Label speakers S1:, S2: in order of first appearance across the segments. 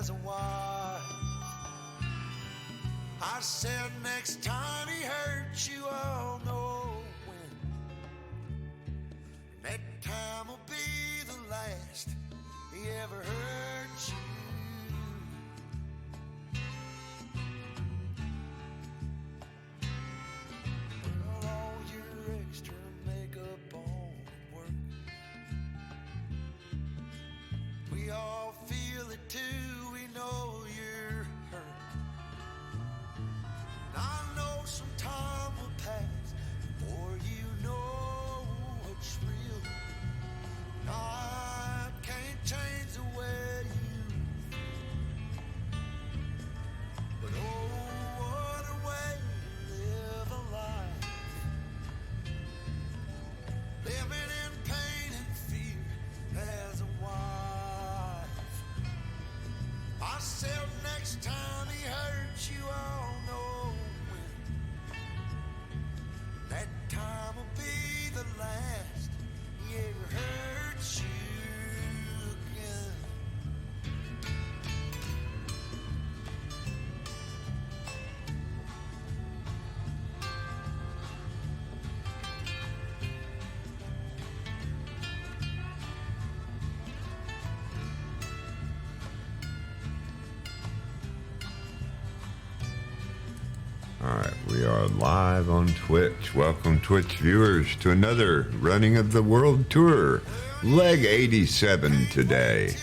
S1: has a wife. I said next time he hurts you, I'll know when. That time will be the last he ever hurt you. Well, all your extra makeup on at work. We all feel it too, we know you're hurt. I know some time will pass before you know what's real. I can't change the way you feel. But oh, what a way to live a life. Living in pain and fear as a wife. I said next time he hurts you, I'll know when. That time will be the last he ever hurts you again.
S2: All right, we are live on Twitch. Welcome, Twitch viewers, to another running of the World Tour, leg 87 today.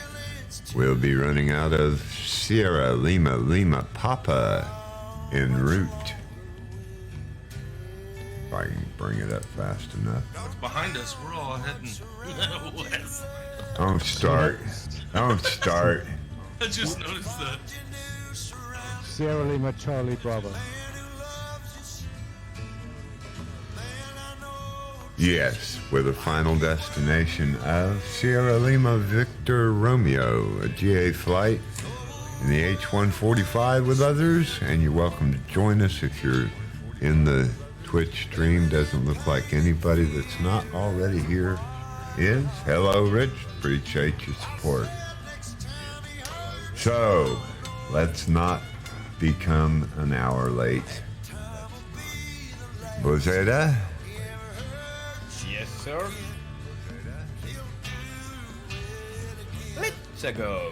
S2: We'll be running out of Sierra Lima Lima Papa en route. If I can bring it up fast enough.
S3: It's behind us. We're all heading west.
S2: Don't start. Don't start.
S3: I just noticed that.
S4: Sierra Lima Charlie Bravo.
S2: Yes, with a final destination of Sierra Lima Victor Romeo, a GA flight in the H145 with others, and you're welcome to join us if you're in the Twitch stream. Doesn't look like anybody that's not already here is. Hello, Rich. Appreciate your support. So, let's not become an hour late. Bozeda?
S5: Yes, sir. Let's go.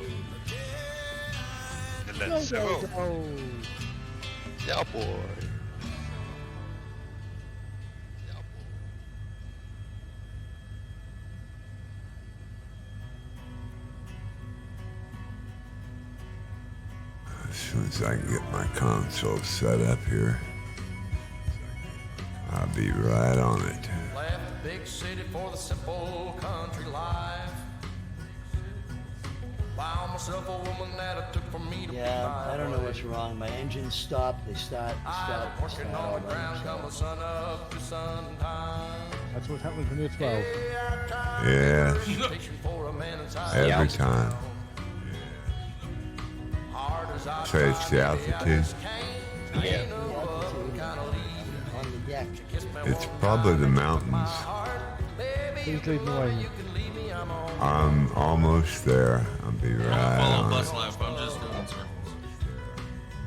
S3: Let's go.
S6: Yeah, boy.
S2: As soon as I can get my console set up here, I'll be right on it.
S1: Left the big city for the simple country life. Found myself a woman that it took for me to be
S7: Yeah,
S1: my
S7: I don't know
S1: wife.
S7: what's wrong. My engines stop, they start, they
S1: I'm
S7: stop, they
S1: working
S7: start
S1: on
S7: all
S1: the
S7: by
S1: ground, come the
S7: themselves.
S1: sun up to sundown.
S4: That's what's happening when you're 12.
S2: Yeah,
S1: Reputation for a man inside
S2: every
S1: out.
S2: time.
S1: Hard as I
S2: So it's the
S1: try,
S2: altitude.
S5: Yeah.
S7: On the deck.
S2: It's probably the mountains.
S4: Please leave me alone.
S2: I'm almost there. I'll be right
S3: Follow
S2: on
S3: bus
S2: it.
S3: life. I'm just doing circles.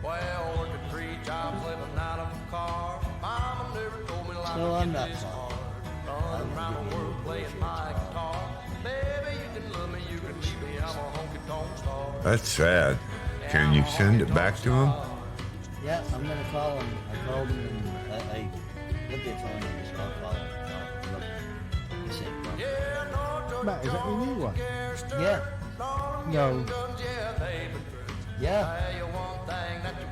S1: Well, working 3 jobs, living out of a car. Mama never told me life
S7: No, I'm
S1: would
S7: not
S1: get this
S7: far.
S1: hard. Running around the world playing my guitar. Baby, you can love me, you can leave me, I'm a honky tonk star.
S2: That's sad. Can you send it back to him?
S7: Yeah, I'm gonna call them. I called them and I looked at phone numbers, so I'll call them. He said, well,
S4: Matt, is that your new one?
S7: yeah,
S4: No.
S7: yeah.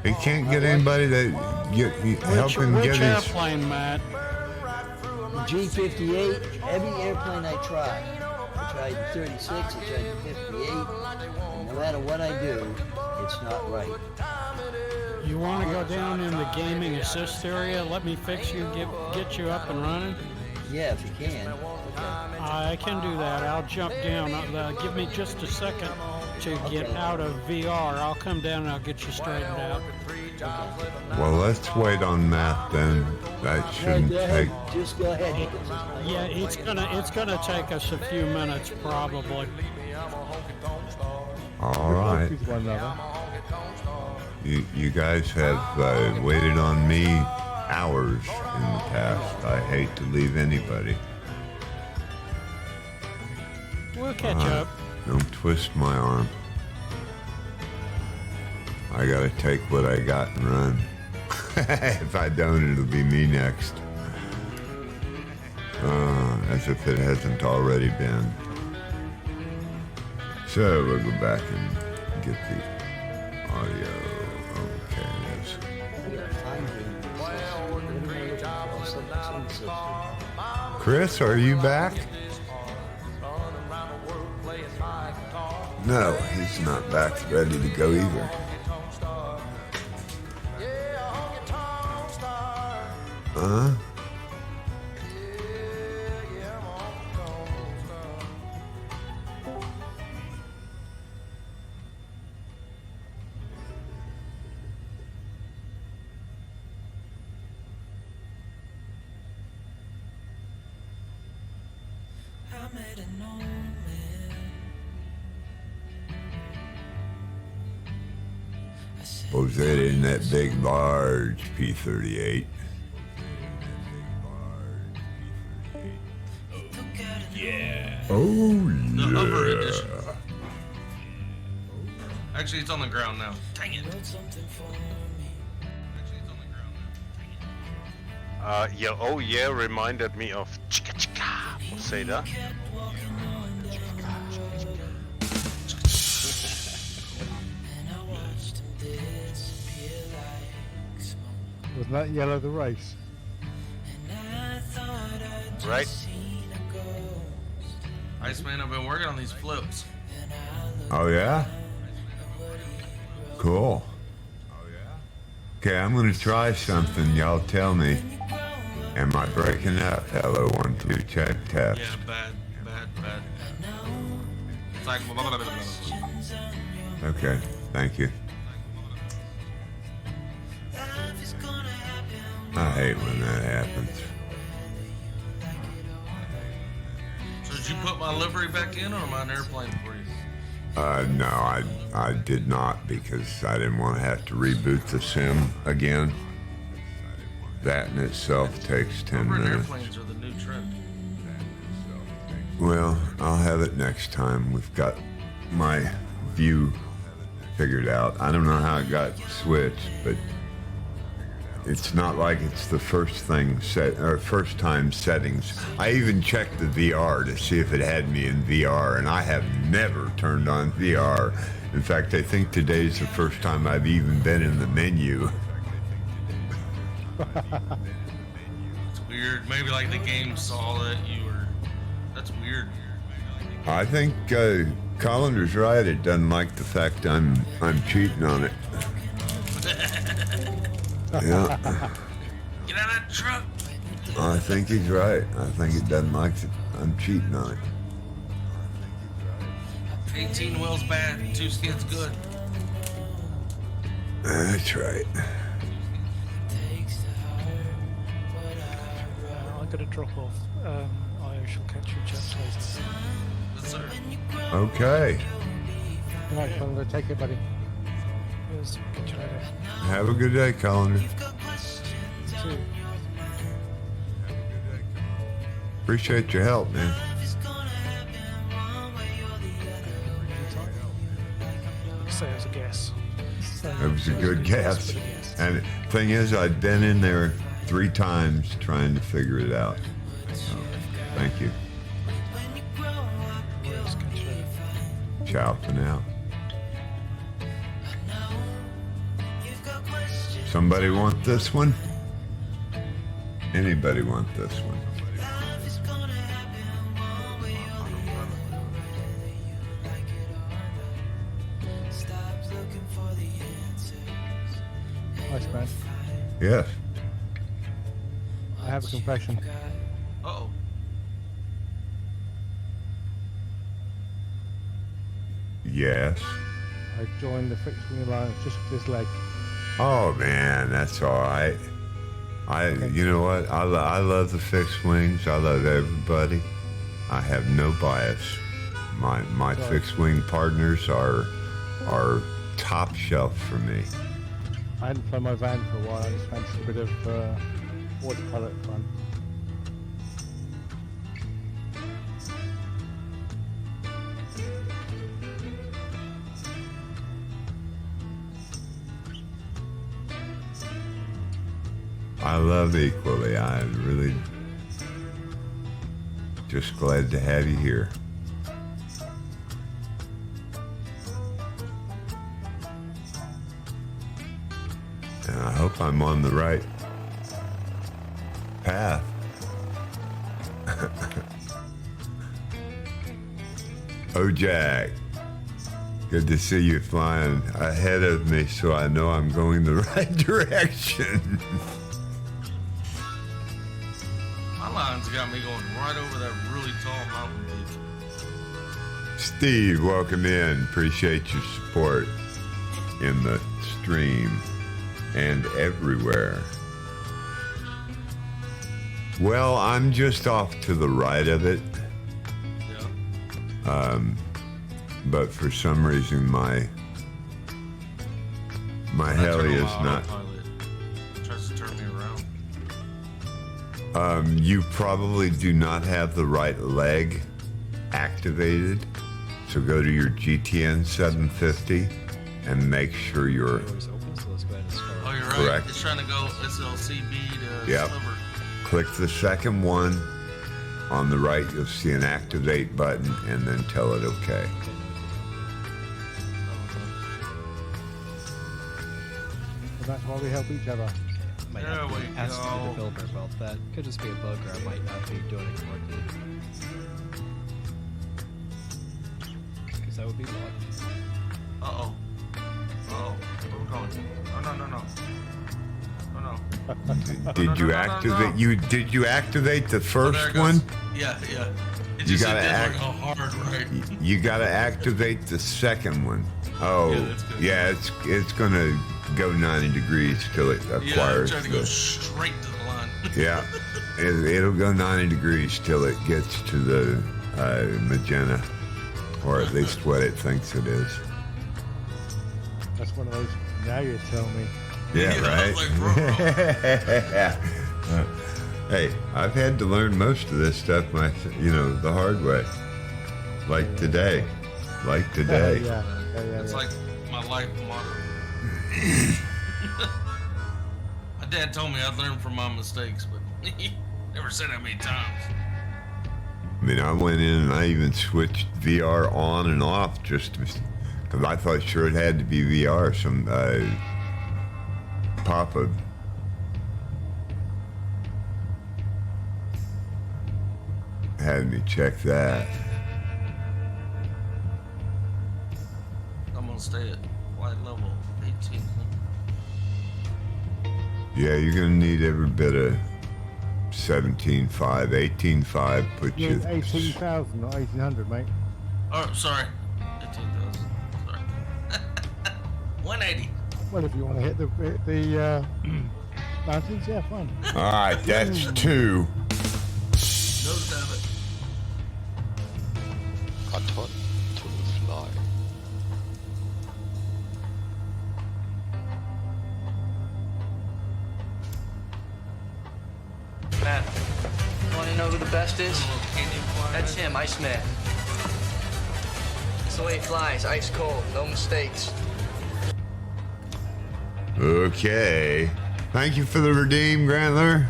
S2: He can't get anybody to help him get
S8: Which
S2: his.
S8: airplane, Matt?
S7: The G58, every airplane I tried the 36, I tried the 58, and no matter what I do, it's not right.
S8: You want to go down in the gaming assist area? Let me fix you, get you up and running.
S7: Yeah, if you can. Okay.
S8: I can do that. I'll jump down. Give me just a second to get out of VR. I'll come down and I'll get you straightened out.
S2: Well, let's wait on Matt then. That
S7: Yeah,
S2: shouldn't
S7: go
S2: take.
S7: ahead. Just go ahead. because it's not
S8: Yeah,
S7: right.
S8: it's gonna take us a few minutes probably.
S2: All right.
S4: With one another.
S2: You guys have waited on me hours in the past. I hate to leave anybody.
S8: We'll catch up.
S2: Don't twist my arm. I gotta take what I got and run. If I don't, it'll be me next. As if it hasn't already been. So we'll go back and get the audio. Okay, yes. Chris, are you back? No, he's not back ready to go either. Huh? Was that in that big, large P-38?
S5: Yeah.
S2: Oh,
S3: The Hover
S2: yeah.
S3: edition. Actually, it's on the ground now. Dang it.
S6: Yeah, oh yeah, reminded me of Chika Chika. We'll say that.
S4: Wasn't that Yellow the Race?
S6: Right?
S3: Iceman, I've been working on these flips.
S2: Oh, yeah? Cool. Okay, I'm gonna try something. Y'all tell me. Am I breaking up? Hello, 1, 2, check, test.
S3: Yeah, bad. It's like blah, blah, blah, blah, blah.
S2: Okay, thank you. I hate when that happens.
S3: So did you put my livery back in, or am I an airplane for you?
S2: No, I did not, because I didn't want to have to reboot the sim again. That in itself takes 10
S3: Hovered
S2: minutes.
S3: airplanes are the new trend.
S2: Well, I'll have it next time. We've got my view figured out. I don't know how it got switched, but it's not like it's the first thing set or first time settings. I even checked the VR to see if it had me in VR, and I have never turned on VR. In fact, I think today's the first time I've even been in the menu.
S3: It's weird. Maybe like the game saw that you were. That's weird.
S2: I think Collinder's right. It doesn't like the fact I'm cheating on it. Yeah,
S3: Get out of that truck.
S2: I think he's right. I think it doesn't like it. I'm cheating on it.
S3: 18 wheels bad, 2 skids good.
S2: That's right.
S8: I got to drop off. I shall catch you chaps later.
S3: Yes, sir.
S2: Okay.
S4: Right, I'm going to take it, buddy.
S8: Yes, catch you later.
S2: Have a good day, Colliner.
S8: See you.
S2: Appreciate your help, man.
S8: Say it was a guess.
S2: It was a good guess. And the thing is, I'd been in there 3 times trying to figure it out. So, thank you. Ciao for now. Somebody want this one? Anybody want this one?
S4: Nice, man.
S2: Yes.
S4: I have a confession.
S3: Uh-oh.
S2: Yes.
S4: I joined the Fixed Wing Alliance just with this leg.
S2: Oh man, that's all right. You know what? I love the fixed wings. I love everybody. I have no bias. My
S4: Sorry.
S2: fixed wing partners are are top shelf for me.
S4: I hadn't flown my van for a while. I just fancied a bit of autopilot fun.
S2: I love Equally. I'm really just glad to have you here. And I hope I'm on the right path. Oh, Jack. Good to see you flying ahead of me so I know I'm going the right direction.
S3: My line's got me going right over that really tall mountain peak.
S2: Steve, welcome in. Appreciate your support in the stream and everywhere. Well, I'm just off to the right of it.
S3: Yeah.
S2: But for some reason my heli is not.
S3: It tries to turn me around.
S2: You probably do not have the right leg activated. So go to your GTN 750 and make sure you're
S5: Doors open, so let's go ahead and start.
S3: Oh, you're right.
S2: Correct.
S3: It's trying to go SLCB to
S2: Yep.
S3: sliver.
S2: click the second one. On the right, you'll see an activate button and then tell it okay.
S4: And that's why we help each other.
S5: Might
S3: There
S5: have to
S3: we
S5: be passed through
S3: go.
S5: the filter belt. That could just be a bug, or I might not be doing it correctly. Because that would be logged.
S3: Uh-oh. Uh-oh. Where we going? Oh, no, no, no. Oh, no.
S2: Did you
S3: no,
S2: activate?
S3: no.
S2: Did you activate the
S3: Oh, there
S2: first
S3: it goes.
S2: one?
S3: Yeah, yeah. It
S2: You
S3: just
S2: gotta
S3: it did
S2: act-
S3: like a hard right.
S2: You got to activate the second one. Oh,
S3: Yeah, that's good.
S2: yeah, it's gonna go 90 degrees till it
S3: Yeah, I'm
S2: acquires
S3: trying to go
S2: the.
S3: straight to the line.
S2: Yeah, it'll go 90 degrees till it gets to the magenta, or at least what it thinks it is.
S4: That's one of those. Now you tell me.
S2: Yeah,
S3: Yeah, I
S2: right.
S3: was like,
S2: Hey, I've had to learn most of this stuff the hard way. Like today.
S4: Yeah.
S3: It's like my life motto. My dad told me I'd learn from my mistakes, but he never said how many times.
S2: I mean, I went in and I even switched VR on and off just because I thought sure it had to be VR. Some Papa had me check that.
S3: I'm gonna stay at flight level 18.
S2: Yeah, you're gonna need every bit of 17.5, 18.5. Put
S4: Yeah,
S2: you.
S4: 18,000, not 1,800, mate.
S3: Oh, sorry. 18,000. Sorry. 180.
S4: Well, if you want to hit the mountains, yeah, fine.
S2: All right, that's 2.
S3: Nose dive it.
S9: I taught to fly.
S10: Matt, want to know who the best is?
S3: A little canyon flying.
S10: That's him, Iceman. That's the way he flies, ice cold, no mistakes.
S2: Okay. Thank you for the redeem, Grantler.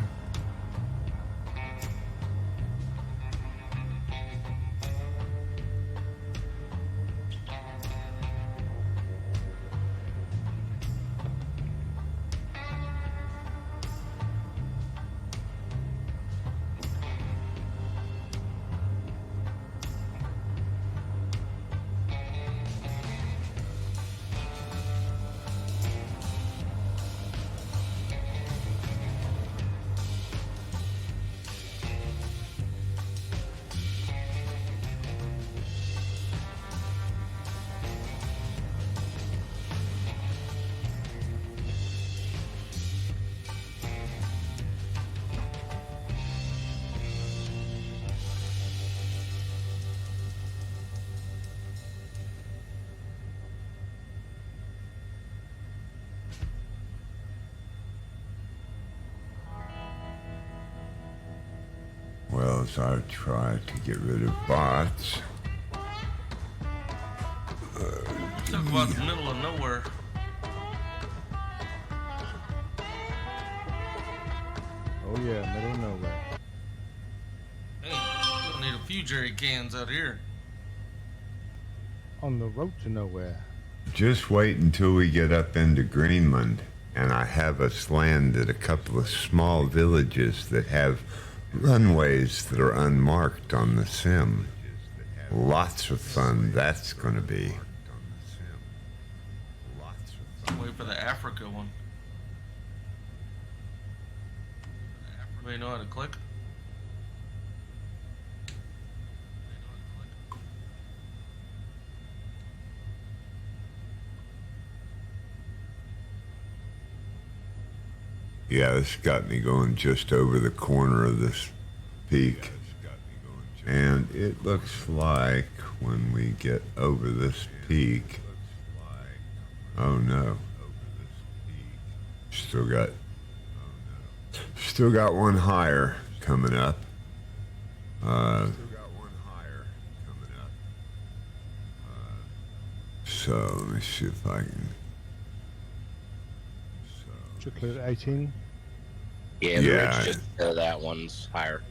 S2: as I try to get rid of bots.
S3: Talk about the middle of nowhere.
S4: Oh yeah, middle of nowhere.
S3: Hey, we'll need a few jerry cans out here.
S4: On the road to nowhere.
S2: Just wait until we get up into Greenland, and I have us land at a couple of small villages that have runways that are unmarked on the sim. Lots of fun that's going to be.
S3: Wait for the Africa one. Anybody know how to click?
S2: Yeah, this got me going just over the corner of this peak. And it looks like when we get over this peak, oh no, still got one higher coming up. So let me see if I can.
S4: Should clear at 18.
S11: Yeah, the
S2: Yeah.
S11: ridge just that one's higher.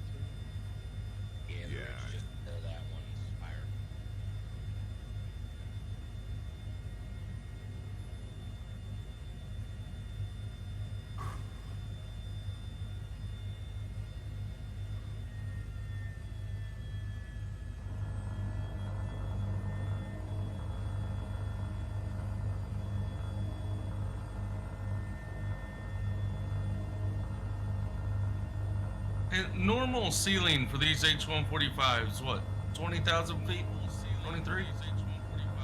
S3: And normal ceiling for these H-145s, what? 20,000 feet? 23?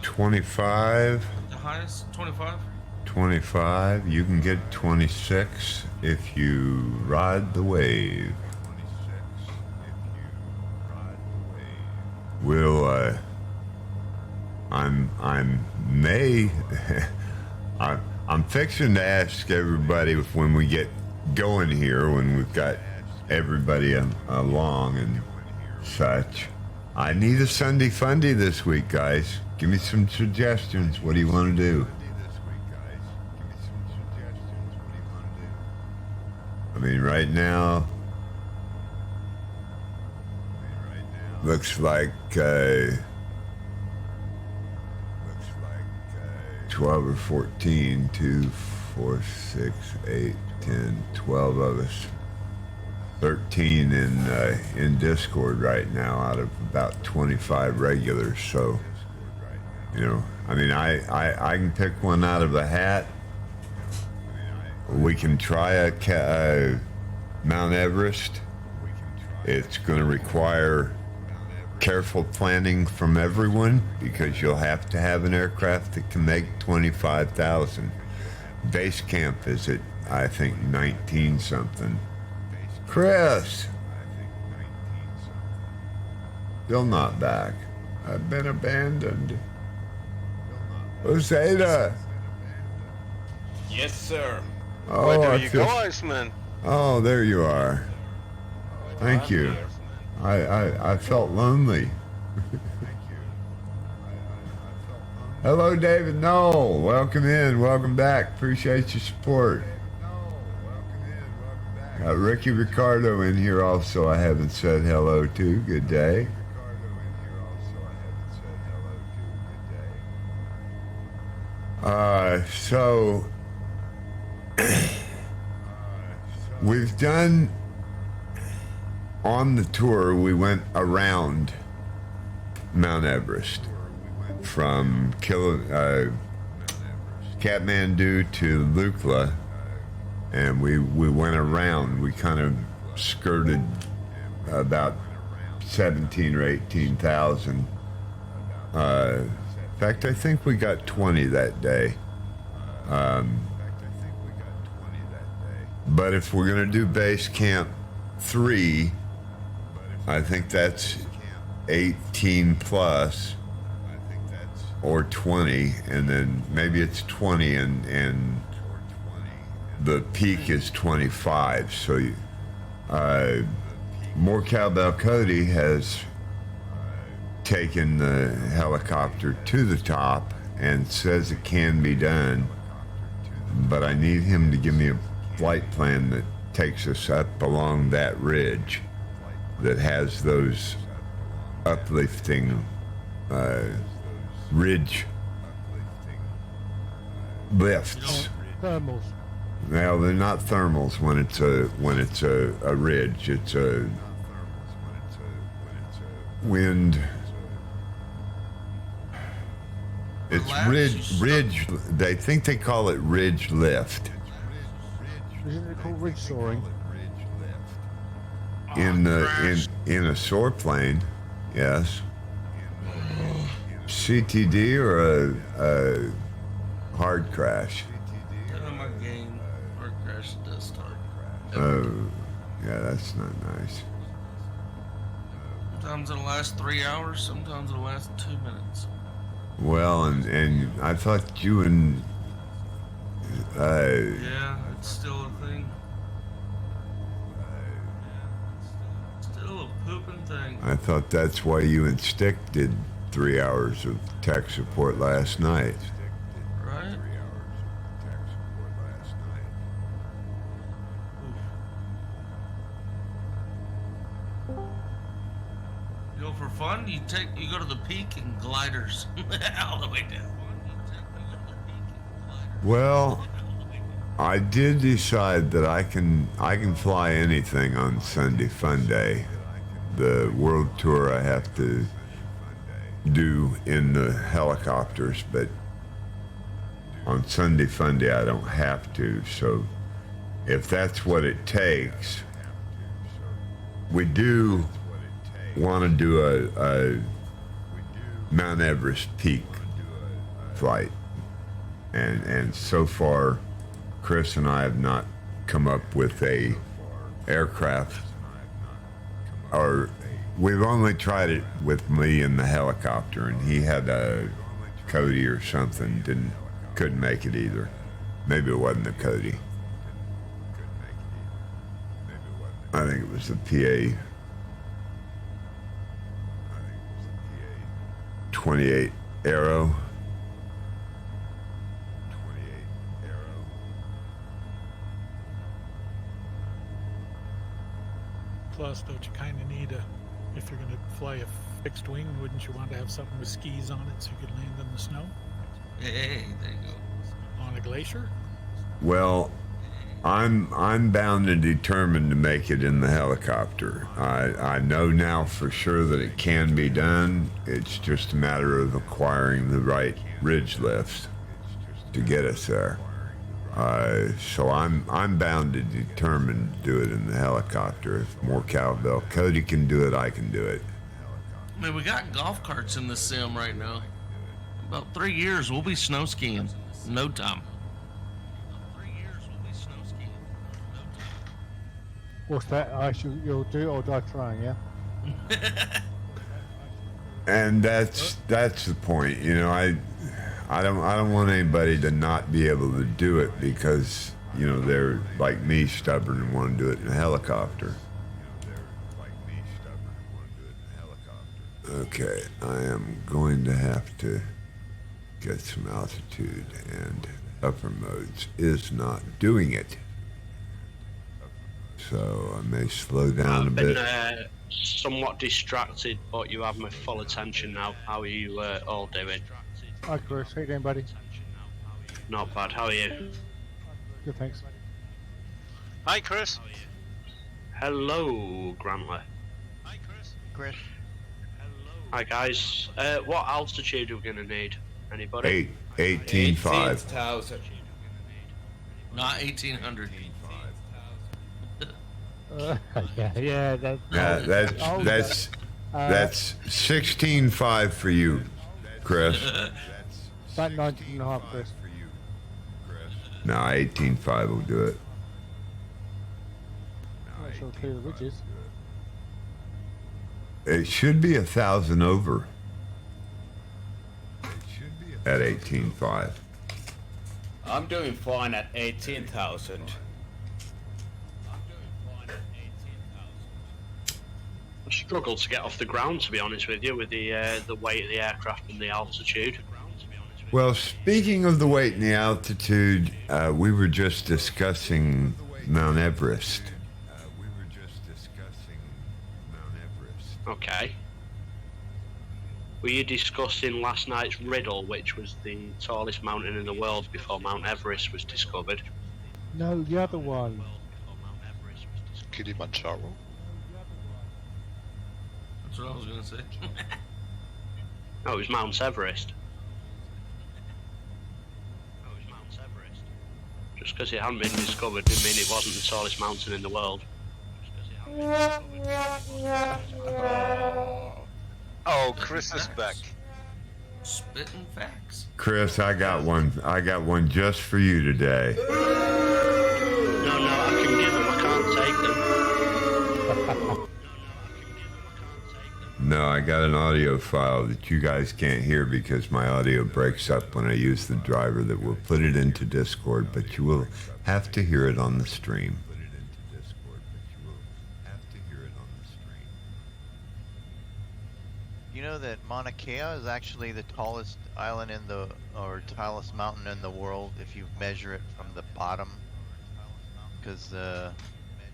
S2: 25.
S3: The highest? 25?
S2: 25. You can get 26 if you ride the wave. We'll, I'm fixing to ask everybody if when we get going here, when we've got everybody along and such, I need a Sunday Fundy this week, guys. Give me some suggestions. What do you want to do? I mean, right now, looks like 12 or 14, 2, 4, 6, 8, 10, 12 of us. 13 in Discord right now out of about 25 regulars. So, you know, I mean, I can pick one out of a hat. We can try a Mount Everest. It's going to require careful planning from everyone because you'll have to have an aircraft that can make 25,000. Base camp is at, I think, 19 something. Chris! Still not back. I've been abandoned. Osada!
S6: Yes, sir.
S2: Oh,
S6: Where
S2: I
S6: do you
S2: feel-
S6: go, Iceman?
S2: Oh, there you are. Thank you. I felt lonely. Hello, David Knoll. Welcome in. Welcome back. Appreciate your support. Got Ricky Ricardo in here also I haven't said hello to. Good day. So we've done on the tour, we went around Mount Everest from Kathmandu to Lukla, and we went around. We kind of skirted about 17 or 18,000. In fact, I think we got 20 that day. But if we're going to do base camp 3, I think that's 18 plus or 20, and then maybe it's 20 and the peak is 25. So More Cowbell Cody has taken the helicopter to the top and says it can be done, but I need him to give me a flight plan that takes us up along that ridge that has those uplifting ridge lifts.
S4: Thermals.
S2: Well, they're not thermals when it's a ridge. It's a wind. It's ridge. They think they call it ridge lift.
S4: Isn't it called ridge soaring?
S2: In a soar plane, yes. CTD or a hard crash?
S3: My game, hard crash does start.
S2: Oh, yeah, that's not nice.
S3: Sometimes it'll last 3 hours, sometimes it'll last 2 minutes.
S2: Well, and I thought you and
S3: Yeah, it's still a thing. Still a pooping thing.
S2: I thought that's why you and Stick did 3 hours of tech support last night.
S3: Right? You know, for fun, you go to the peak in gliders all the way down.
S2: Well, I did decide that I can fly anything on Sunday Fun Day. The world tour I have to do in the helicopters, but on Sunday Fun Day I don't have to. So if that's what it takes, we do want to do a Mount Everest peak flight, and so far Chris and I have not come up with a aircraft, or we've only tried it with me in the helicopter, and he had a Cody or something, couldn't make it either. Maybe it wasn't the Cody. I think it was the PA 28 Arrow.
S8: Plus, don't you kind of need if you're going to fly a fixed wing, wouldn't you want to have something with skis on it so you could land in the snow?
S3: Hey, there you go.
S8: On a glacier?
S2: Well, I'm bound and determined to make it in the helicopter. I know now for sure that it can be done. It's just a matter of acquiring the right ridge lifts to get us there. So I'm bound and determined to do it in the helicopter. If more Cowbell Cody can do it, I can do it.
S3: I mean, we got golf carts in the sim right now. About 3 years, we'll be snow skiing. No time.
S4: What's that? You'll do it or die trying, yeah?
S2: And that's the point. You know, I don't want anybody to not be able to do it because, you know, they're like me, stubborn and want to do it in a helicopter. Okay, I am going to have to get some altitude, and upper modes is not doing it. So I may slow down a bit.
S12: I've been somewhat distracted, but you have my full attention now. How are you all doing?
S4: Hi Chris, how you doing, buddy?
S12: Not bad, how are you?
S4: Good, thanks.
S6: Hi, Chris.
S12: Hello, Grantley.
S6: Hi, Chris.
S12: Hi guys. What altitude are we going to need? Anybody?
S2: 18.5.
S13: 18,000.
S3: Not 1800.
S4: Yeah,
S2: That's 16.5 for you, Chris.
S4: About 19.5, Chris.
S2: No, 18.5 will do it.
S4: Not sure clear the ridges.
S2: It should be 1,000 over at 18.5.
S13: I'm doing fine at 18,000.
S12: struggle to get off the ground, to be honest with you, with the weight of the aircraft and the altitude.
S2: Well, speaking of the weight and the altitude, we were just discussing Mount Everest.
S12: Okay. Were you discussing last night's riddle, which was the tallest mountain in the world before Mount Everest was discovered?
S4: No, the other one.
S9: Kilimanjaro?
S3: That's what I was gonna say.
S12: No, it was Mount Everest. Just because it hadn't been discovered didn't mean it wasn't the tallest mountain in the world.
S6: Oh, Chris is back.
S3: Spitting facts.
S2: Chris, I got one. I got one just for you today.
S12: No, I can give them. I can't take them.
S2: No, I got an audio file that you guys can't hear because my audio breaks up when I use the driver that will put it into Discord, but you will have to hear it on the stream.
S14: You know that Mauna Kea is actually the tallest island in the, or tallest mountain in the world if you measure it from the bottom, because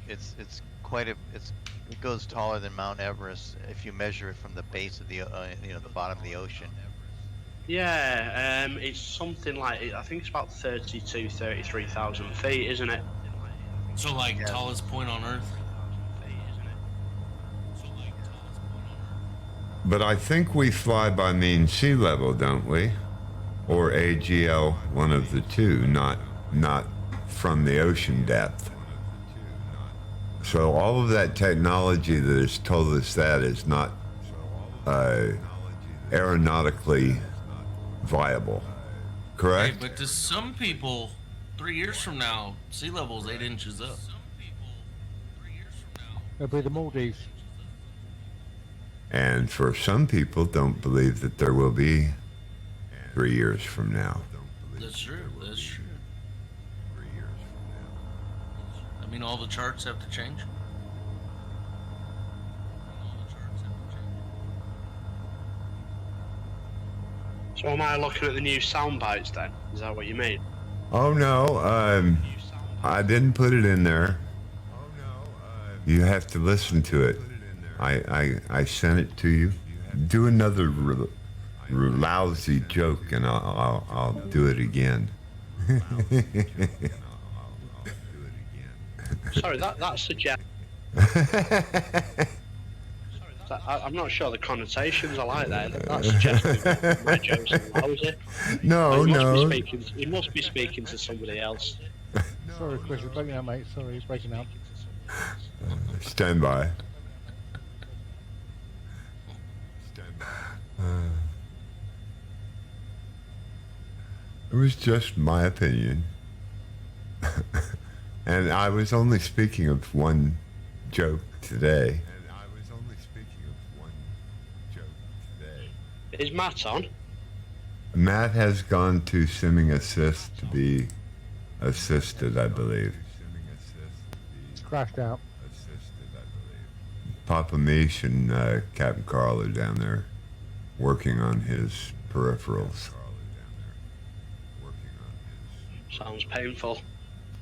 S14: it's quite a, it goes taller than Mount Everest if you measure it from the base of the the bottom of the ocean.
S12: Yeah, it's something like, I think it's about 33,000 feet, isn't it?
S3: So like tallest point on Earth.
S2: But I think we fly by mean sea level, don't we? Or AGL, one of the two, not from the ocean depth. So all of that technology that has told us that is not aeronautically viable, correct?
S3: Hey, but to some people, 3 years from now, sea level is 8 inches up.
S4: It'll be the Maldives.
S2: And for some people, don't believe that there will be 3 years from now.
S3: That's true. That's true. I mean, all the charts have to change.
S12: So am I looking at the new sound bites then? Is that what you mean?
S2: Oh no, I didn't put it in there. You have to listen to it. I sent it to you. Do another lousy joke, and I'll do it again.
S12: Sorry, that suggests. I'm not sure the connotations are like that. That suggests my jokes are lousy.
S2: No, no.
S12: He must be speaking to somebody else.
S4: Sorry, Chris, you're breaking up, mate. Sorry, you're breaking up.
S2: Stand by. It was just my opinion. And I was only speaking of one joke today.
S12: Is Matt on?
S2: Matt has gone to Simming Assist to be assisted, I believe.
S4: It's crashed out.
S2: Papa Mish and Captain Carl are down there working on his peripherals.
S12: Sounds painful.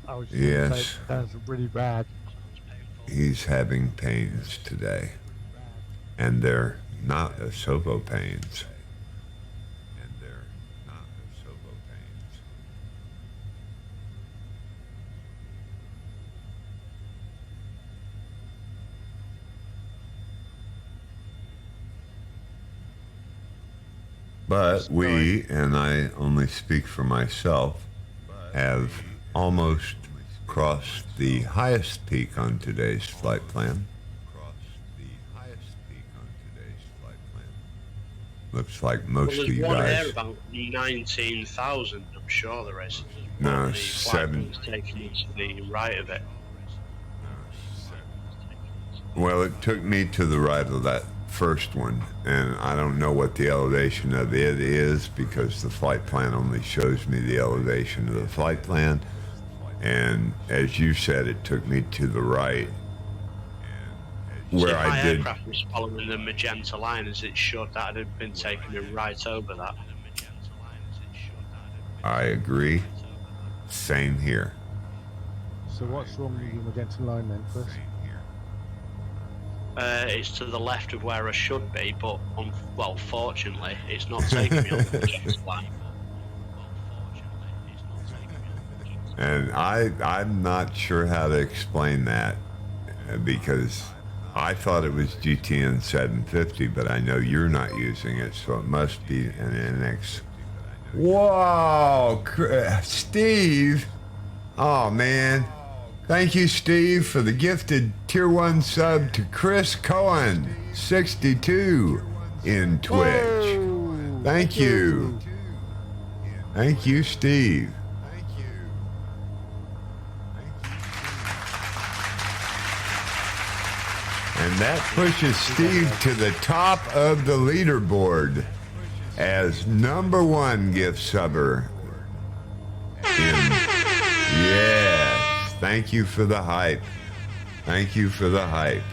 S4: I was just gonna say,
S2: Yes,
S4: it sounds really bad.
S2: he's having pains today. And they're not Asobo pains. But we, and I only speak for myself, have almost crossed the highest peak on today's flight plan. Looks like most of you
S12: There's one
S2: guys.
S12: here about 19,000, I'm sure there is.
S2: No,
S12: The flight
S2: 7.
S12: was taken to the right of it.
S2: Well, it took me to the right of that first one, and I don't know what the elevation of it is because the flight plan only shows me the elevation of the flight plan. And as you said, it took me to the right.
S12: So
S2: where
S12: if
S2: I
S12: my
S2: did.
S12: aircraft was following the magenta line as it should, that had been taking me right over that.
S2: I agree. Same here.
S4: So what's wrong with the magenta line then, Chris?
S12: It's to the left of where I should be, but fortunately, it's not taking me on the magenta line.
S2: And I'm not sure how to explain that because I thought it was GTN 750, but I know you're not using it, so it must be an NX. Whoa, Steve! Oh man, thank you, Steve, for the gifted Tier 1 sub to Chris Cohen, 62 in Twitch.
S4: Whoa,
S2: Thank you. Thank you, Steve. And that pushes Steve to the top of the leaderboard as #1 gift subber. Yes. Thank you for the hype. Thank you for the hype.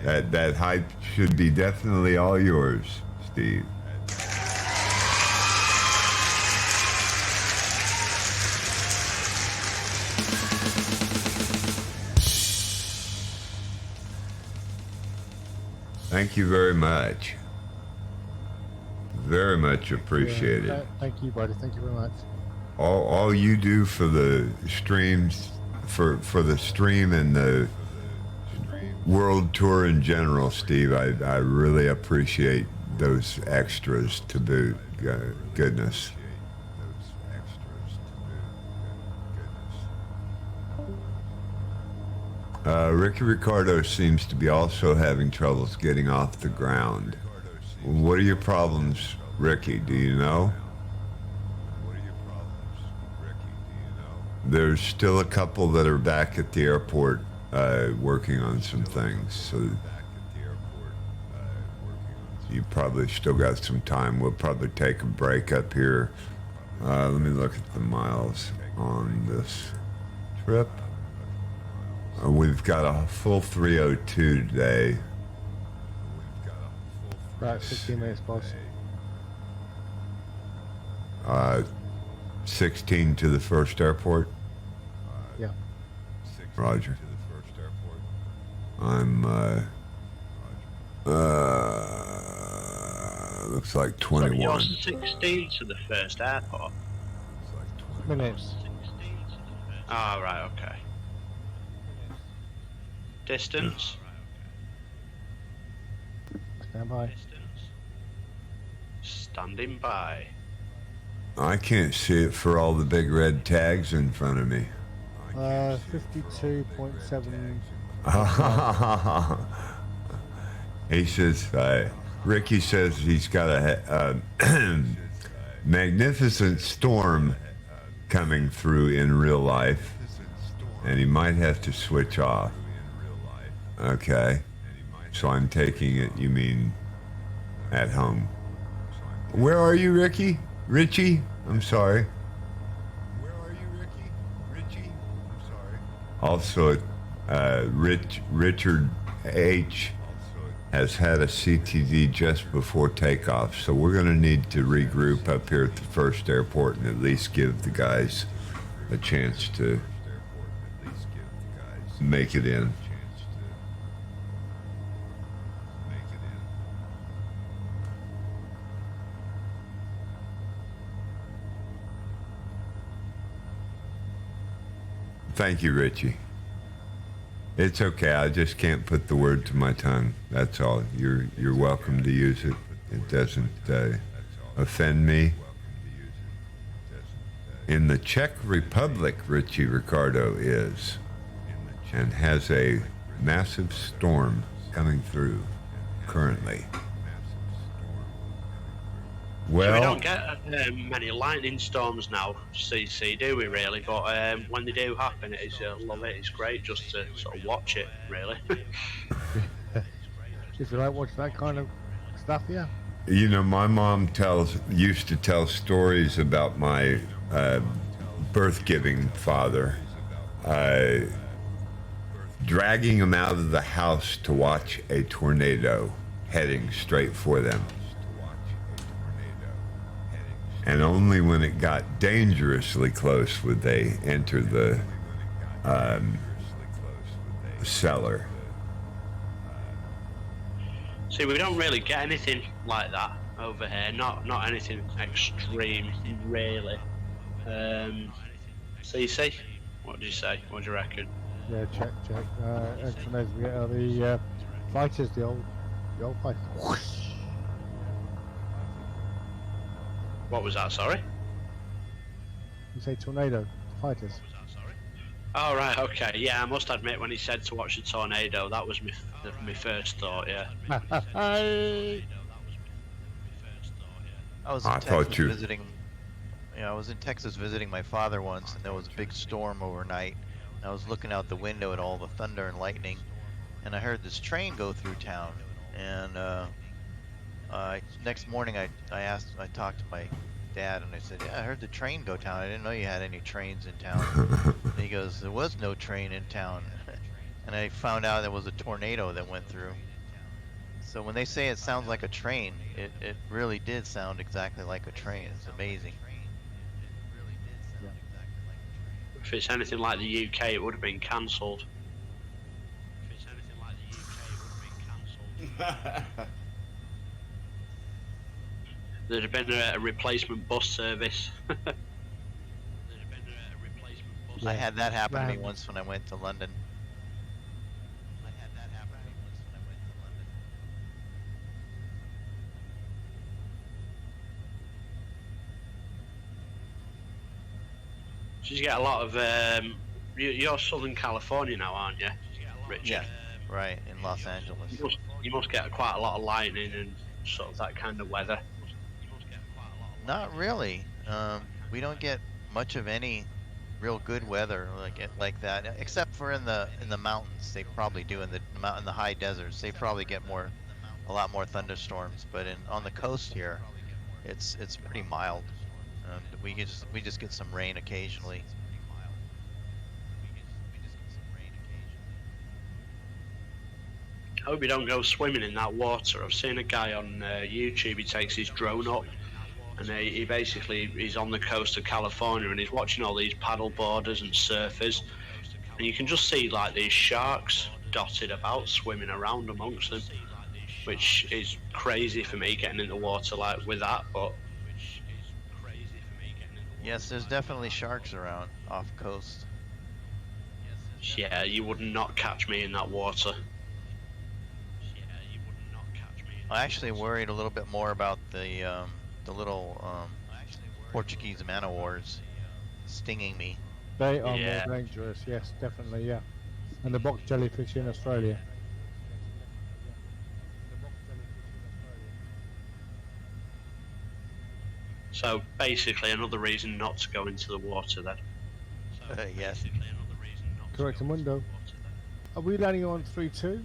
S2: That hype should be definitely all yours, Steve. Thank you very much. Very much appreciated.
S4: Thank you, buddy. Thank you very much.
S2: All you do for the streams, for the stream and the world tour in general, Steve, I really appreciate those extras to boot. Goodness. Ricky Ricardo seems to be also having troubles getting off the ground. What are your problems, Ricky? Do you know? There's still a couple that are back at the airport working on some things, so you probably still got some time. We'll probably take a break up here. Let me look at the miles on this trip. We've got a full 302 today.
S4: Right, 15 minutes, boss.
S2: 16 to the first airport.
S4: Yeah.
S2: Roger. I'm looks like 21.
S12: So you're 16 to the first airport.
S4: Minutes.
S12: Ah, right, okay. Distance?
S4: Stand by.
S12: Standing by.
S2: I can't see it for all the big red tags in front of me.
S4: 52.7.
S2: He says, Ricky says he's got a magnificent storm coming through in real life, and he might have to switch off. Okay, so I'm taking it you mean at home. Where are you, Ricky? Richie? I'm sorry. Where are you, Ricky? Richie? I'm sorry. Also, Richard H. has had a CTD just before takeoff, so we're going to need to regroup up here at the first airport and at least give the guys a chance to make it in. Thank you, Richie. It's okay. I just can't put the word to my tongue. That's all. You're welcome to use it. It doesn't offend me. In the Czech Republic, Richie Ricardo is, and has a massive storm coming through currently. Well,
S12: we don't get many lightning storms now, CC, do we really? But when they do happen, it's love it. It's great just to sort of watch it, really.
S4: If you like watch that kind of stuff, yeah.
S2: You know, my mom used to tell stories about my birth-giving father. dragging them out of the house to watch a tornado heading straight for them. And only when it got dangerously close would they enter the cellar.
S12: See, we don't really get anything like that over here. Not anything extreme, really. CC, what do you say? What do you reckon?
S4: Yeah, check. Tornadoes we get are the fighters, the old fighters.
S12: What was that? Sorry.
S4: You say tornado fighters.
S12: Oh right, okay. Yeah, I must admit when he said to watch the tornado, that was my first thought. Yeah.
S14: I was in Texas visiting. I was in Texas visiting my father once, and there was a big storm overnight. And I was looking out the window at all the thunder and lightning, and I heard this train go through town. And next morning, I talked to my dad, and I said, "Yeah, I heard the train go town. I didn't know you had any trains in town." And he goes, "There was no train in town," and I found out there was a tornado that went through. So when they say it sounds like a train, it really did sound exactly like a train. It's amazing.
S12: If it's anything like the UK, it would have been cancelled. There'd have been a replacement bus service.
S14: I had that happen to me once when I went to London.
S12: So you get a lot of you're Southern California now, aren't you, Richard?
S14: Yeah, right, in Los Angeles.
S12: You must get quite a lot of lightning and sort of that kind of weather.
S14: Not really. We don't get much of any real good weather like that, except for in the mountains. They probably do in the high deserts. They probably get a lot more thunderstorms. But on the coast here, it's pretty mild. We just get some rain occasionally.
S12: I hope you don't go swimming in that water. I've seen a guy on YouTube. He takes his drone up, and he's on the coast of California, and he's watching all these paddle boarders and surfers, and you can just see like these sharks dotted about, swimming around amongst them, which is crazy for me getting in the water like with that, but.
S14: Yes, there's definitely sharks around off coast.
S12: Yeah, you would not catch me in that water.
S14: I actually worried a little bit more about the little Portuguese man-o-wars stinging me.
S4: They are more dangerous, yes, definitely, yeah. And the box jellyfish in Australia.
S12: So basically another reason not to go into the water then.
S14: Yes.
S4: Correct, Mundo. Are we landing on 3-2?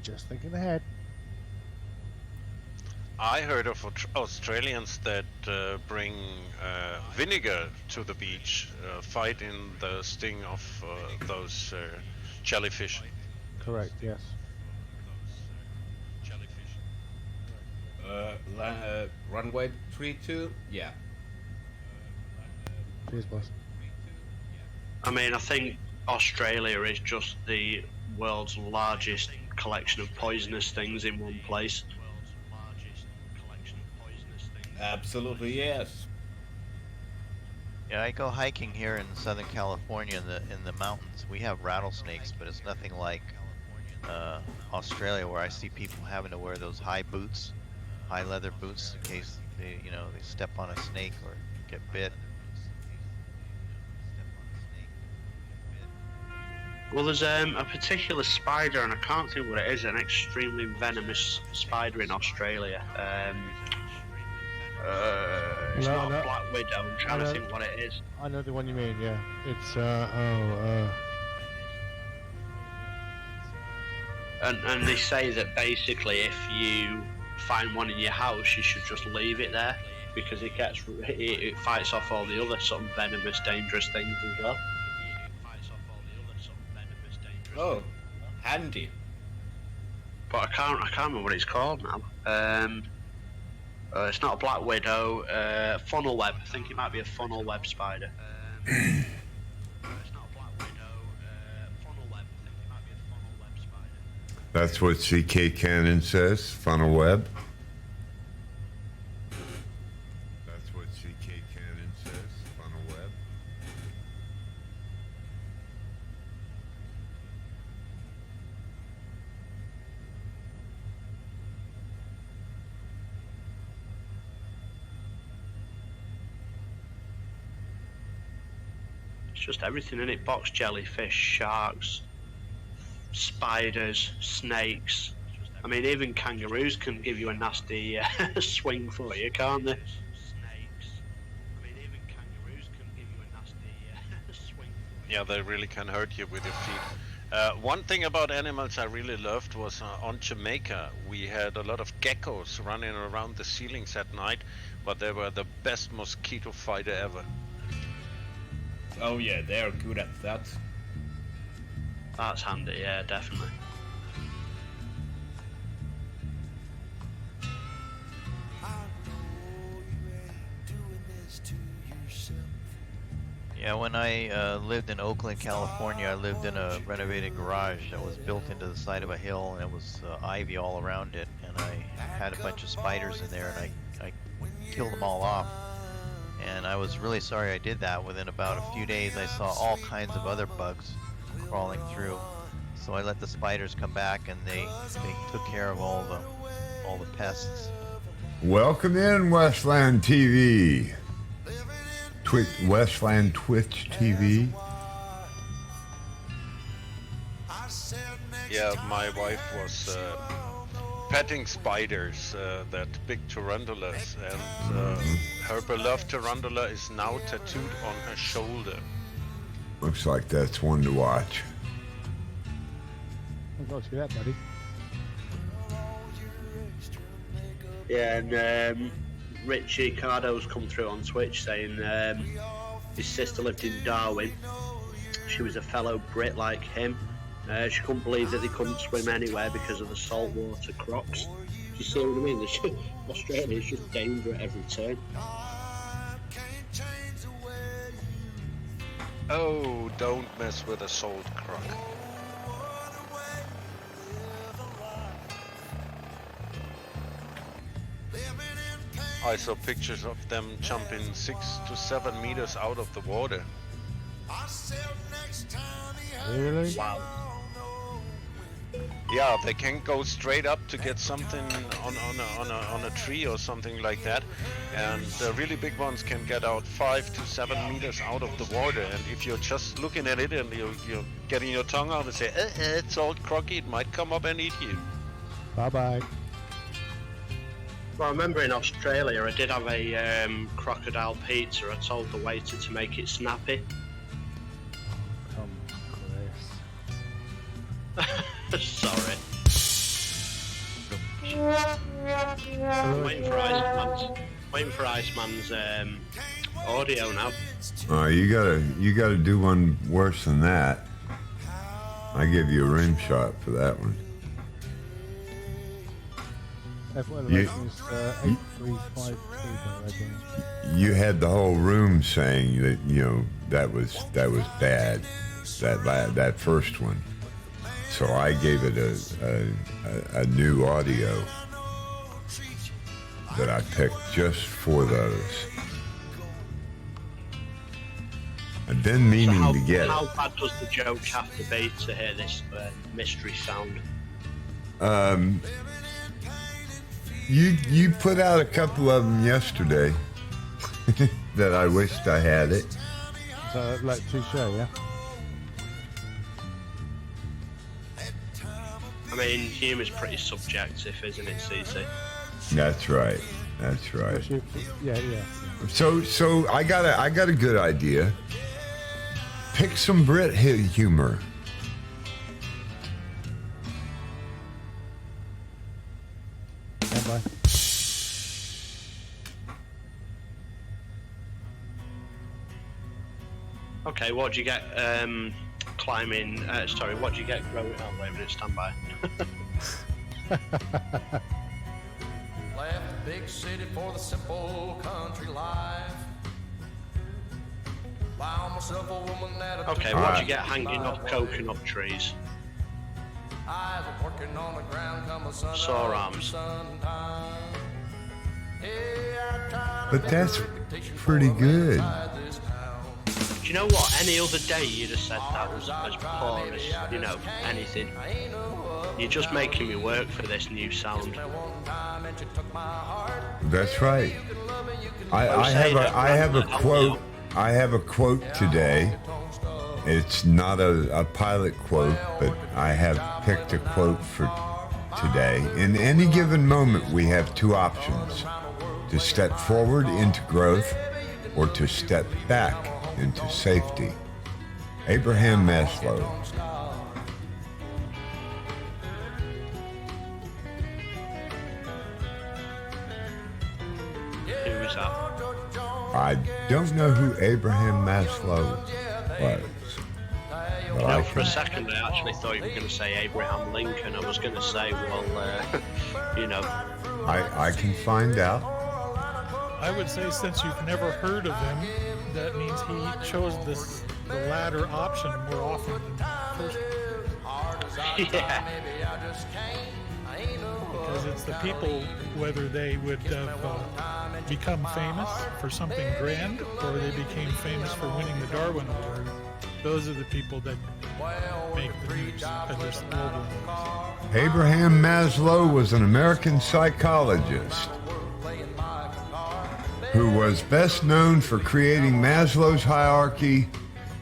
S4: Just thinking ahead.
S6: I heard of Australians that bring vinegar to the beach, fighting the sting of those jellyfish.
S4: Correct, yes.
S13: Runway 32, yeah.
S4: Cheers, boss.
S12: I mean, I think Australia is just the world's largest collection of poisonous things in one place.
S13: Absolutely, yes.
S14: Yeah, I go hiking here in Southern California in the mountains. We have rattlesnakes, but it's nothing like Australia, where I see people having to wear those high leather boots, in case they step on a snake or get bit.
S12: Well, there's a particular spider, and I can't think what it is, an extremely venomous spider in Australia. It's not a black widow. I'm trying to think what it is.
S4: I know the one you mean, yeah. It's,
S12: And they say that basically if you find one in your house, you should just leave it there because it fights off all the other sort of venomous, dangerous things as well.
S13: Oh, handy.
S12: But I can't remember what it's called now. It's not a black widow. Funnel web. I think it might be a funnel web spider.
S2: That's what CK Cannon says, funnel web. That's what CK Cannon says, funnel web.
S12: It's just everything in it. Box jellyfish, sharks, spiders, snakes. I mean, even kangaroos can give you a nasty swing for you, can't they?
S6: Yeah, they really can hurt you with your feet. One thing about animals I really loved was on Jamaica, we had a lot of geckos running around the ceilings at night, but they were the best mosquito fighter ever.
S13: Oh yeah, they are good at that.
S12: That's handy, yeah, definitely.
S14: Yeah, when I lived in Oakland, California, I lived in a renovated garage that was built into the side of a hill, and it was ivy all around it, and I had a bunch of spiders in there, and I killed them all off. And I was really sorry I did that. Within about a few days, I saw all kinds of other bugs crawling through. So I let the spiders come back, and they took care of all the pests.
S2: Welcome in, Westland TV. Westland Twitch TV.
S6: Yeah, my wife was petting spiders, that big tarantulas, and her beloved tarantula is now tattooed on her shoulder.
S2: Looks like that's one to watch.
S4: I've got to see that, buddy.
S12: Yeah, and Richie Cardo's come through on Twitch saying his sister lived in Darwin. She was a fellow Brit like him. She couldn't believe that they couldn't swim anywhere because of the saltwater crocs. Do you see what I mean? Australia's just danger at every turn.
S6: Oh, don't mess with a salt croc. I saw pictures of them jumping 6 to 7 meters out of the water.
S4: Really?
S12: Wow.
S6: Yeah, they can go straight up to get something on a tree or something like that, and the really big ones can get out 5 to 7 meters out of the water. And if you're just looking at it and you're getting your tongue out and say, it's old crocky, it might come up and eat you.
S4: Bye bye.
S12: Well, I remember in Australia, I did have a crocodile pizza. I told the waiter to make it snappy.
S4: Come on, Chris.
S12: Sorry. I'm waiting for Iceman's audio now.
S2: You gotta do one worse than that. I give you a rim shot for that one. You had the whole room saying that that was bad, that first one. So I gave it a new audio that I picked just for those. I've been meaning to get it.
S12: How bad does the joke have to be to hear this mystery sound?
S2: You put out a couple of them yesterday that I wished I had it.
S4: So, like touche, yeah?
S12: I mean, humour's pretty subjective, isn't it, CC?
S2: That's right. That's right.
S4: Yeah.
S2: So I got a good idea. Pick some Brit humor.
S4: Bye.
S12: Okay, what do you get climbing? Sorry, what do you get growing? Oh, wait a minute, stand by.
S1: Left the big city for the simple country life. Found myself a woman that
S12: Okay, what do you get hanging off coconut trees?
S1: I was working on the ground come the sun
S12: Sore arms.
S2: But that's pretty good.
S12: Do you know what? Any other day you'd have said that was as poor as, you know, anything. You're just making me work for this new sound.
S2: That's right. I have a quote. I have a quote today. It's not a pilot quote, but I have picked a quote for today. In any given moment, we have two options: to step forward into growth or to step back into safety. Abraham Maslow.
S12: Who was that?
S2: I don't know who Abraham Maslow was.
S12: You know, for a second I actually thought you were going to say Abraham Lincoln. I was going to say, well, you know.
S2: I can find out.
S15: I would say since you've never heard of him, that means he chose the latter option more often than the first one.
S12: Yeah.
S15: Because it's the people, whether they would become famous for something grand or they became famous for winning the Darwin Award, those are the people that make the news, because there's global news.
S2: Abraham Maslow was an American psychologist who was best known for creating Maslow's hierarchy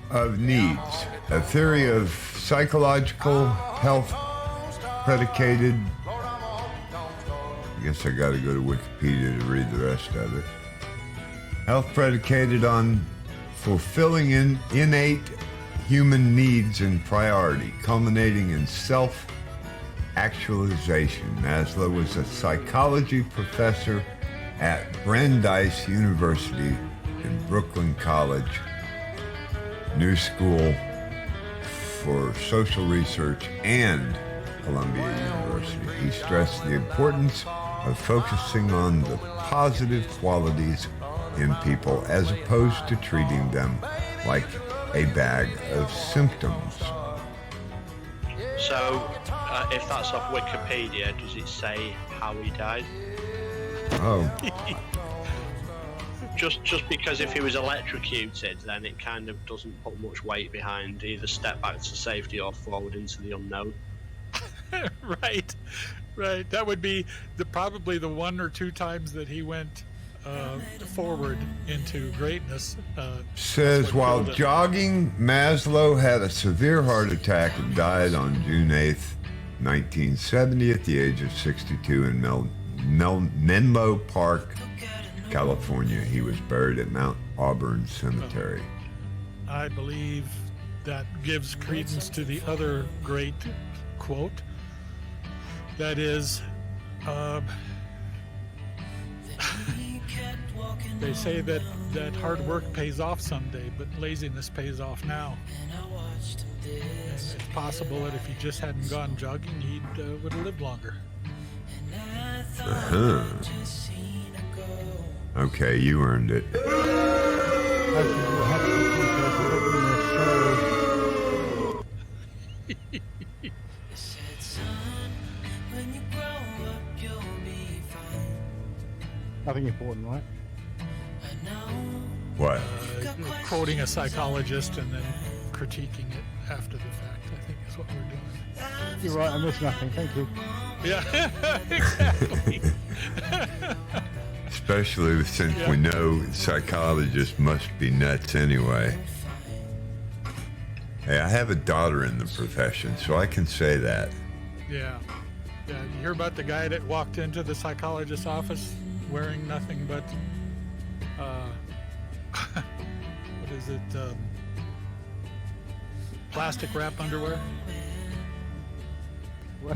S2: of needs, a theory of psychological health predicated. I guess I got to go to Wikipedia to read the rest of it. Health predicated on fulfilling innate human needs and priority, culminating in self-actualization. Maslow was a psychology professor at Brandeis University and Brooklyn College, New School for Social Research, and Columbia University. He stressed the importance of focusing on the positive qualities in people as opposed to treating them like a bag of symptoms.
S12: So, if that's off Wikipedia, does it say how he died?
S2: Oh.
S12: Just because if he was electrocuted, then it kind of doesn't put much weight behind either step back to safety or forward into the unknown.
S15: Right. That would be probably the one or two times that he went forward into greatness.
S2: Says while jogging, Maslow had a severe heart attack and died on June 8th, 1970 at the age of 62 in Menlo Park, California. He was buried at Mount Auburn Cemetery.
S15: I believe that gives credence to the other great quote. That is, they say that hard work pays off someday, but laziness pays off now. And it's possible that if he just hadn't gone jogging, he would have lived longer.
S2: Uh-huh. Okay, you earned it.
S4: Nothing important, right?
S2: What?
S15: Quoting a psychologist and then critiquing it after the fact, I think is what we're doing.
S4: You're right, I missed nothing, thank you.
S15: Yeah, exactly.
S2: Especially since we know psychologists must be nuts anyway. Hey, I have a daughter in the profession, so I can say that.
S15: Yeah. You hear about the guy that walked into the psychologist's office wearing nothing but, what is it, plastic wrap underwear?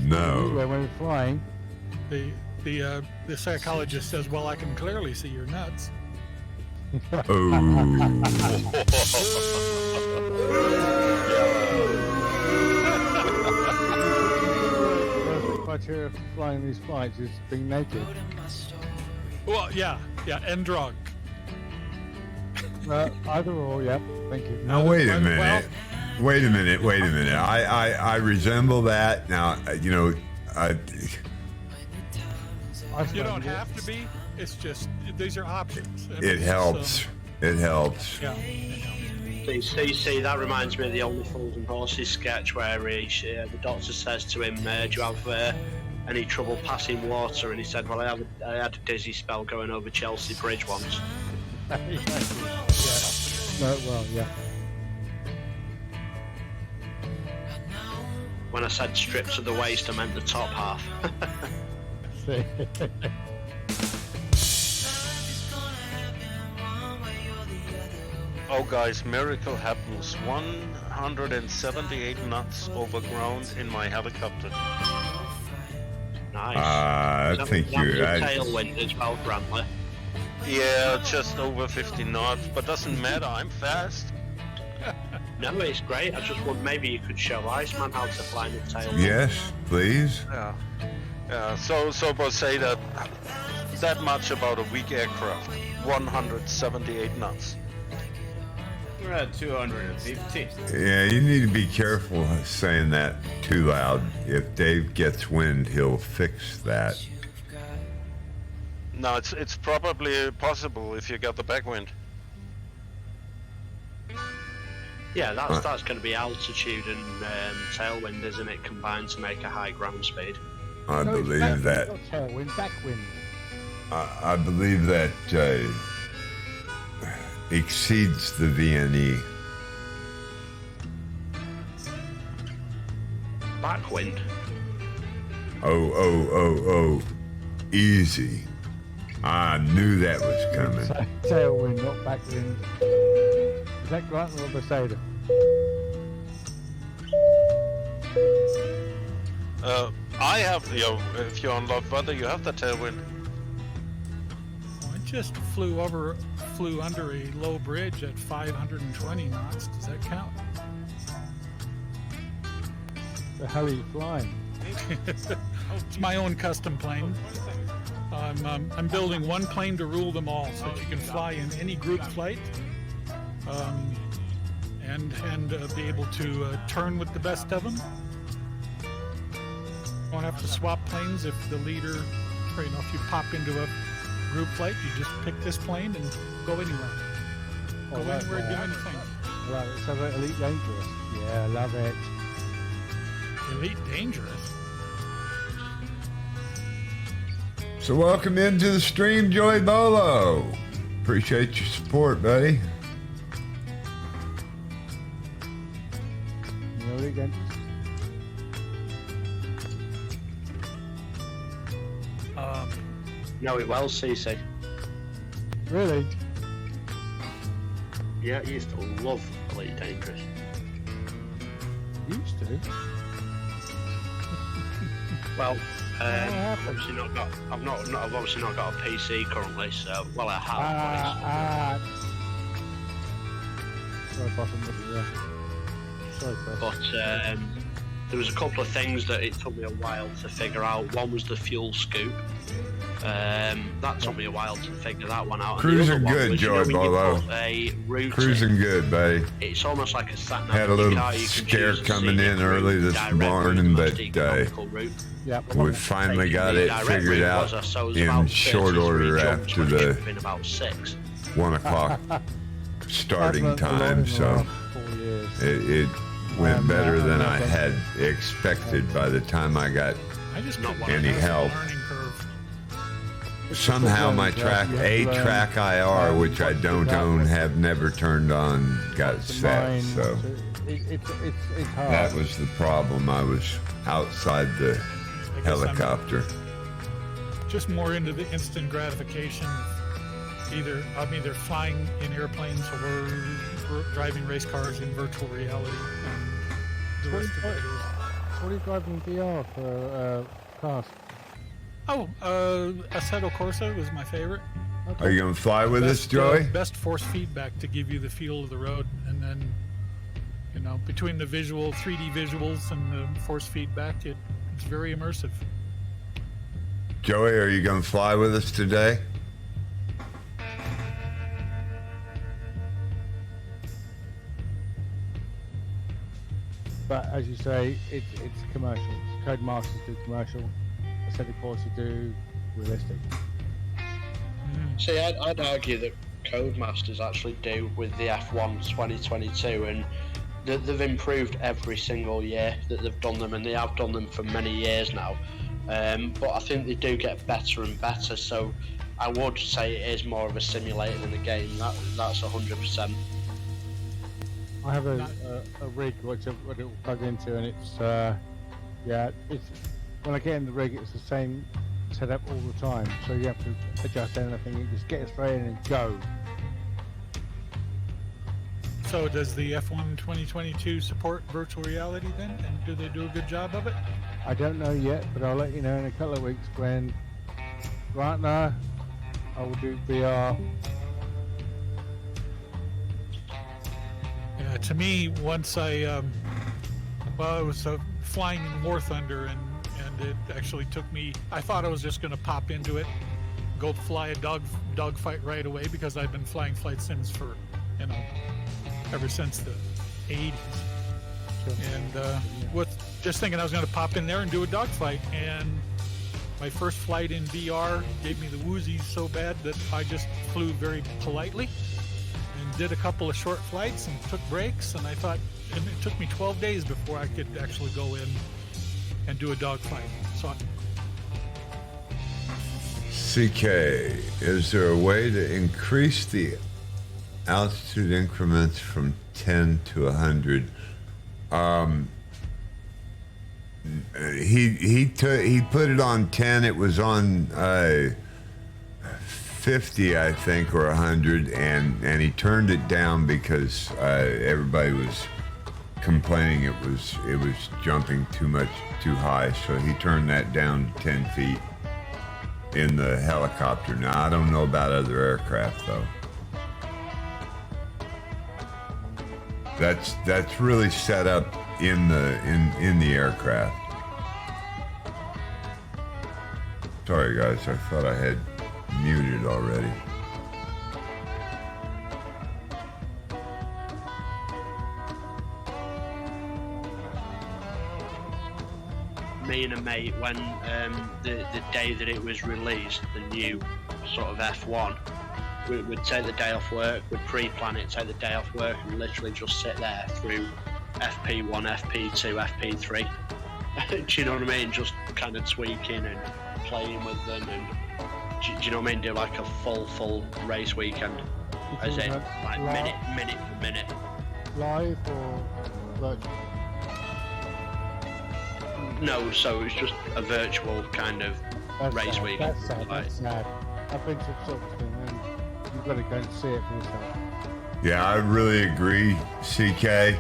S2: No.
S4: When it's flying.
S15: The psychologist says, well, I can clearly see your nuts.
S2: Oh.
S4: The criteria for flying these flights is being naked.
S15: Well, yeah, and drunk.
S4: Either or, yeah. Thank you.
S2: Now wait a minute. Wait a minute. I resemble that. Now, you know,
S15: you don't have to be. It's just these are options.
S2: it helps. It helps.
S15: Yeah.
S12: See, that reminds me of the Only Fools and Horses sketch where the doctor says to him, do you have any trouble passing water? And he said, well, I had a dizzy spell going over Chelsea Bridge once.
S4: Yeah.
S12: When I said stripped to the waist, I meant the top half.
S6: Oh guys, miracle happens. 178 knots over ground in my helicopter.
S12: Nice.
S2: I think you're
S12: tailwind as well, Brantley.
S6: Yeah, just over 50 knots, but doesn't matter, I'm fast.
S12: No, it's great. I just want maybe you could show Iceman how to fly in the tailwind.
S2: Yes, please.
S6: Yeah. So we'll say that much about a weak aircraft. 178 knots.
S13: We're at 250.
S2: Yeah, you need to be careful saying that too loud. If Dave gets wind, he'll fix that.
S6: No, it's probably possible if you get the backwind.
S12: Yeah, that's going to be altitude and tailwind, isn't it, combined to make a high ground speed?
S2: I believe that.
S4: Not tailwind, backwind.
S2: I believe that exceeds the VNE.
S12: Backwind?
S2: Oh. Easy. I knew that was coming.
S4: Tailwind, not backwind. Is that Grant or Beseda?
S6: I have, if you're on low weather, you have the tailwind.
S15: I just flew under a low bridge at 520 knots. Does that count?
S4: The hell are you flying?
S15: It's my own custom plane. I'm building one plane to rule them all, so that you can fly in any group flight, and be able to turn with the best of them. Won't have to swap planes if the leader, or if you pop into a group flight, you just pick this plane and go anywhere. Go anywhere, do anything.
S4: Right, let's have it Elite Dangerous. Yeah, love it.
S15: Elite Dangerous.
S2: So welcome into the stream, Joey Bolo. Appreciate your support, buddy.
S4: Elite Dangerous.
S12: Know it well, CC.
S4: Really?
S12: Yeah, I used to love Elite Dangerous.
S4: Used to?
S12: Well, obviously not got. I've obviously not got a PC currently, so I have.
S4: Sorry, Sorry, Chris.
S12: But there was a couple of things that it took me a while to figure out. One was the fuel scoop. That took me a while to figure that one out.
S2: Cruising good, Joey Bolo. Cruising good, buddy.
S12: It's almost like a sat nav.
S2: Had a little scare coming in early this morning, but we finally got it figured out in short order after the 1 o'clock starting time, so it went better than I had expected by the time I got any help. Somehow my track IR, which I don't own, have never turned on, got set, so
S4: it's hard.
S2: that was the problem. I was outside the helicopter.
S15: Just more into the instant gratification. I'm either flying in airplanes or driving race cars in virtual reality.
S4: What are you driving VR for cars?
S15: Oh, Assetto Corsa was my favorite.
S2: Are you going to fly with us, Joey?
S15: Best force feedback to give you the feel of the road, and then between the 3D visuals and the force feedback, it's very immersive.
S2: Joey, are you going to fly with us today?
S4: But as you say, it's commercial. Codemasters do commercial. Aesthetic Forces do realistic.
S12: See, I'd argue that Codemasters actually do with the F1 2022, and they've improved every single year that they've done them, and they have done them for many years now. But I think they do get better and better, so I would say it is more of a simulator than a game. That's 100%.
S4: I have a rig which it will plug into, and it's when I get in the rig, it's the same setup all the time. So you have to adjust anything. You just get it straight in and go.
S15: So does the F1 2022 support virtual reality then? And do they do a good job of it?
S4: I don't know yet, but I'll let you know in a couple of weeks when. Right now, I will do VR.
S15: Yeah, to me, once I was flying in War Thunder, and it actually took me. I thought I was just going to pop into it, go fly a dogfight right away, because I've been flying flight sims for, ever since the 80s. Sure. And with just thinking I was going to pop in there and do a dogfight, and my first flight in VR gave me the woozies so bad that I just flew very politely and did a couple of short flights and took breaks, and I thought, and it took me 12 days before I could actually go in and do a dogfight. So
S2: CK, is there a way to increase the altitude increments from 10 to 100? He put it on 10. It was on 50, I think, or 100, and he turned it down because everybody was complaining it was jumping too high. So he turned that down to 10 feet in the helicopter. Now I don't know about other aircraft though. That's really set up in the aircraft. Sorry guys, I thought I had muted already.
S12: Me and a mate, when the day that it was released, the new sort of F1, we'd take the day off work, we'd pre-plan it, take the day off work, and literally just sit there through FP1, FP2, FP3. Do you know what I mean? Just kind of tweaking and playing with them, and do you know what I mean? Do like a full race weekend, as in like minute for minute.
S4: Live or virtual?
S12: No, so it was just a virtual kind of race weekend.
S4: That's sad. That's sad. I've been to something, and you've got to go and see it for yourself.
S2: Yeah, I really agree, CK.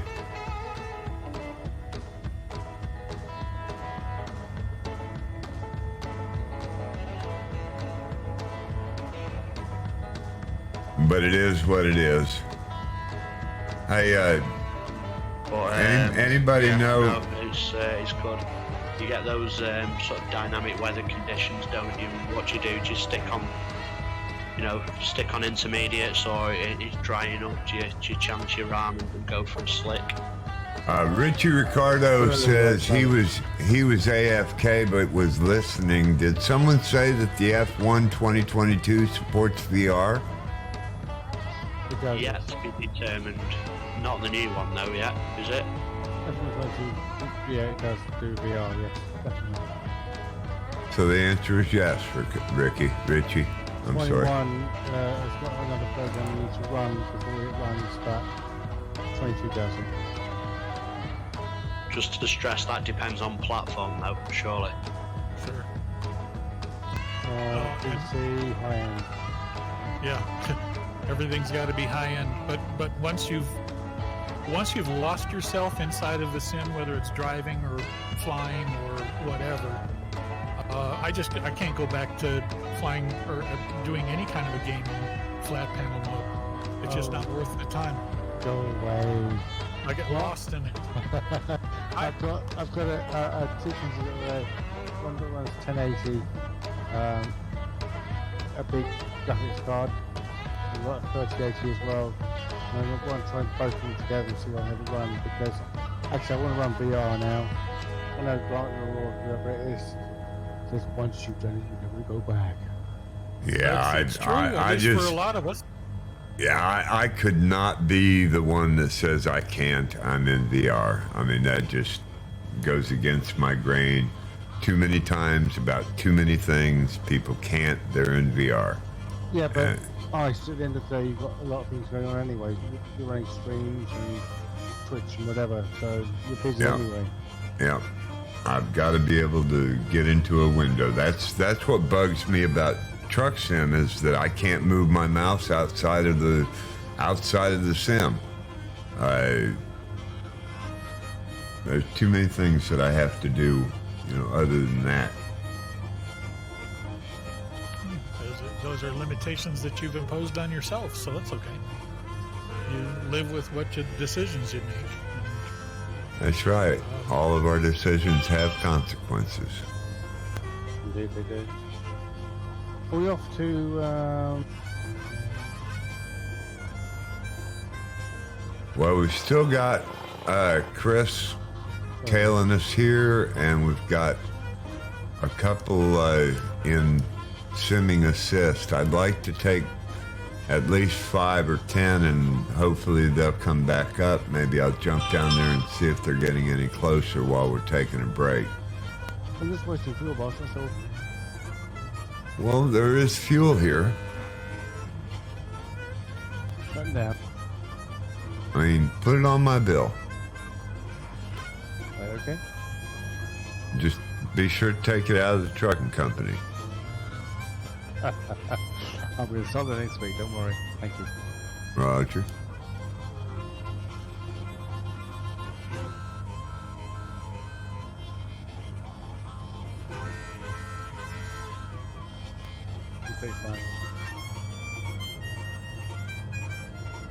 S2: But it is what it is. Hey, anybody know?
S12: No, it's good. You get those sort of dynamic weather conditions, don't you? And what you do, just stick on intermediates, or it's drying up. Do you chance your arm and go for a slick?
S2: Richie Ricardo says he was AFK but was listening. Did someone say that the F1 2022 supports VR?
S12: Yet to be determined. Not the new one though yet, is it?
S4: Yeah, it does do VR, yes, definitely.
S2: So the answer is yes for Richie. I'm
S4: 21,
S2: sorry.
S4: has got another program you need to run before it runs, but 22 doesn't.
S12: Just to stress, that depends on platform though, surely.
S15: Sure.
S4: PC, high end.
S15: Yeah, everything's got to be high end. But once you've lost yourself inside of the sim, whether it's driving or flying or whatever, I can't go back to flying or doing any kind of a game in flat panel mode. It's just not worth the time.
S4: Go away.
S15: I get lost in it.
S4: I've got two things. One that runs 1080, a big graphics card. I've got a 3080 as well. And I want to try both of them together and see what I have to run, because actually I want to run VR now. I know Grant or whoever it is says once you've done it, you never go back.
S2: Yeah,
S15: It's true,
S2: I
S15: at least
S2: just
S15: for a lot of us.
S2: yeah, I could not be the one that says I can't. I'm in VR. I mean, that just goes against my grain too many times about too many things. People can't. They're in VR.
S4: Yeah, but ICE, at the end of the day, you've got a lot of things going on anyway. You're running streams and Twitch and whatever, so you're busy anyway.
S2: Yeah. I've got to be able to get into a window. That's what bugs me about Truck Sim, is that I can't move my mouse outside of the sim. There's too many things that I have to do, other than that.
S15: Those are limitations that you've imposed on yourself, so that's okay. You live with what decisions you make.
S2: That's right. All of our decisions have consequences.
S4: Indeed, they do. Are we off to?
S2: Well, we've still got Chris tailing us here, and we've got a couple in simming assist. I'd like to take at least 5 or 10, and hopefully they'll come back up. Maybe I'll jump down there and see if they're getting any closer while we're taking a break.
S4: I'm just wasting fuel, boss. That's all.
S2: Well, there is fuel here.
S4: Shut down.
S2: I mean, put it on my bill.
S4: Right, okay.
S2: Just be sure to take it out of the trucking company.
S4: I'll be installed next week, don't worry. Thank you.
S2: Roger.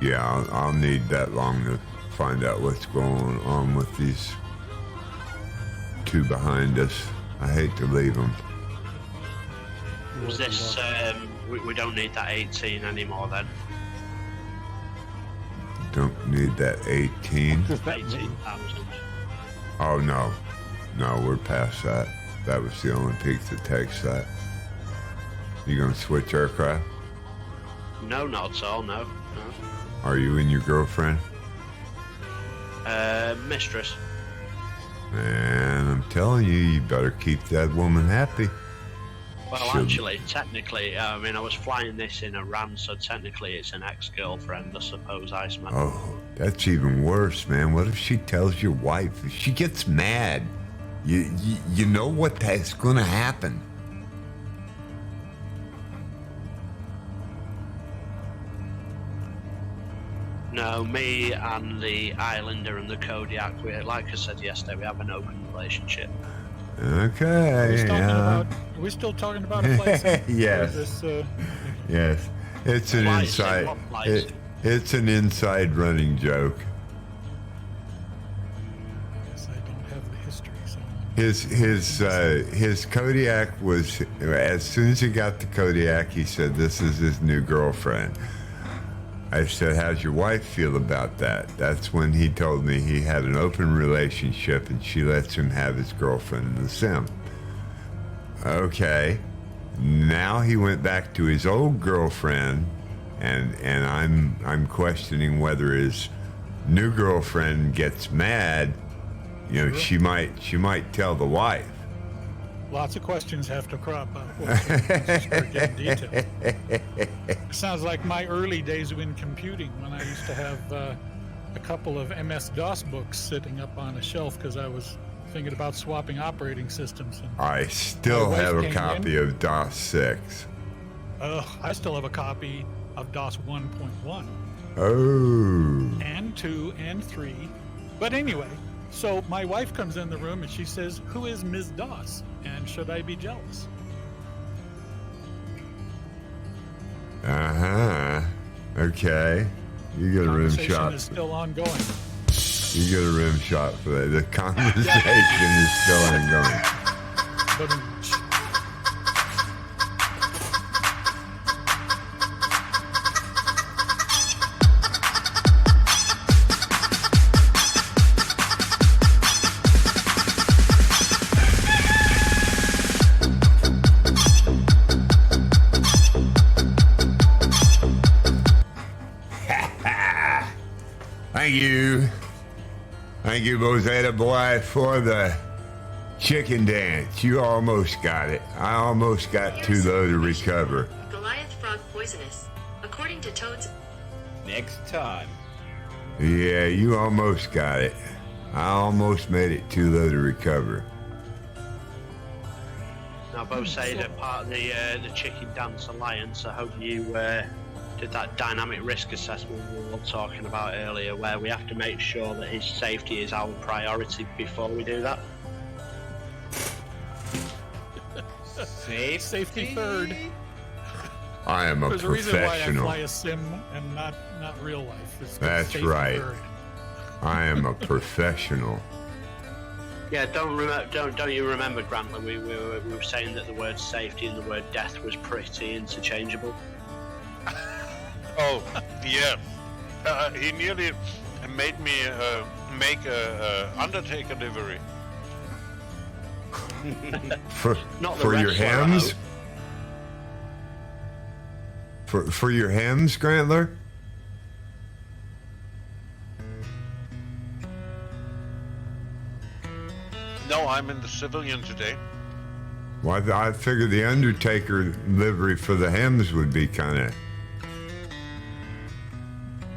S2: Yeah, I'll need that long to find out what's going on with these two behind us. I hate to leave them.
S12: Was this, we don't need that 18 anymore then?
S2: Don't need that 18.
S12: 18,000.
S2: Oh, no. No, we're past that. That was the only peak that takes that. You gonna switch aircraft?
S12: No, not at all, no.
S2: Are you and your girlfriend?
S12: Mistress.
S2: Man, I'm telling you, you better keep that woman happy.
S12: Well, actually, technically, I was flying this in Iran, so technically it's an ex-girlfriend, I suppose, Iceman.
S2: Oh, that's even worse, man. What if she tells your wife? If she gets mad, you know what that's gonna happen.
S12: No, me and the Islander and the Kodiak, like I said yesterday, we have an open relationship.
S2: Okay.
S15: Are we still talking about a flight?
S2: Yes. Yes. It's an inside. It's an inside running joke.
S15: Yes, I don't have the history. So
S2: his Kodiak was, as soon as he got the Kodiak, he said, "This is his new girlfriend." I said, "How's your wife feel about that?" That's when he told me he had an open relationship and she lets him have his girlfriend in the sim. Okay. Now he went back to his old girlfriend, and I'm questioning whether his new girlfriend gets mad. Sure. she might tell the wife.
S15: Lots of questions have to crop up once you start getting detail. It sounds like my early days in computing, when I used to have a couple of MS-DOS books sitting up on a shelf because I was thinking about swapping operating systems. And
S2: I still have a copy of DOS 6.
S15: I still have a copy of DOS 1.1.
S2: Oh.
S15: And 2 and 3. But anyway, so my wife comes in the room and she says, "Who is Ms. DOS? And should I be jealous?"
S2: Uh-huh. Okay. You get a room shot.
S15: Conversation is still ongoing.
S2: You get a rim shot for that. The conversation is still ongoing. Thank you, Bozetta boy, for the chicken dance. You almost got it. I almost got too low to recover.
S16: Goliath frog poisonous. According to Toad's...
S13: Next time.
S2: Yeah, you almost got it. I almost made it too low to recover.
S12: Now, both say that part of the Chicken Dance Alliance, I hope you did that dynamic risk assessment we were all talking about earlier, where we have to make sure that his safety is our priority before we do that.
S15: Safety third.
S2: I am a
S15: There's
S2: professional.
S15: There's a reason why I fly a sim and not real life. It's
S2: That's right.
S15: third.
S2: I am a professional.
S12: Yeah, don't you remember, Grantler? We were saying that the word safety and the word death was pretty interchangeable.
S6: Oh, yeah. He nearly made me make a Undertaker livery.
S2: For
S12: Not
S2: your
S12: wrestler,
S2: hems? For your hems, Grantler?
S6: No, I'm in the civilian today.
S2: Well, I figured the Undertaker livery for the hems would be kind of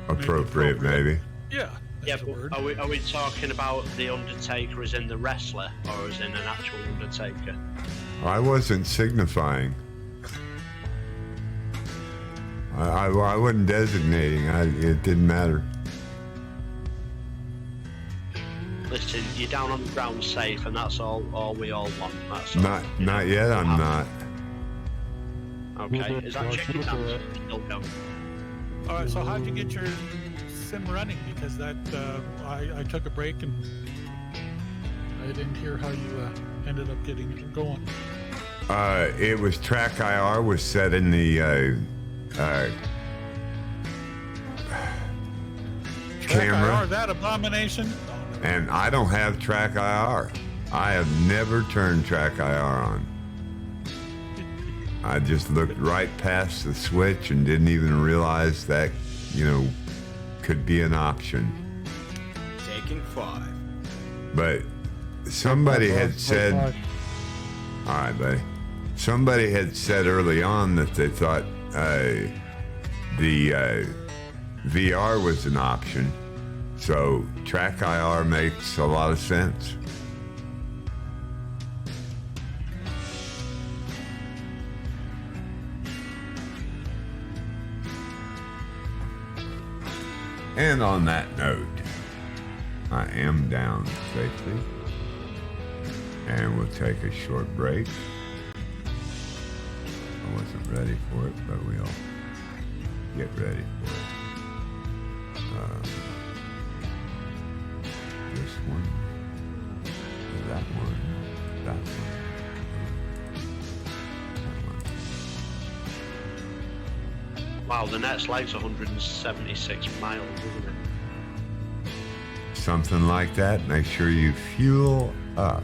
S2: appropriate, maybe.
S15: Yeah.
S12: Yeah, but are we talking about the Undertaker as in the wrestler or as in an actual Undertaker?
S2: I wasn't signifying. I wasn't designating. It didn't matter.
S12: Listen, you're down on the ground safe, and that's all we all want. That's all.
S2: Not yet. I'm not.
S12: Okay, is that chicken dance still going?
S15: All right. So how'd you get your sim running? Because that I took a break and I didn't hear how you ended up getting it going.
S2: It was track IR was set in the camera.
S15: IR, that abomination.
S2: And I don't have track IR. I have never turned track IR on. I just looked right past the switch and didn't even realize that, could be an option.
S13: Taking 5.
S2: But somebody had said, all right, buddy. Somebody had said early on that they thought the VR was an option. So track IR makes a lot of sense. And on that note, I am down safely. And we'll take a short break. I wasn't ready for it, but we'll get ready for it. This one, that one, that one, that one.
S12: Wow, the next leg's 176 miles, isn't it?
S2: Something like that. Make sure you fuel up.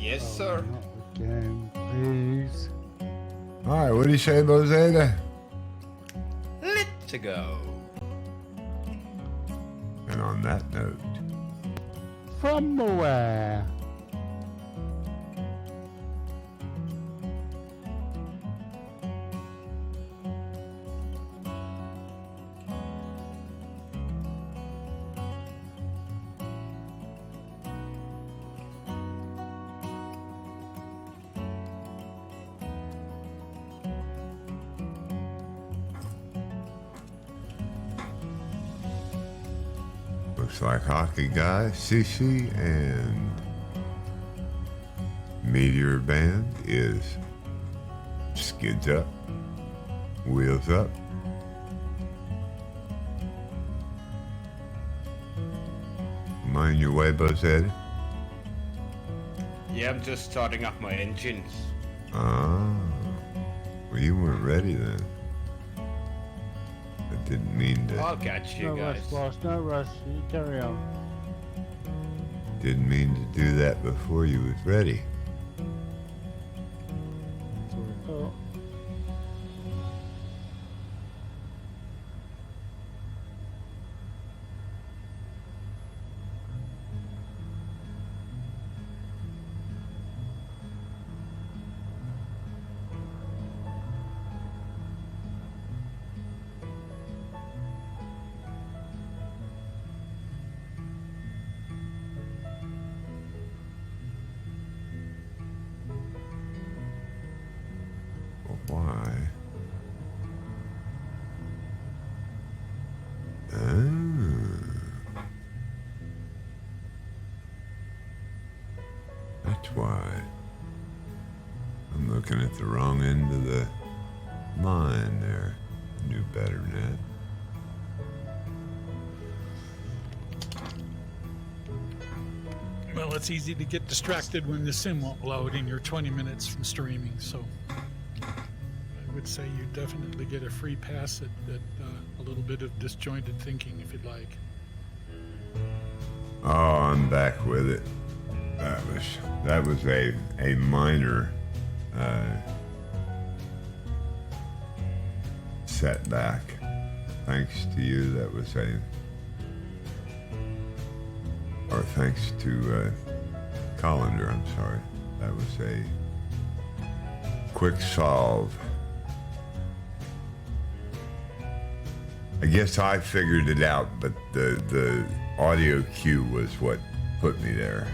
S13: Yes, sir.
S4: Again, please.
S2: All right, what do you say, Bozeda?
S13: Let's go.
S2: And on that note,
S4: From nowhere.
S2: looks like Hockey Guy, CC, and Meteor Band is skids up, wheels up. Mind your way, Bozetta?
S13: Yeah, I'm just starting up my engines.
S2: Ah, well, you weren't ready then. I didn't mean to.
S13: I'll catch you
S4: No
S13: guys.
S4: rush, boss. No rush. You carry on.
S2: Didn't mean to do that before you was ready.
S4: That's what I thought.
S2: Well, why? Ah. That's why. I'm looking at the wrong end of the line there. Knew better than that.
S15: Well, it's easy to get distracted when the sim won't load and you're 20 minutes from streaming, so I would say you definitely get a free pass at a little bit of disjointed thinking if you'd like.
S2: Oh, I'm back with it. That was a minor setback. thanks to you, that was or thanks to Colander, I'm sorry. That was a quick solve. I guess I figured it out, but the audio cue was what put me there.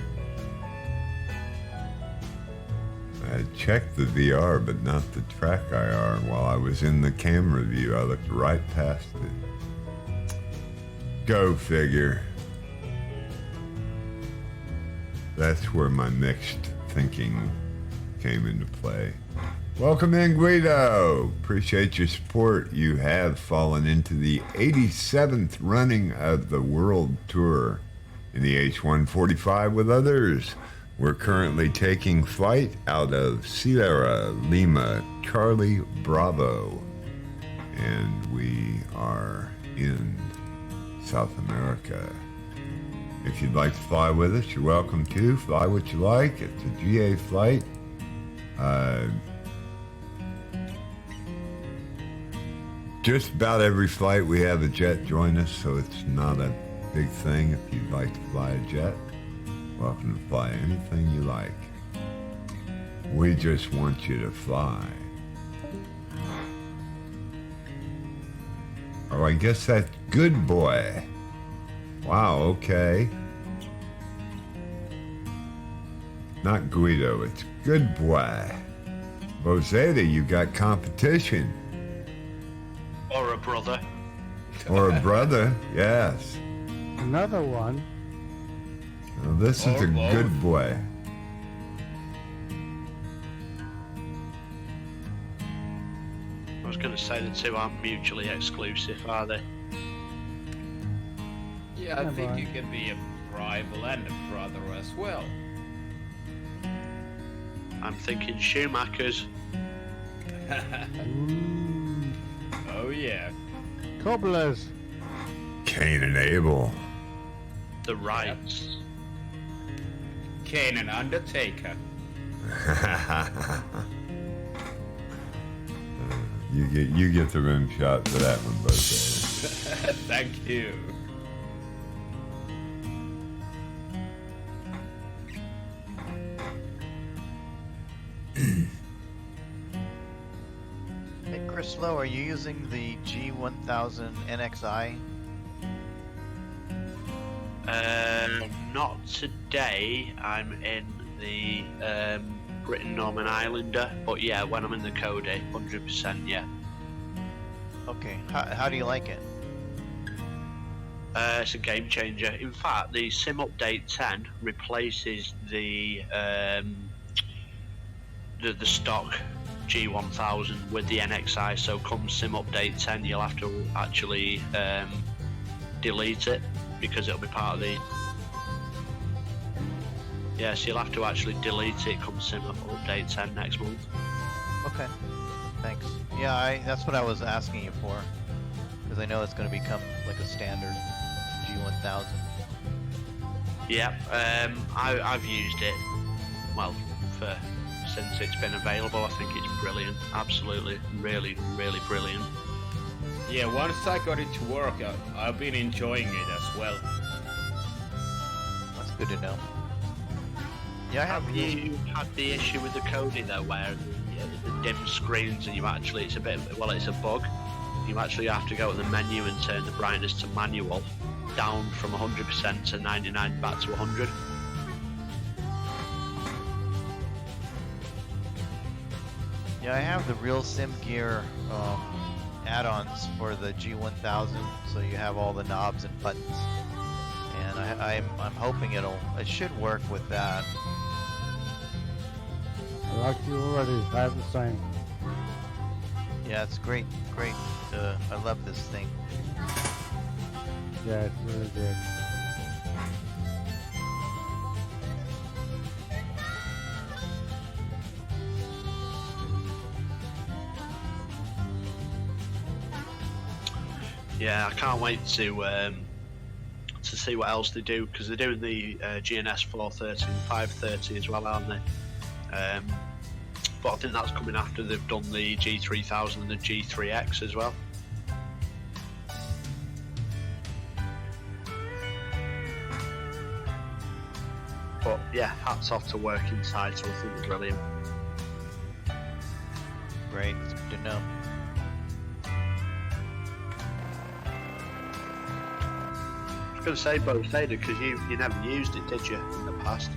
S2: I checked the VR, but not the track IR. While I was in the camera view, I looked right past it. Go figure. That's where my mixed thinking came into play. Welcome in, Guido. Appreciate your support. You have fallen into the 87th running of the World Tour in the H145 with others. We're currently taking flight out of Sierra Lima, Charlie Bravo, and we are in South America. If you'd like to fly with us, you're welcome to. Fly what you like. It's a GA flight. Just about every flight we have a jet join us, so it's not a big thing. If you'd like to fly a jet, welcome to fly anything you like. We just want you to fly. Oh, I guess that's good boy. Wow, okay. Not Guido, it's good boy. Bozeda, you got competition.
S12: Or a brother.
S2: Or a brother, yes.
S4: Another one.
S2: Now, this is a good boy.
S12: I was going to say the two aren't mutually exclusive, are they?
S13: Yeah, I think you can be a rival and a brother as well.
S12: I'm thinking Schumachers.
S13: Oh yeah.
S4: Cobblers.
S2: Cain and Abel.
S12: The Wrights.
S13: Cain and Undertaker.
S2: You get the rim shot for that one, both.
S13: Thank you.
S14: Hey, Chris Lowe, are you using the G1000 NXI?
S12: Not today. I'm in the Britain Norman Islander, but yeah, when I'm in the Cody, 100%, yeah.
S14: Okay, how do you like it?
S12: It's a game changer. In fact, the Sim Update 10 replaces the stock G1000 with the NXI. So come Sim Update 10, you'll have to actually delete it because it'll be part of the. Yeah, so you'll have to actually delete it come Sim Update 10 next month.
S14: Okay, thanks. Yeah, that's what I was asking you for, because I know it's going to become like a standard G1000.
S12: Yeah, I've used it, well, since it's been available. I think it's brilliant. Absolutely, really, really brilliant.
S13: Yeah, once I got it to work, I've been enjoying it as well.
S14: That's good to know. Yeah,
S12: Have you had the issue with the Cody though, where the dim screens and it's a bit, well, it's a bug. You actually have to go to the menu and turn the brightness to manual, down from 100% to 99 back to 100.
S14: Yeah, I have the Real Sim Gear add-ons for the G1000, so you have all the knobs and buttons. And I'm hoping it should work with that.
S4: Like you already have the same.
S14: Yeah, it's great. I love this thing.
S4: Yeah, it's really good.
S12: Yeah, I can't wait to see what else they do, because they're doing the GNS 430 and 530 as well, aren't they? But I think that's coming after they've done the G3000 and the G3X as well. But yeah, hats off to work inside, so I think it's brilliant.
S14: Great, it's good to know.
S12: I was going to say both Ada, because you never used it, did you, in the past?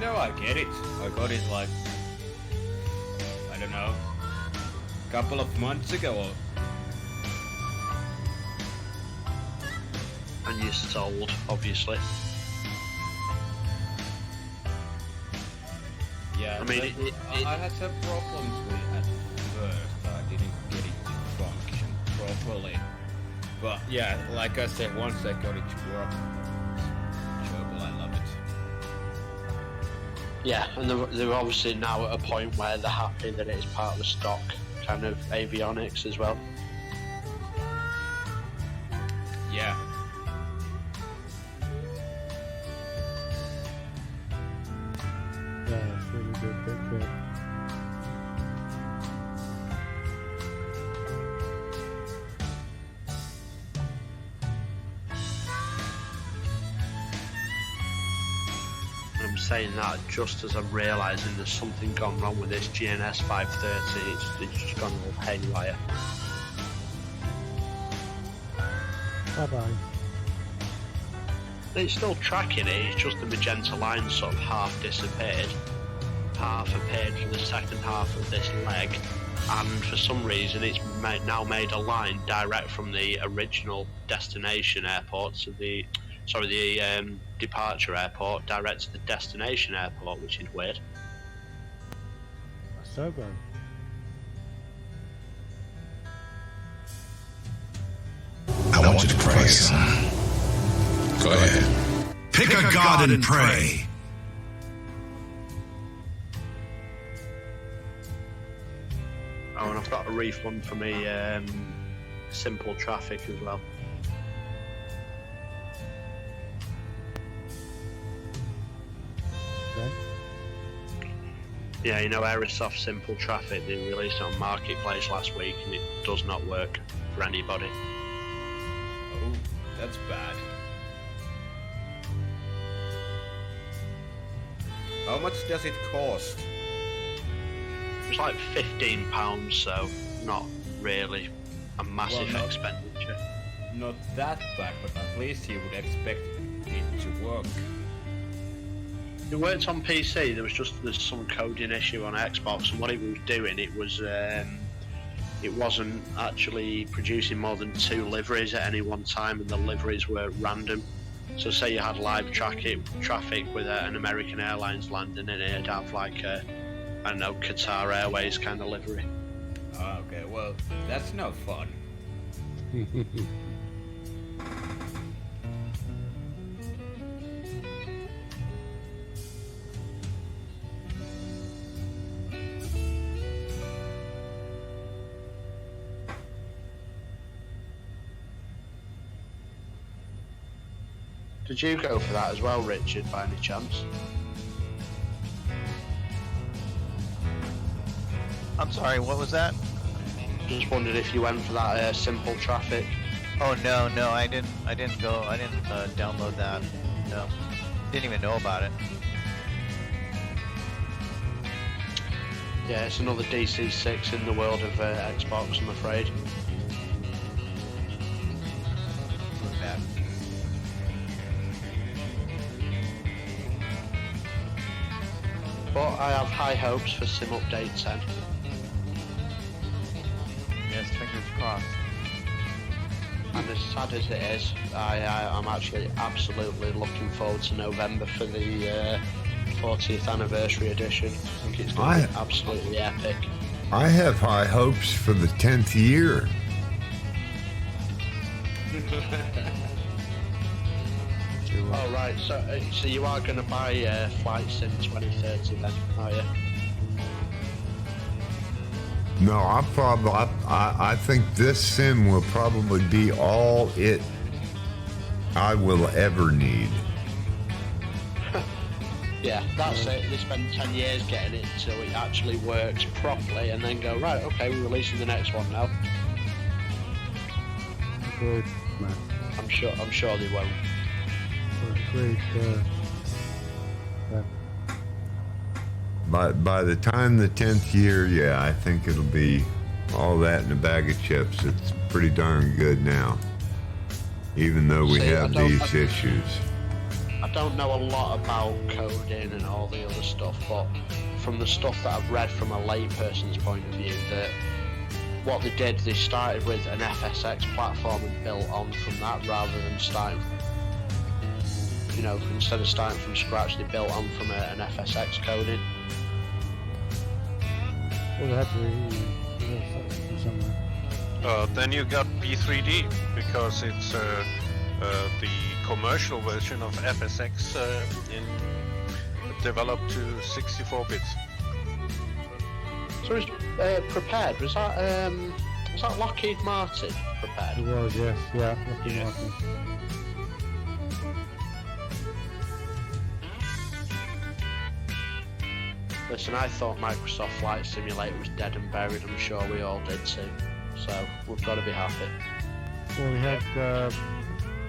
S13: No, I get it. I got it like, I don't know, a couple of months ago.
S12: And you sold, obviously.
S13: Yeah,
S12: I mean,
S13: I had some problems with it at first. I didn't get it to function properly. But yeah, like I said, once I got it to work, it's enjoyable. I love it.
S12: Yeah, and they're obviously now at a point where they're happy that it's part of the stock kind of avionics as well.
S13: Yeah.
S4: Yeah, it's really good. Big kit.
S12: I'm saying that just as I'm realising there's something gone wrong with this GNS 530. It's just gone all haywire.
S4: Bye-bye.
S12: It's still tracking it, it's just the magenta line sort of half disappeared. Half appeared for the second half of this leg, and for some reason it's now made a line direct from the original destination airport to the departure airport direct to the destination airport, which is weird.
S4: Sobo.
S17: I want you to pray, son. Go ahead. Pick a god and pray.
S12: Oh, and I've got a refund for me simple traffic as well.
S4: Okay.
S12: Yeah, you know, Aerosoft Simple Traffic, they released it on Marketplace last week and it does not work for anybody.
S13: Oh, that's bad. How much does it cost?
S12: It's like £15, so not really a massive
S13: Well,
S12: expenditure.
S13: Not that bad, but at least you would expect it to work.
S12: It worked on PC, there's some coding issue on Xbox, and what it was doing, it wasn't actually producing more than 2 liveries at any one time, and the liveries were random. So say you had live traffic with an American Airlines landing in it, it'd have like a, I don't know, Qatar Airways kind of livery.
S13: Oh, okay, well, that's no fun.
S12: Did you go for that as well, Richard, by any chance?
S14: I'm sorry, what was that?
S12: Just wondered if you went for that simple traffic.
S14: Oh no, I didn't download that. No, didn't even know about it.
S12: Yeah, it's another DC6 in the world of Xbox, I'm afraid.
S14: Look at that.
S12: But I have high hopes for Sim Update 10.
S14: Yes, fingers crossed.
S12: And as sad as it is, I'm actually absolutely looking forward to November for the 40th anniversary edition. I think it's going to be absolutely epic.
S2: I have high hopes for the 10th year.
S12: Oh right, so you are going to buy Flight Sim 2030 then, are you?
S2: No, I think this sim will probably be all I will ever need.
S12: Yeah, that's it. They spend 10 years getting it so it actually works properly, and then go, right, okay, we're releasing the next one now.
S4: Agreed, man.
S12: I'm sure they won't.
S4: Agreed. So,
S2: By the time the 10th year, yeah, I think it'll be all that in a bag of chips. It's pretty darn good now, even though we have these issues.
S12: I don't know a lot about coding and all the other stuff, but from the stuff that I've read from a layperson's point of view, that what they did, they started with an FSX platform and built on from that rather than starting, instead of starting from scratch, they built on from an FSX coding.
S4: well, they had to do somewhere.
S6: Then you got P3D because it's the commercial version of FSX developed to 64 bits.
S12: So Prepared, was that Lockheed Martin Prepared?
S4: It was, yes, yeah. Lockheed Martin.
S12: Listen, I thought Microsoft Flight Simulator was dead and buried. I'm sure we all did too. So we've got to be happy.
S4: Well, we had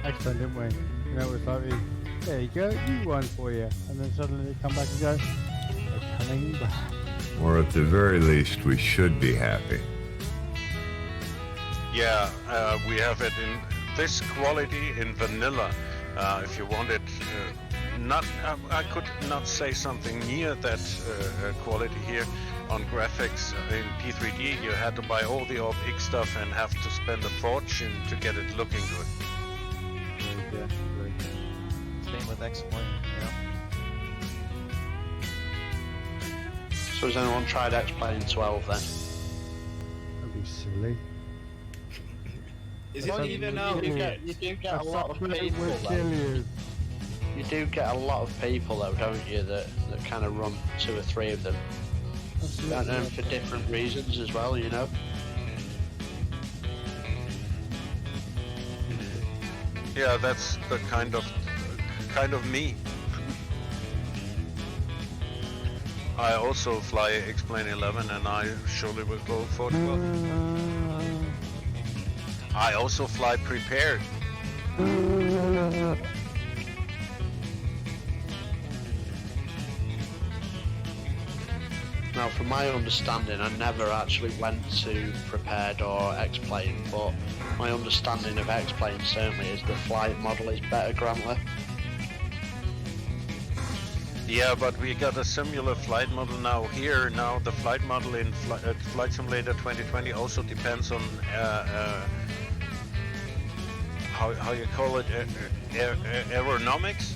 S4: X-Men, didn't we? It was like, there you go, new one for you. And then suddenly they come back and go, they're coming back.
S2: Or at the very least, we should be happy.
S6: Yeah, we have it in this quality in vanilla. If you want it, I could not say something near that quality here. On graphics in P3D, you had to buy all the OpX stuff and have to spend a fortune to get it looking good.
S14: Same with X-Plane,
S12: So has anyone tried X-Plane 12 then?
S4: That'd be silly.
S13: Is it even out?
S12: You do get a lot of people though. You do get a lot of people though, don't you, that kind of run 2 or 3 of them. And for different reasons as well,
S6: Yeah, that's the kind of me. I also fly X-Plane 11 and I surely will go for 12. I also fly Prepared.
S12: Now, from my understanding, I never actually went to Prepared or X-Plane, but my understanding of X-Plane certainly is the flight model is better, Grantler.
S6: Yeah, but we got a similar flight model now here. Now the flight model in Flight Simulator 2020 also depends on how you call it, aeronomics.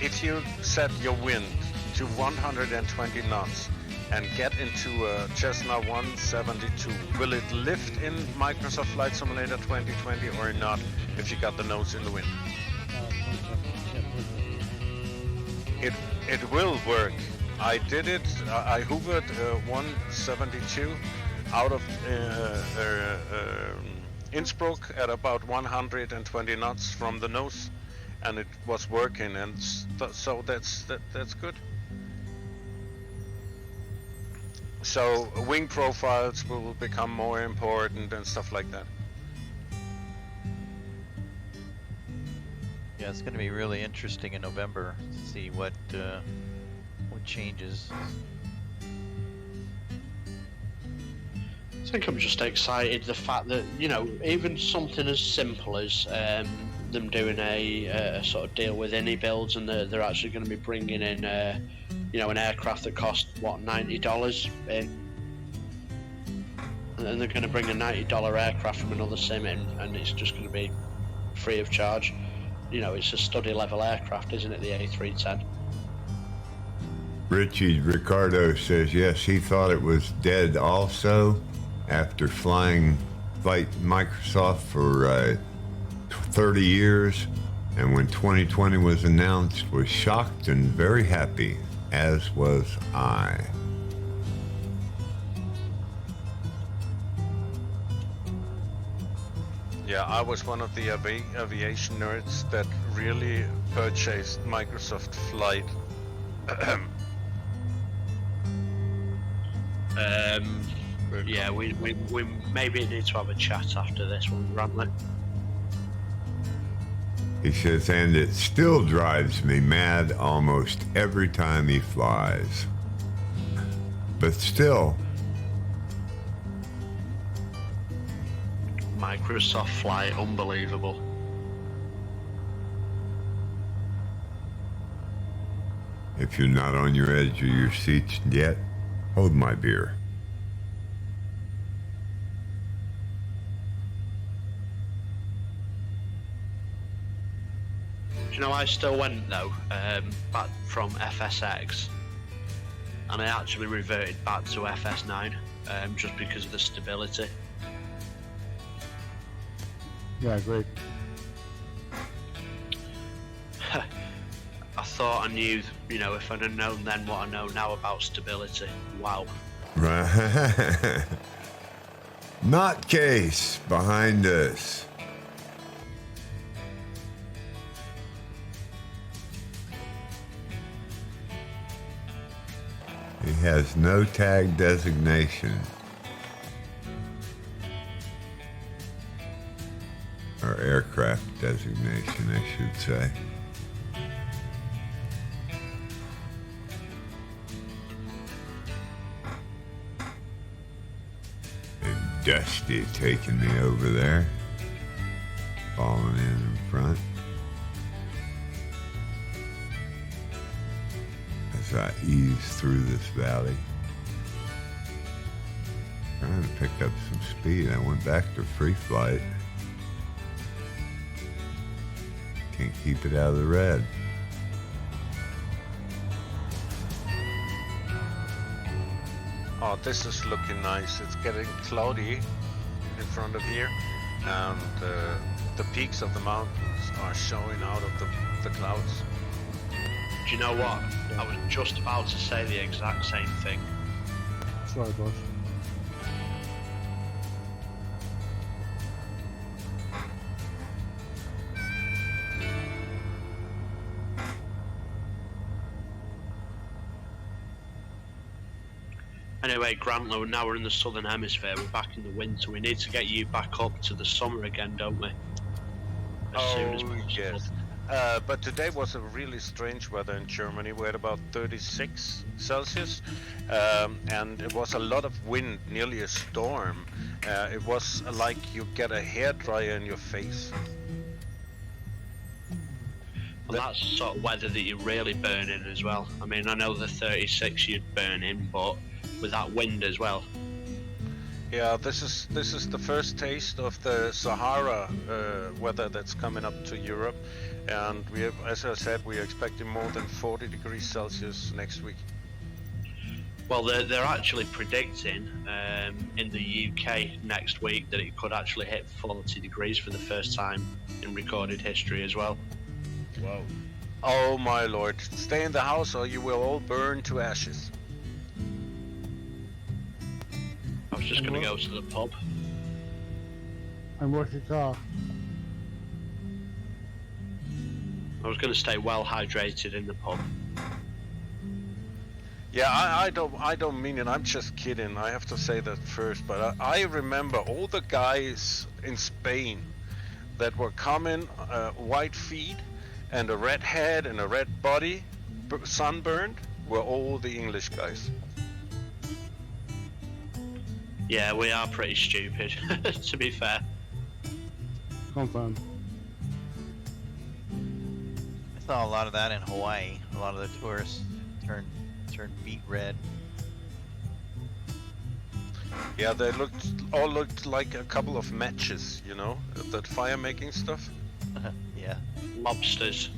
S6: If you set your wind to 120 knots and get into a Cessna 172, will it lift in Microsoft Flight Simulator 2020 or not if you got the nose in the wind? It will work. I did it. I hovered 172 out of Innsbruck at about 120 knots from the nose. And it was working, and so that's good. So wing profiles will become more important and stuff like that.
S14: Yeah, it's going to be really interesting in November to see what changes.
S12: I think I'm just excited the fact that even something as simple as them doing a sort of deal with any builds, and they're actually going to be bringing in an aircraft that costs $90 in, and they're going to bring a $90 aircraft from another sim in, and it's just going to be free of charge. It's a study level aircraft, isn't it, the A310?
S2: Richie Ricardo says yes, he thought it was dead also after flying Flight Microsoft for 30 years, and when 2020 was announced, was shocked and very happy, as was I.
S6: Yeah, I was one of the aviation nerds that really purchased Microsoft Flight.
S12: Yeah, we maybe need to have a chat after this one, Rantley.
S2: He says, and it still drives me mad almost every time he flies. But still,
S12: Microsoft Flight, unbelievable.
S2: if you're not on your edge of your seats yet, hold my beer.
S12: Do you know, I still went though, back from FSX, and I actually reverted back to FS9, just because of the stability.
S4: Yeah, I agree.
S12: I thought I knew, you know, if I'd have known then what I know now about stability. Wow.
S2: Right. Not case behind us. He has no tag designation. Or aircraft designation, I should say. And Dusty taking me over there. Falling in front. As I ease through this valley. Trying to pick up some speed. I went back to free flight. Can't keep it out of the red.
S6: Oh, this is looking nice. It's getting cloudy in front of here, and the peaks of the mountains are showing out of the clouds.
S12: Do you know what? I was just about to say the exact same thing.
S4: Sorry, boss.
S12: Anyway, Grantlow, now we're in the southern hemisphere, we're back in the winter. We need to get you back up to the summer again, don't we? As soon as possible.
S6: Yes. But today was a really strange weather in Germany. We had about 36 Celsius, and it was a lot of wind, nearly a storm. It was like you get a hairdryer in your face.
S12: And that's the sort of weather that you really burn in as well. I mean, I know the 36 you'd burn in, but with that wind as well.
S6: Yeah, this is the first taste of the Sahara weather that's coming up to Europe, and we have, as I said, we're expecting more than 40 degrees Celsius next week.
S12: Well, they're actually predicting in the UK next week that it could actually hit 40 degrees for the first time in recorded history as well.
S6: Wow. Oh my lord, stay in the house or you will all burn to ashes.
S12: I was just going to go to the pub.
S4: And wash your car.
S12: I was going to stay well hydrated in the pub.
S6: Yeah, I don't mean it. I'm just kidding. I have to say that first. But I remember all the guys in Spain that were coming, white feet and a red head and a red body, sunburned, were all the English guys.
S12: Yeah, we are pretty stupid, to be fair.
S4: Confirmed.
S14: I saw a lot of that in Hawaii. A lot of the tourists turned beet red.
S6: Yeah, they all looked like a couple of matches, you know, that fire making stuff.
S14: Yeah.
S12: Lobsters.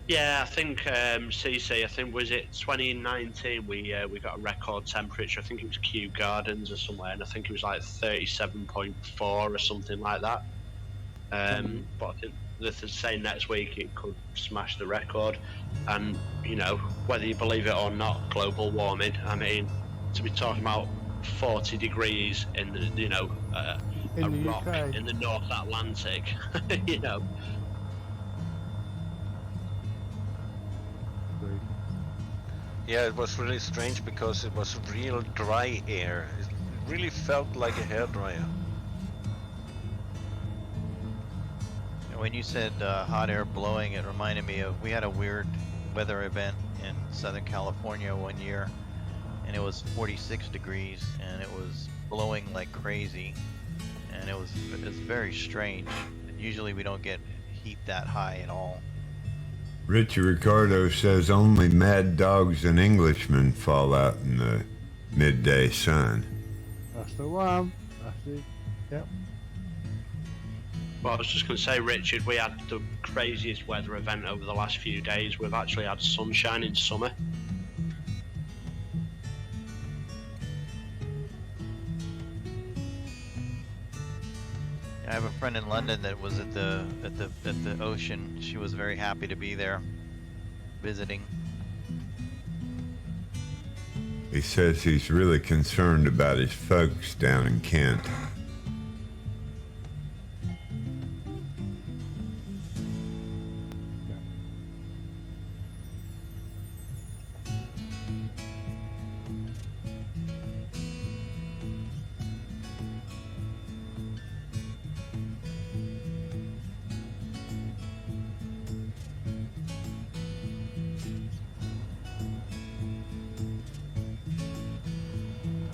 S12: Yeah, I think CC. I think was it 2019. We got a record temperature. I think it was Kew Gardens or somewhere, and I think it was like 37.4 or something like that. But I think they're saying next week it could smash the record. And you know, whether you believe it or not, global warming. I mean, to be talking about 40 degrees in the a rock
S4: UK.
S12: in the North Atlantic, you know.
S6: Yeah, it was really strange because it was real dry air. It really felt like a hairdryer.
S14: When you said hot air blowing, it reminded me of, we had a weird weather event in Southern California one year, and it was 46 degrees, and it was blowing like crazy, and it's very strange. Usually we don't get heat that high at all.
S2: Richie Ricardo says only mad dogs and Englishmen fall out in the midday sun.
S4: That's the one. That's it. Yep.
S12: Well, I was just going to say, Richard, we had the craziest weather event over the last few days. We've actually had sunshine in summer.
S14: I have a friend in London that was at the ocean. She was very happy to be there, visiting.
S2: He says he's really concerned about his folks down in Kent.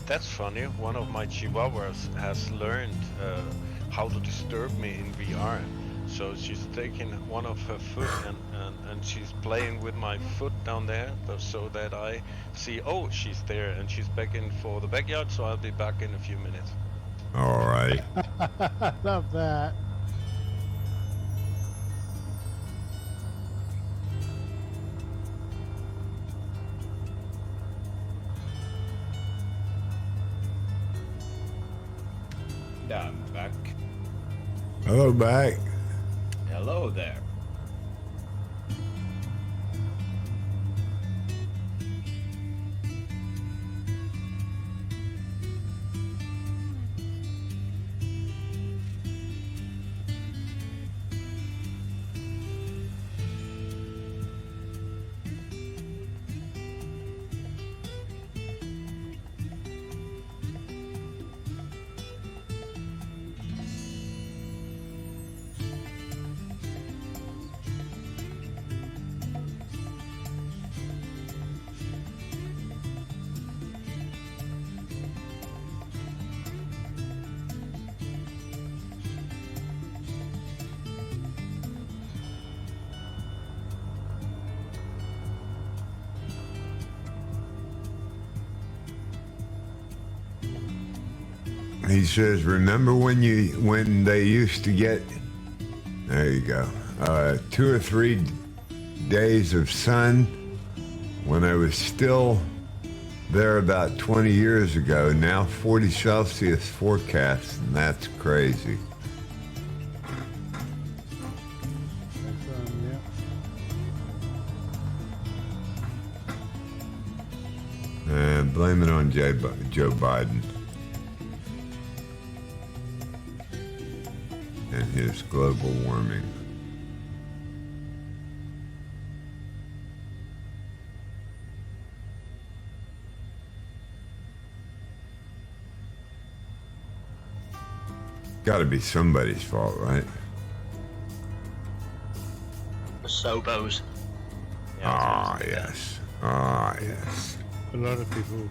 S6: That's funny. One of my chihuahuas has learned how to disturb me in VR. So she's taking one of her foot and she's playing with my foot down there so that I see, oh, she's there, and she's back in for the backyard, so I'll be back in a few minutes.
S2: All right.
S4: Love that.
S13: I'm back.
S2: Hello, back.
S13: Hello there.
S2: He says, remember when they used to get, there you go, 2 or 3 days of sun when I was still there about 20 years ago. Now 40 Celsius forecast, and that's crazy. And blame it on Joe Biden and his global warming. Got to be somebody's fault, right?
S12: The Sobos.
S2: Ah, yes. Ah, yes.
S4: A lot of people.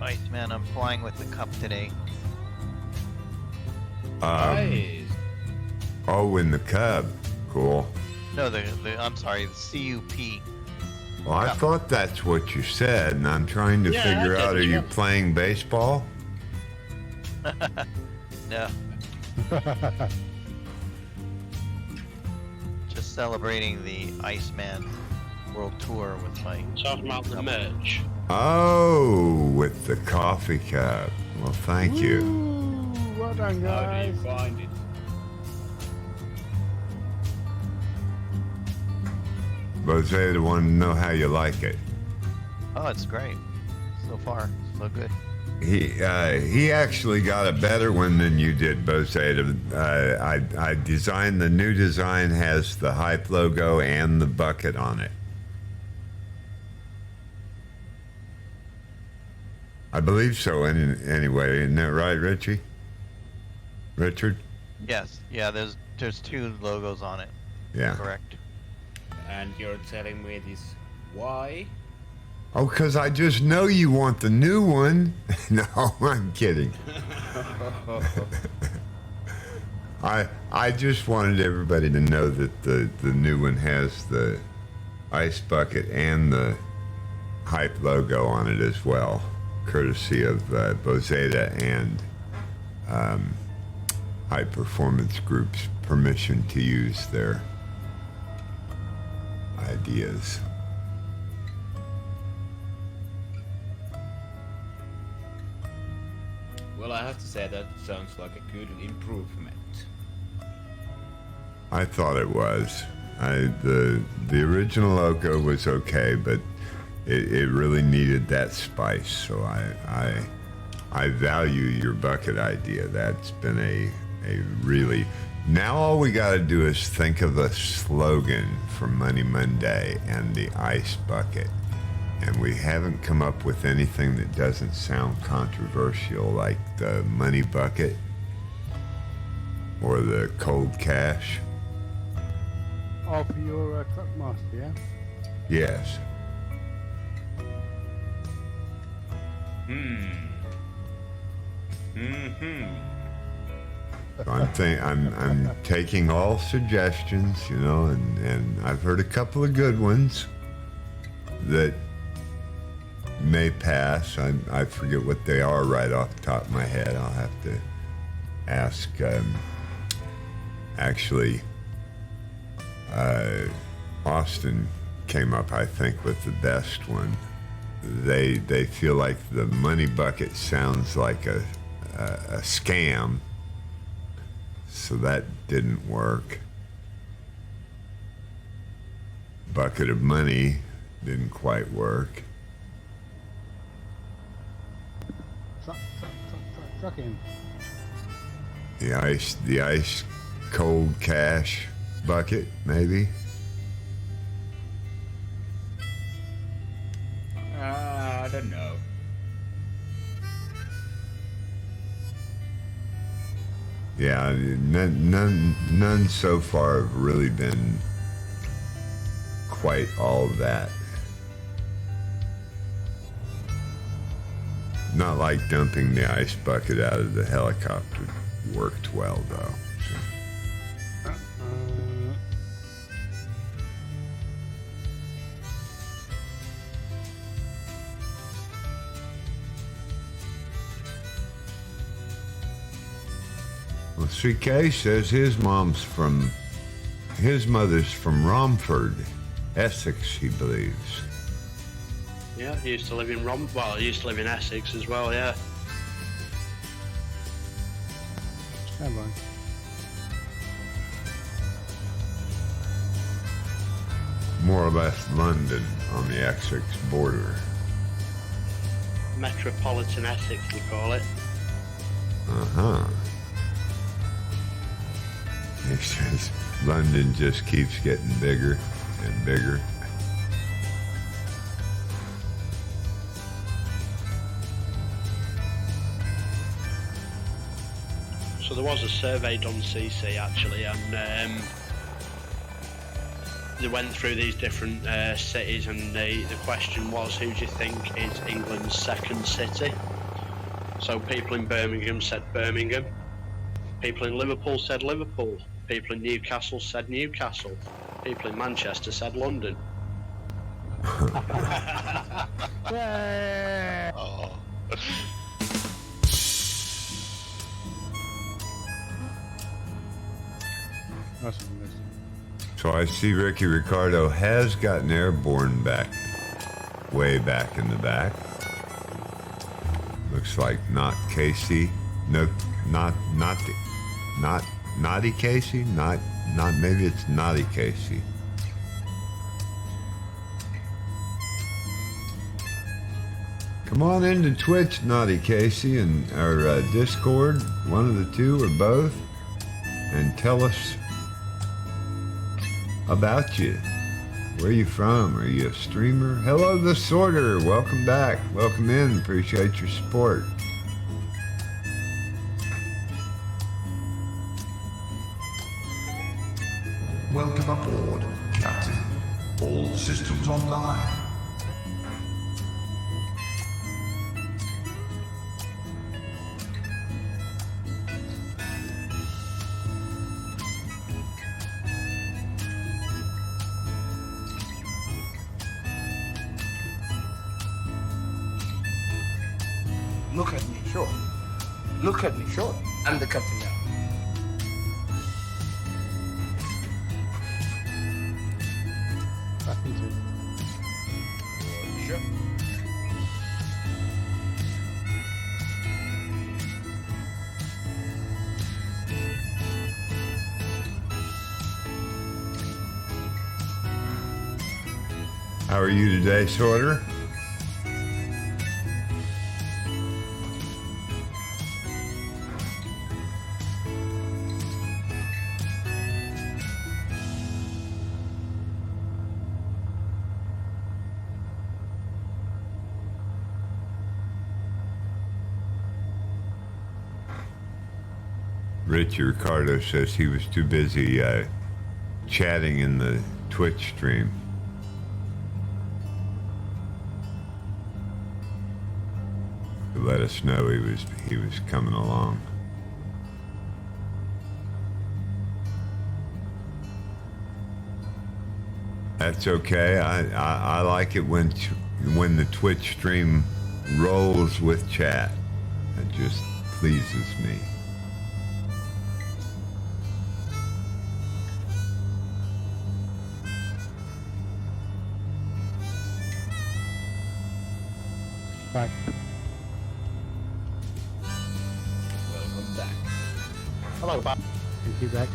S14: Iceman, I'm flying with the cup today.
S13: Nice.
S2: Oh, in the Cub. Cool.
S14: No, I'm sorry, the CUP.
S2: Well, I thought that's what you said, and I'm trying to figure out, are you playing baseball?
S14: No. Just celebrating the Iceman World Tour with my...
S12: Talking about the merch.
S2: Oh, with the coffee cup. Well, thank you.
S4: Ooh, well done,
S13: How do you
S4: guys.
S13: find it?
S2: Bozeda wanted to know how you like it.
S14: Oh, it's great. So far, so good.
S2: He actually got a better one than you did, Bozeda. I designed the new design, has the Hype logo and the bucket on it. I believe so. Anyway, isn't that right, Richie? Richard?
S14: Yes. Yeah. There's two logos on it.
S2: Yeah.
S14: Correct.
S13: And you're telling me this why?
S2: Oh, because I just know you want the new one. No, I'm kidding. I just wanted everybody to know that the new one has the ice bucket and the Hype logo on it as well, courtesy of Bozeda and High Performance Group's permission to use their ideas.
S13: Well, I have to say that sounds like a good improvement.
S2: I thought it was. The original logo was okay, but it really needed that spice. So I value your bucket idea. That's been a really. Now all we got to do is think of a slogan for Money Monday and the ice bucket. And we haven't come up with anything that doesn't sound controversial, like the money bucket or the cold cash.
S4: Oh, for your truck master, yeah?
S2: Yes. So I'm taking all suggestions, and I've heard a couple of good ones that may pass. I forget what they are right off the top of my head. I'll have to ask. Actually, Austin came up, I think, with the best one. They feel like the money bucket sounds like a scam, so that didn't work. Bucket of money didn't quite work.
S4: Truck him.
S2: The ice cold cash bucket, maybe.
S13: I don't know.
S2: Yeah, none so far have really been quite all that. Not like dumping the ice bucket out of the helicopter worked well, though. Well, CK says his mother's from Romford, Essex, he believes.
S12: Yeah, he used to live in he used to live in Essex as well, yeah.
S4: Stand by.
S2: More or less London on the Essex border.
S12: Metropolitan Essex, we call it.
S2: Uh-huh. He says London just keeps getting bigger and bigger.
S12: So there was a survey done CC actually, and they went through these different cities, and the question was, who do you think is England's second city? So people in Birmingham said Birmingham, people in Liverpool said Liverpool, people in Newcastle said Newcastle, people in Manchester said London.
S4: Yeah.
S9: Oh.
S2: So I see Ricky Ricardo has gotten airborne back. way back in the back. Looks like not Casey. No, not Naughty Casey. Not maybe it's Naughty Casey. Come on into Twitch, Naughty Casey, and or Discord, one of the two or both, and tell us about you. Where are you from? Are you a streamer? Hello, The Sorter. Welcome back. Welcome in. Appreciate your support.
S17: Welcome aboard, Captain. All systems online.
S10: Look at me, sure. Look at me, sure. I'm the captain now.
S4: Back into it.
S10: Sure.
S2: How are you today, Sorter? Richie Ricardo says he was too busy chatting in the Twitch stream. To let us know he was coming along. That's okay. I like it when the Twitch stream rolls with chat. It just pleases me.
S4: Back.
S13: Welcome back.
S4: Hello, Bob. Thank you, back.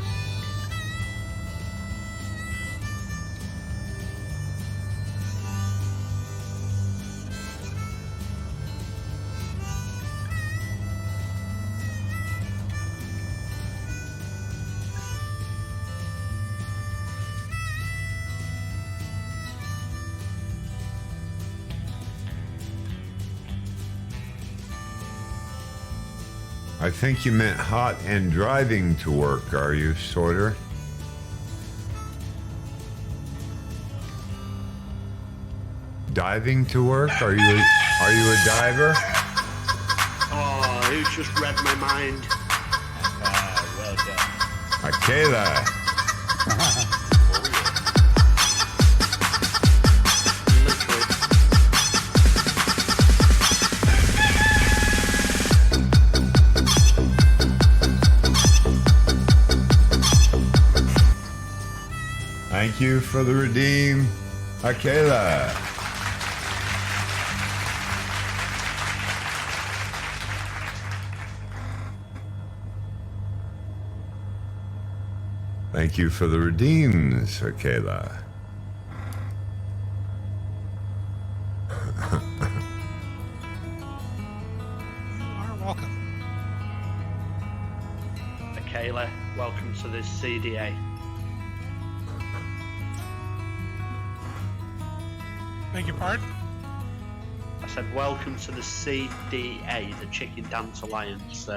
S2: I think you meant hot and driving to work, are you, Sorter? Diving to work? Are you a diver?
S12: Oh, who's just read my mind?
S13: Well done.
S2: Akela. Thank you for the redeem, Akela. Thank you for the redeems, Akela.
S15: Welcome.
S12: Akela, welcome to this CDA.
S15: Beg your pardon?
S12: I said welcome to the CDA, the Chicken Dance Alliance.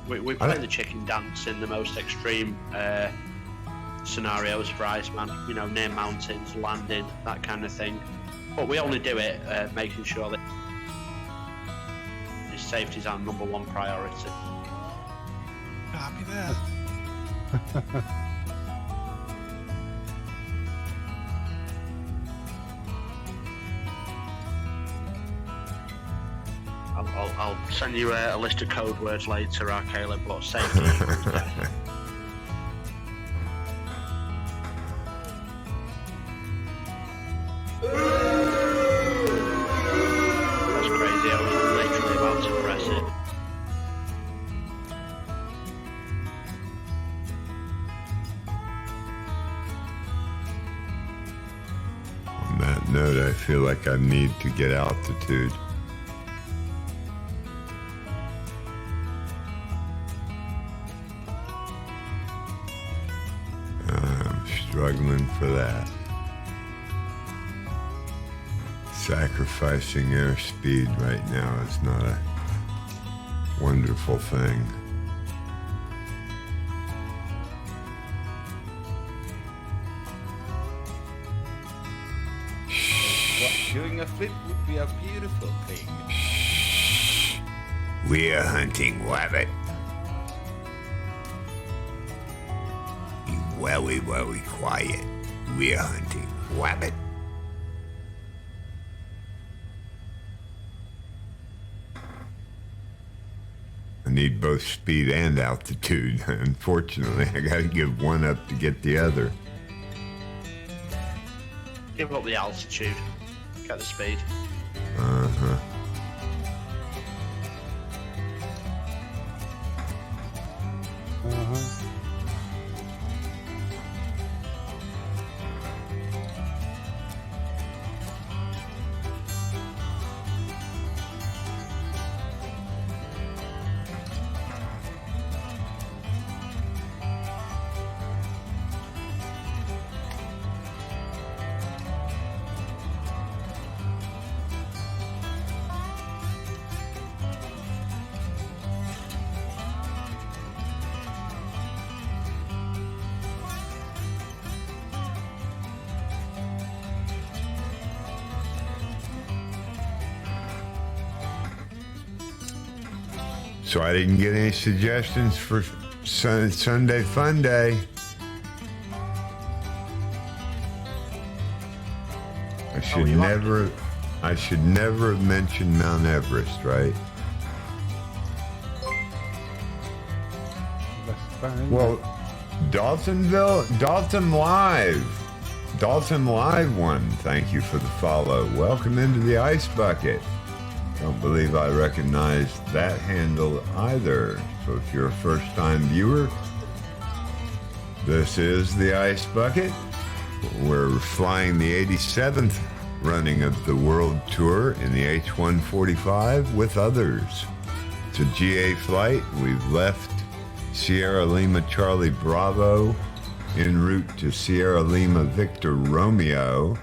S12: We play the chicken dance in the most extreme scenarios for Iceman, you know, near mountains, landing, that kind of thing. But we only do it making sure that his safety is our #1 priority.
S15: Copy that.
S12: I'll send you a list of code words later, Caleb, but safety is there.
S2: note, I feel like I need to get altitude. I'm struggling for that. Sacrificing airspeed right now is not a wonderful thing.
S13: Doing a flip would be a beautiful thing.
S2: We're hunting rabbit. Be very, very quiet. We're hunting rabbit. I need both speed and altitude. Unfortunately, I gotta give one up to get the other.
S12: Give up the altitude. Get the speed.
S2: Uh-huh. So I didn't get any suggestions for Sunday Fun Day. I should never have mentioned Mount Everest, right? Well, Dalton Live won. Thank you for the follow. Welcome into the Ice Bucket. Don't believe I recognize that handle either. So if you're a first-time viewer, this is the Ice Bucket. We're flying the 87th running of the World Tour in the H145 with others. It's a GA flight. We've left Sierra Lima Charlie Bravo en route to Sierra Lima Victor Romeo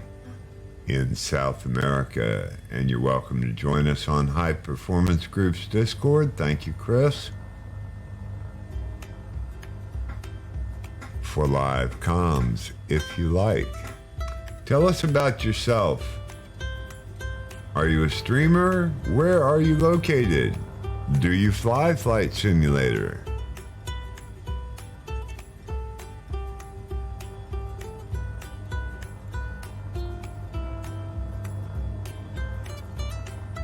S2: in South America, and you're welcome to join us on High Performance Group's Discord. Thank you, Chris. For live comms, if you like. Tell us about yourself. Are you a streamer? Where are you located? Do you fly Flight Simulator?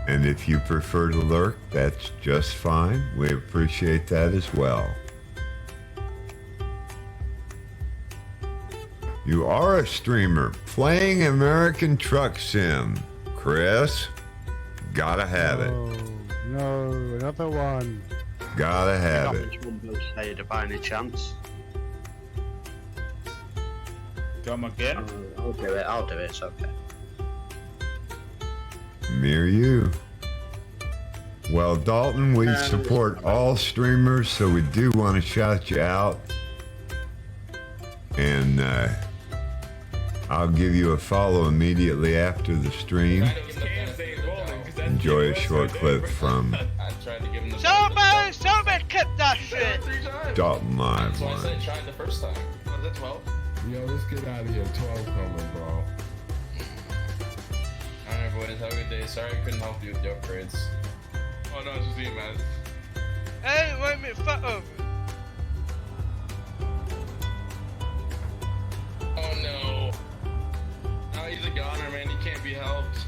S2: And if you prefer to lurk, that's just fine. We appreciate that as well. You are a streamer playing American Truck Sim. Chris, gotta have it.
S4: No, another one.
S2: Gotta have it.
S12: By any chance?
S13: Come again?
S12: I'll do it, it's okay.
S2: Mere you. Well, Dalton, we support all streamers, so we do want to shout you out. And I'll give you a follow immediately after the stream. Enjoy a short clip from
S18: Somebody clip that shit!
S2: Dalton Live.
S18: I tried the first time. Was it 12?
S19: Yo, let's get out of here. 12 coming, bro.
S18: Alright, boys, have a good day. Sorry I couldn't help you with the upgrades. Oh no, it's just me, man. Hey, wait a minute, fuck over. Oh no. No, he's a goner, man. He can't be helped.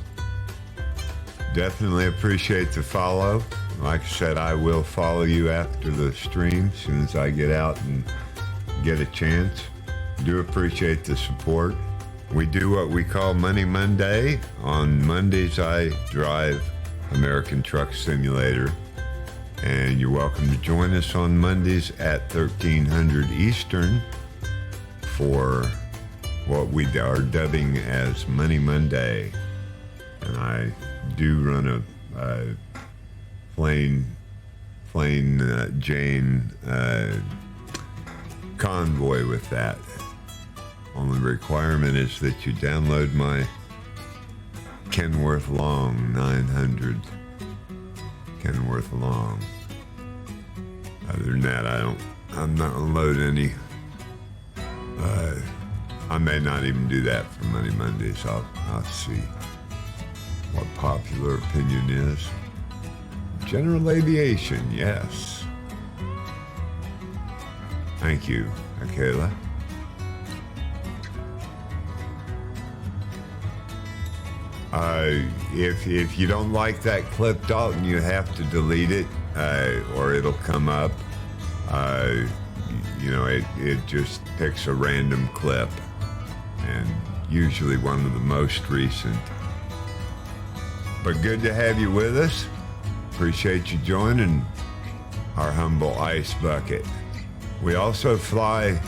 S2: Definitely appreciate the follow. Like I said, I will follow you after the stream as soon as I get out and get a chance. Do appreciate the support. We do what we call Money Monday. On Mondays, I drive American Truck Simulator. And you're welcome to join us on Mondays at 1300 Eastern for what we are dubbing as Money Monday. And I do run a plain Jane convoy with that. Only requirement is that you download my Kenworth Long 900 Kenworth Long. Other than that, I'm not gonna load any. I may not even do that for Money Mondays. I'll see what popular opinion is. General aviation, yes. Thank you, Akela. If you don't like that clip, Dalton, you have to delete it, or it'll come up. It just picks a random clip, and usually one of the most recent. But good to have you with us. Appreciate you joining our humble ice bucket. We also fly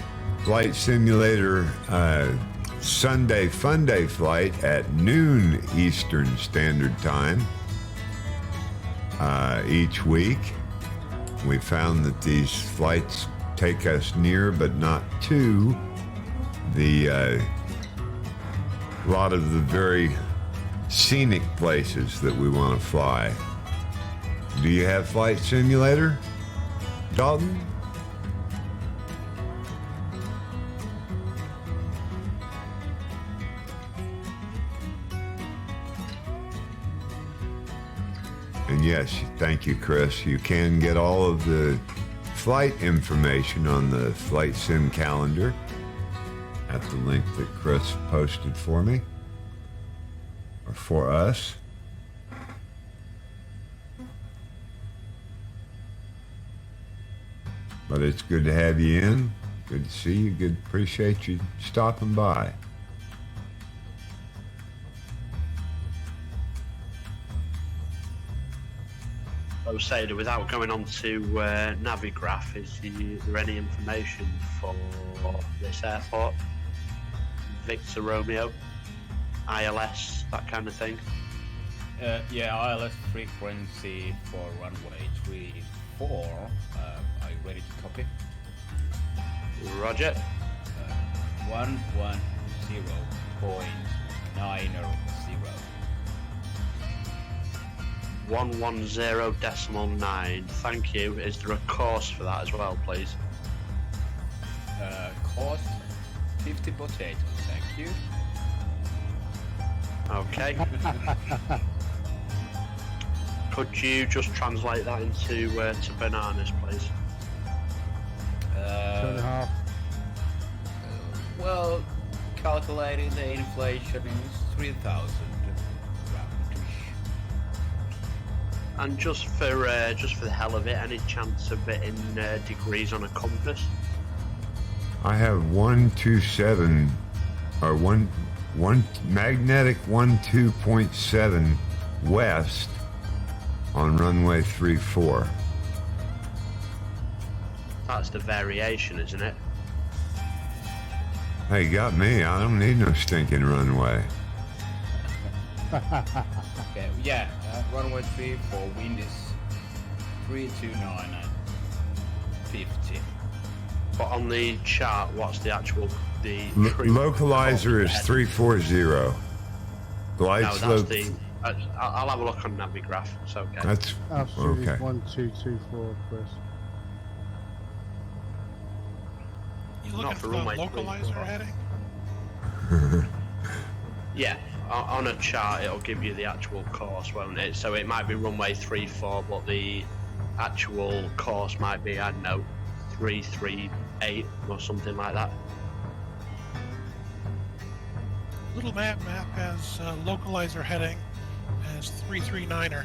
S2: Flight Simulator Sunday Fun Day flight at noon Eastern Standard Time each week. We found that these flights take us near but not to the lot of the very scenic places that we want to fly. Do you have Flight Simulator, Dalton? And yes, thank you, Chris. You can get all of the flight information on the Flight Sim calendar at the link that Chris posted for me, or for us. But it's good to have you in. Good to see you. Good, appreciate you stopping by.
S12: Say, without going on to Navigraph, is there any information for this airport? Victor Romeo, ILS, that kind of thing?
S13: Yeah, ILS frequency for runway 34. Are you ready to copy?
S12: Roger.
S13: 110.90.
S12: 110.9. Thank you. Is there a course for that as well, please?
S13: Cost 50 potatoes. Thank you.
S12: Okay. Could you just translate that into to bananas, please?
S4: 2.5.
S13: Well, calculating the inflation is 3,000.
S12: And just for the hell of it, any chance of it in degrees on a compass?
S2: I have 127, or one magnetic 12.7 west on runway 34.
S12: That's the variation, isn't it?
S2: Hey, you got me. I don't need no stinking runway.
S13: Okay, yeah, runway 34, wind is 329 and 50.
S12: But on the chart, what's the actual
S2: Localizer is 340. Glide
S12: no,
S2: slope.
S12: that's the. I'll have a look on Navigraph. It's okay.
S2: That's
S4: Absolutely.
S2: okay.
S4: 1224, Chris.
S15: You looking for the localizer heading?
S12: Yeah, on a chart it'll give you the actual course, won't it? So it might be runway 34, but the actual course might be, I don't know, 338 or something like that.
S15: Little map has localizer heading as 339er.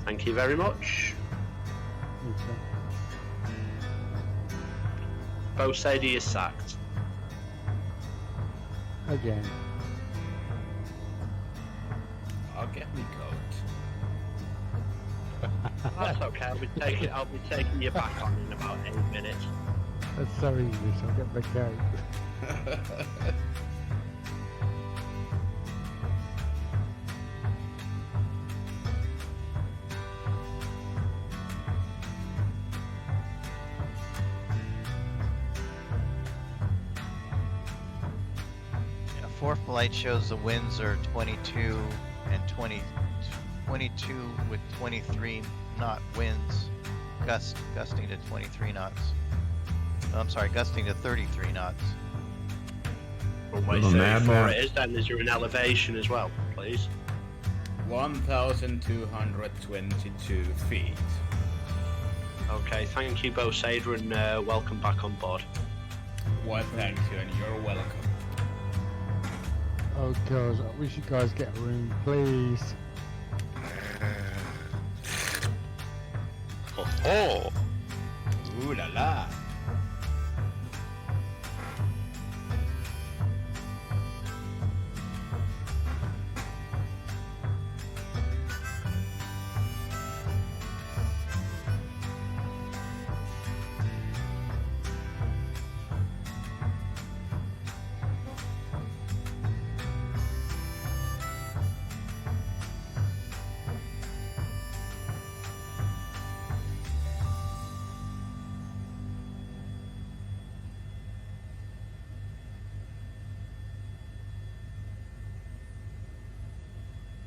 S12: Thank you very much. Bosadie is sacked.
S4: Again.
S13: I'll get me coat.
S12: That's okay. I'll be taking you back on in about 8 minutes.
S4: That's so English. I'll get my coat.
S14: For flight shows the winds are 22 and 22 with 23 knot winds, gusting to 23 knots. Oh, I'm sorry, gusting to 33 knots.
S12: Runway 34 it is then. Is there an elevation as well, please?
S13: 1,222 feet.
S12: Okay, thank you, Bo Sader, and welcome back on board.
S13: Well, thank you, and you're welcome.
S4: Oh god, I wish you guys get a room, please.
S6: Oh!
S13: Ooh la la!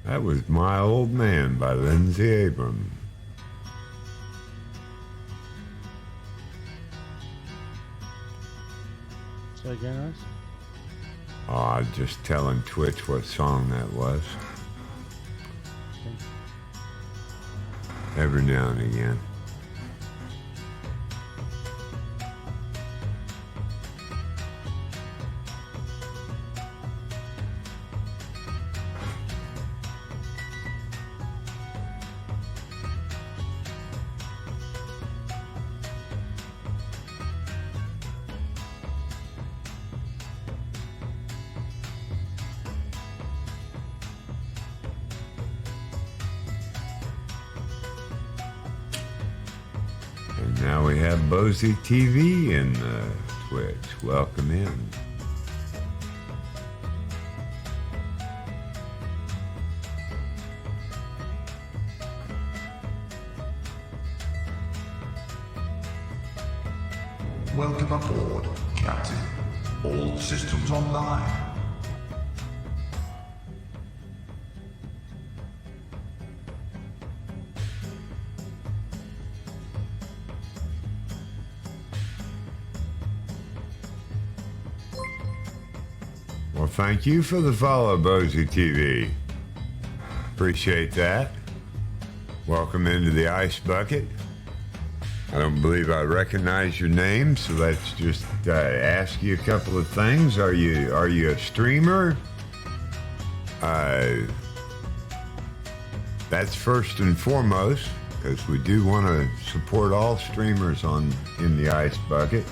S2: That was My Old Man by Lindsay Abram.
S4: Say again, guys?
S2: Oh, I was just telling Twitch what song that was. Every now and again. And now we have Bozy TV in Twitch. Welcome in.
S17: Welcome aboard, Captain. All systems online.
S2: Well, thank you for the follow, Bozy TV. Appreciate that. Welcome into the Ice Bucket. I don't believe I recognize your name, so let's just ask you a couple of things. Are you a streamer? That's first and foremost, because we do want to support all streamers in the Ice Bucket.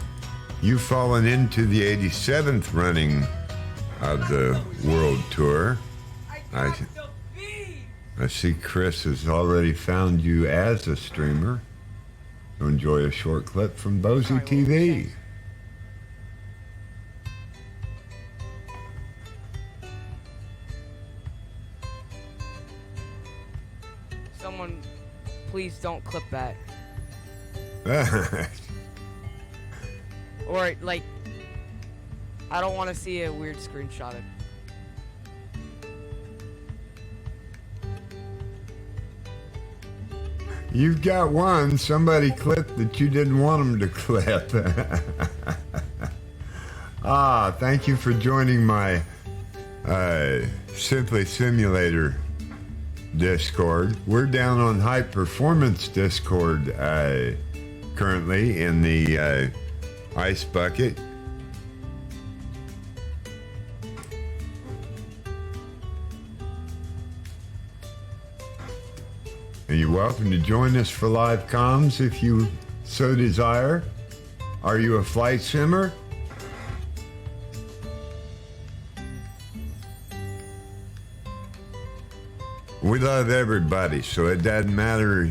S2: You've fallen into the 87th running of the World Tour. I see Chris has already found you as a streamer. So enjoy a short clip from Bozy TV.
S20: Someone, please don't clip that. Or, like, I don't want to see a weird screenshot.
S2: You've got one. Somebody clipped that you didn't want them to clip. Thank you for joining my Simply Simulator Discord. We're down on High Performance Discord currently in the Ice Bucket. And you're welcome to join us for live comms if you so desire. Are you a flight simmer? We love everybody, so it doesn't matter,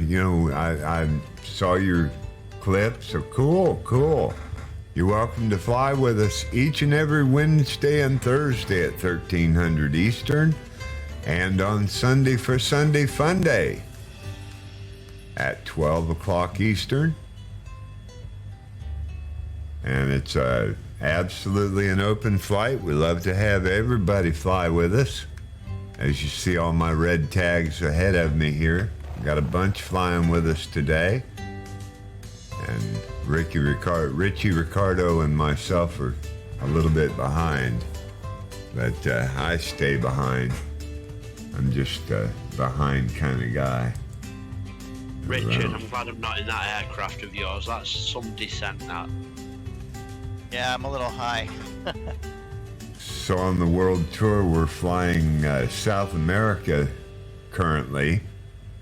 S2: I saw your clip, so cool. You're welcome to fly with us each and every Wednesday and Thursday at 1300 Eastern, and on Sunday for Sunday Fun Day at 12 o'clock Eastern. And it's absolutely an open flight. We love to have everybody fly with us. As you see all my red tags ahead of me here, got a bunch flying with us today. And Richie Ricardo and myself are a little bit behind, but I stay behind. I'm just a behind kind of guy.
S12: Richard, I'm glad I'm not in that aircraft of yours. That's some descent, that.
S14: Yeah, I'm a little high.
S2: So on the world tour, we're flying South America currently,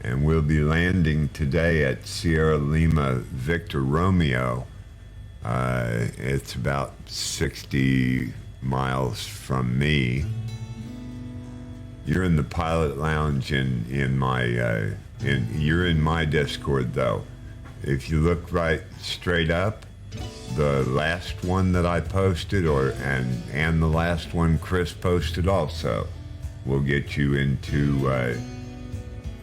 S2: and we'll be landing today at Sierra Lima Victor Romeo. It's about 60 miles from me. You're in the pilot lounge in my you're in my Discord though. If you look right straight up, the last one that I posted, and the last one Chris posted also, will get you into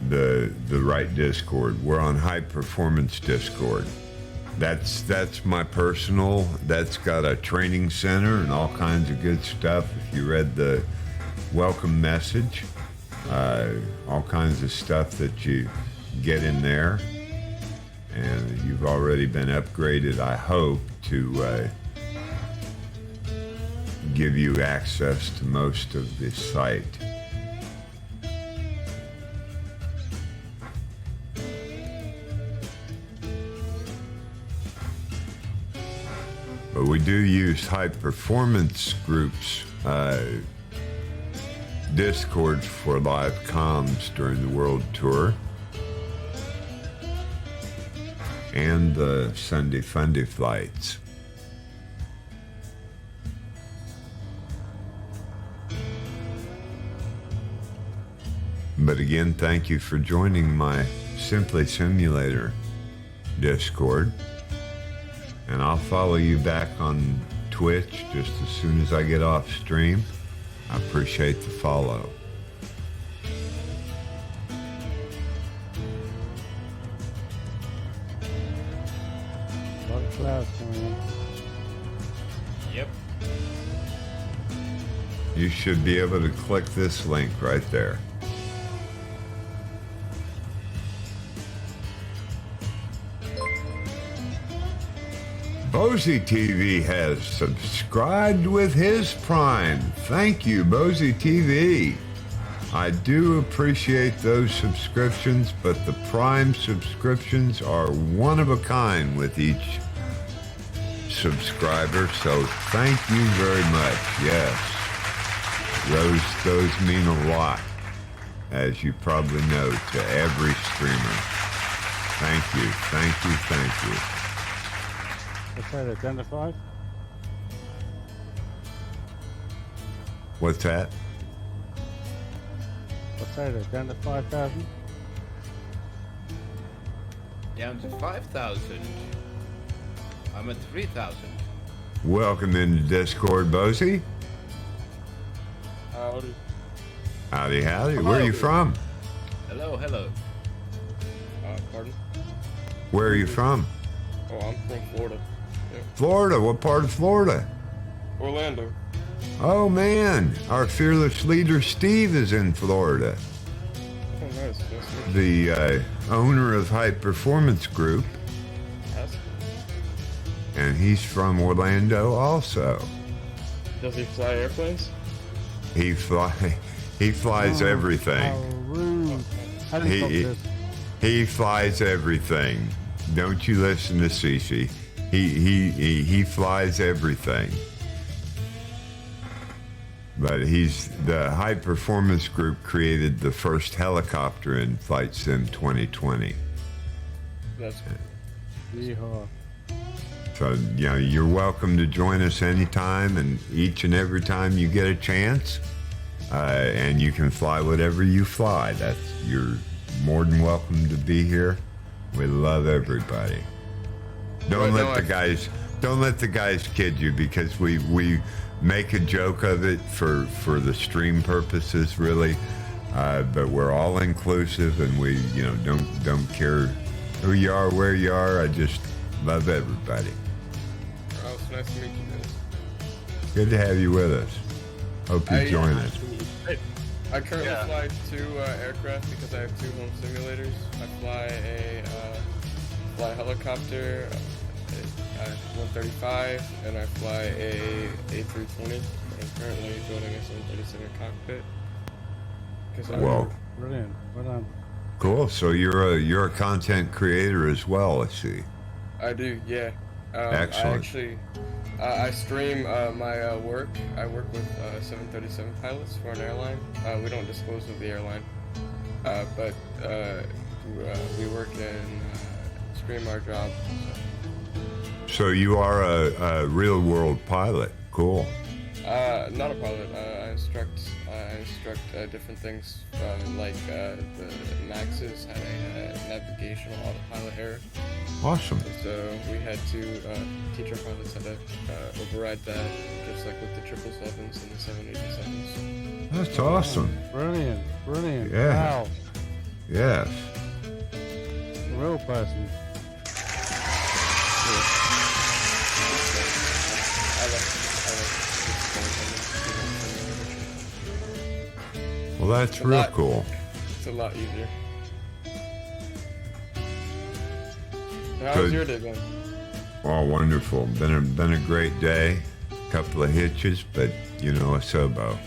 S2: the right Discord. We're on High Performance Discord. That's my personal. That's got a training center and all kinds of good stuff. If you read the welcome message, all kinds of stuff that you get in there. And you've already been upgraded, I hope, to give you access to most of the site. But we do use High Performance Groups Discord for live comms during the world tour. And the Sunday Funday flights. But again, thank you for joining my Simply Simulator Discord. And I'll follow you back on Twitch just as soon as I get off stream. I appreciate the follow.
S4: Clouds coming in.
S13: Yep.
S2: You should be able to click this link right there. Bozy TV has subscribed with his Prime. Thank you, Bozy TV. I do appreciate those subscriptions, but the Prime subscriptions are one of a kind with each subscriber, so thank you very much. Yes, those mean a lot, as you probably know, to every streamer. Thank you.
S4: What's that, identified?
S2: What's that?
S4: What's that, identified 1,000?
S13: Down to 5,000. I'm at 3,000.
S2: Welcome into Discord, Bozy.
S18: Howdy.
S2: Howdy. Where are you from?
S13: Hello.
S18: Pardon?
S2: Where are you from?
S18: Oh, I'm from Florida. Yeah.
S2: Florida. What part of Florida?
S18: Orlando.
S2: Oh, man. Our fearless leader, Steve, is in Florida.
S18: Oh, nice.
S2: The owner of High Performance Group. And he's from Orlando also.
S18: Does he fly airplanes?
S2: He flies everything.
S4: How rude. I didn't talk this.
S2: He flies everything. Don't you listen to Cece. He flies everything. But the High Performance Group created the first helicopter in Flight Sim 2020.
S18: That's good.
S4: Yeehaw.
S2: So, you're welcome to join us anytime and each and every time you get a chance. And you can fly whatever you fly. You're more than welcome to be here. We love everybody. Don't let the don't let the guys kid you, because we make a joke of it for the stream purposes, really. But we're all inclusive, and we don't care who you are, where you are. I just love everybody.
S18: Oh, it's nice to meet you guys.
S2: Good to have you with us. Hope you join us.
S18: I currently fly 2 aircraft because I have 2 home simulators. I fly a helicopter, a 135, and I fly a A320. I'm currently building a 737 cockpit.
S2: Well,
S4: brilliant. Well done.
S2: Cool. So you're a content creator as well, I see.
S18: I do, yeah.
S2: Excellent.
S18: I stream my work. I work with 737 pilots for an airline. We don't disclose with the airline, but we work and stream our job.
S2: So you are a real-world pilot. Cool.
S18: Not a pilot. I instruct different things, like the Maxes had a navigational autopilot error.
S2: Awesome.
S18: So we had to teach our pilots how to override that, just like with the 777s and the 787s.
S2: That's awesome.
S4: Brilliant.
S2: Yeah.
S4: Wow.
S2: Yes.
S4: A real person.
S2: Well, that's real cool.
S18: It's a lot easier. How's your day been?
S2: Oh, wonderful. Been a great day. Couple of hitches, but a Sobo.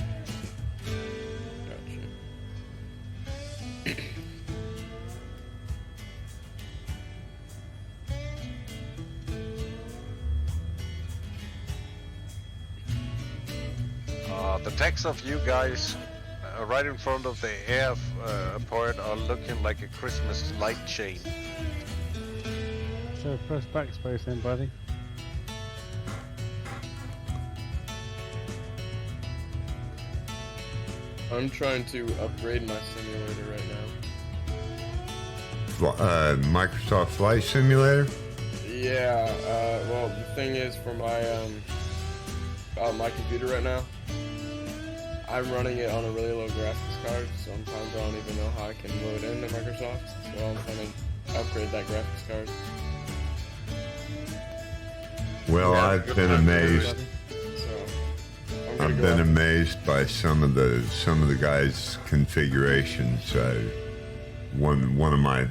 S6: The text of you guys right in front of the airport are looking like a Christmas light chain.
S4: So press backspace then, buddy.
S18: I'm trying to upgrade my simulator right now.
S2: Microsoft Flight Simulator?
S18: Yeah, well, the thing is, for my computer right now, I'm running it on a really low graphics card. Sometimes I don't even know how I can load into Microsoft, so I'm trying to upgrade that graphics card.
S2: Well, I've been amazed. I've been amazed by some of the guys' configurations. One of my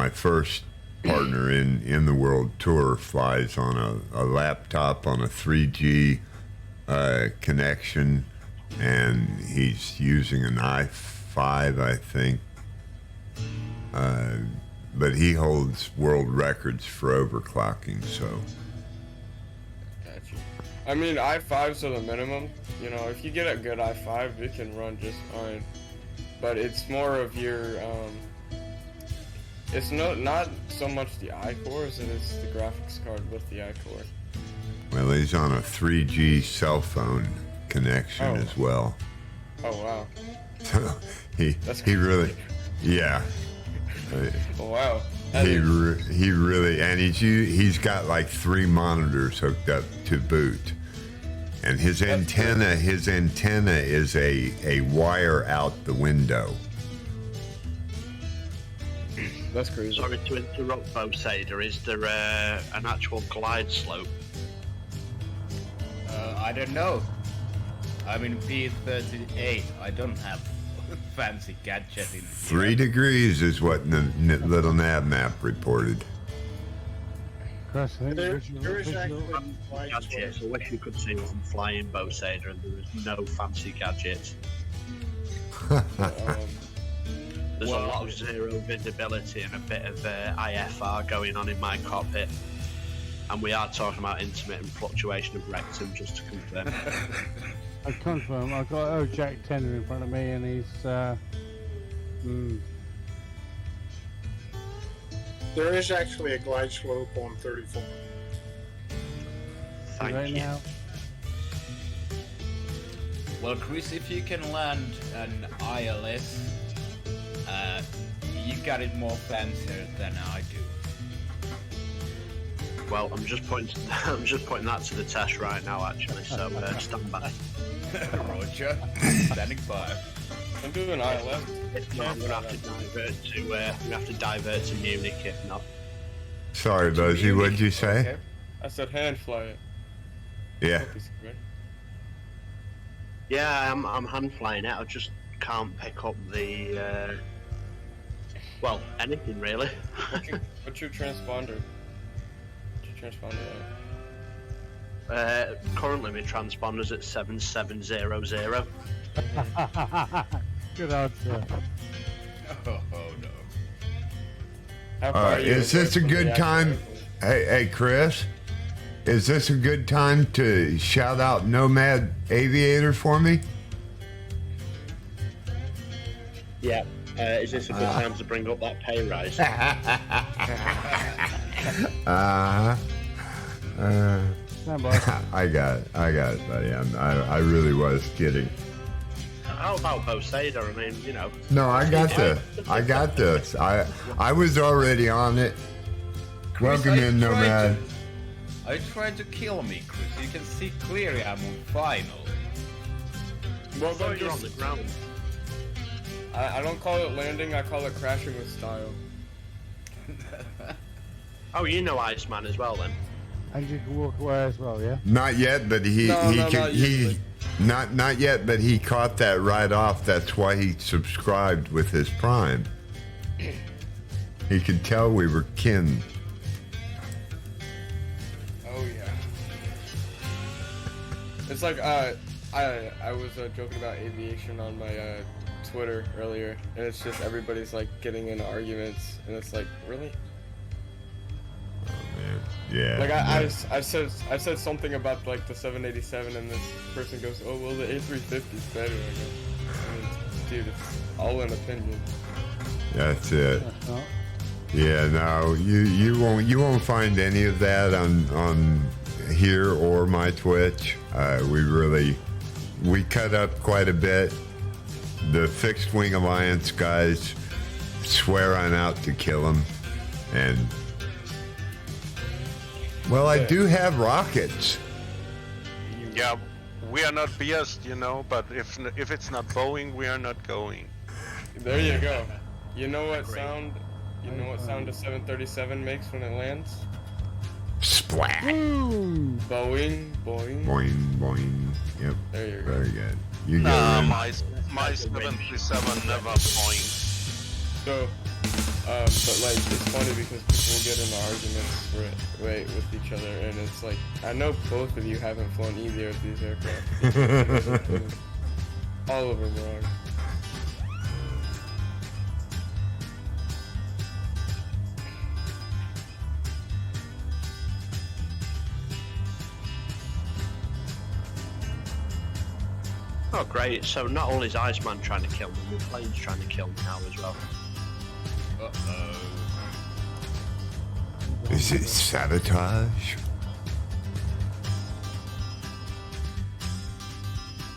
S2: first partner in the world tour flies on a laptop on a 3G connection, and he's using an i5, I think. But he holds world records for overclocking, so.
S18: Gotcha. I mean, i5s are the minimum. If you get a good i5, it can run just fine. But it's more of your, it's not so much the iCore as it is the graphics card with the iCore.
S2: Well, he's on a 3G cell phone connection as well.
S18: Oh, wow.
S2: So he really, yeah.
S18: Oh, wow.
S2: He really, and he's got like 3 monitors hooked up to boot, and his antenna is a wire out the window.
S12: That's crazy. Sorry to interrupt, Bosader. Is there an actual glide slope?
S13: I don't know. I'm in P38. I don't have fancy gadget in
S2: 3 degrees is what little nav map reported.
S12: There is actually gadgets. I wish you could see what I'm flying, Bosader, and there is no fancy gadgets. There's a lot of zero visibility and a bit of IFR going on in my cockpit. And we are talking about intermittent fluctuation of rectum, just to confirm.
S4: I confirm. I've got Jack Tender in front of me, and he's.
S21: There is actually a glide slope on 34.
S12: Thank you.
S4: Now.
S13: Well, Chris, if you can land an ILS, you got it more fancier than I do.
S12: Well, I'm just putting that to the test right now, actually. So stand by.
S13: Roger. Standing by.
S18: I'm doing ILM.
S12: If not, I'm gonna have to divert to Munich. If not.
S2: Sorry, Buzzy, what'd you say?
S18: Okay. I said hand fly it.
S2: Yeah.
S12: Yeah, I'm hand flying it. I just can't pick up the well, anything really.
S18: What's your transponder?
S12: Currently my transponder's at 7700.
S4: Good answer.
S13: Oh no.
S2: Is this a good time? Hey, Chris. Is this a good time to shout out Nomad Aviator for me?
S12: Yeah. Is this a good time to bring up that pay rise?
S2: I got it, buddy. I really was kidding.
S12: How about Posada? I mean, you know.
S2: No, I got this. I was already on it. Welcome in, Nomad.
S13: Are you trying to kill me, Chris? You can see clearly I'm on final.
S18: Well,
S12: so you're on the ground.
S18: I don't call it landing, I call it crashing with style.
S12: Oh, you know Iceman as well then?
S4: And you can walk away as well, yeah?
S2: Not yet, but not yet, but he caught that right off. That's why he subscribed with his Prime. He could tell we were kin.
S18: Oh yeah. It's like I was joking about aviation on my Twitter earlier, and it's just everybody's like getting in arguments, and it's like, really?
S2: Oh man, yeah.
S18: Like I said something about like the 787, and this person goes, "Oh well, the A350 is better." I mean, dude, it's all an opinion.
S2: That's it. Yeah, no, you won't find any of that on here or my Twitch. We cut up quite a bit. The Fixed Wing Alliance guys swear I'm out to kill him, and well, I do have rockets.
S6: Yeah, we are not biased, you know, but if it's not Boeing, we are not going.
S18: There you go. You know what sound a 737 makes when it lands?
S2: Splat.
S18: Boing, boing.
S2: Boing, boing. Yep.
S18: There you go.
S2: Very good. You
S6: Nah,
S2: go.
S6: my 737 never boing.
S18: So, but like, it's funny because people get into arguments with each other, and it's like, I know both of you haven't flown either of these aircraft. All of them wrong.
S12: Oh great, so not only is Iceman trying to kill me, the plane's trying to kill me now as well.
S13: Uh-oh.
S2: Is it sabotage?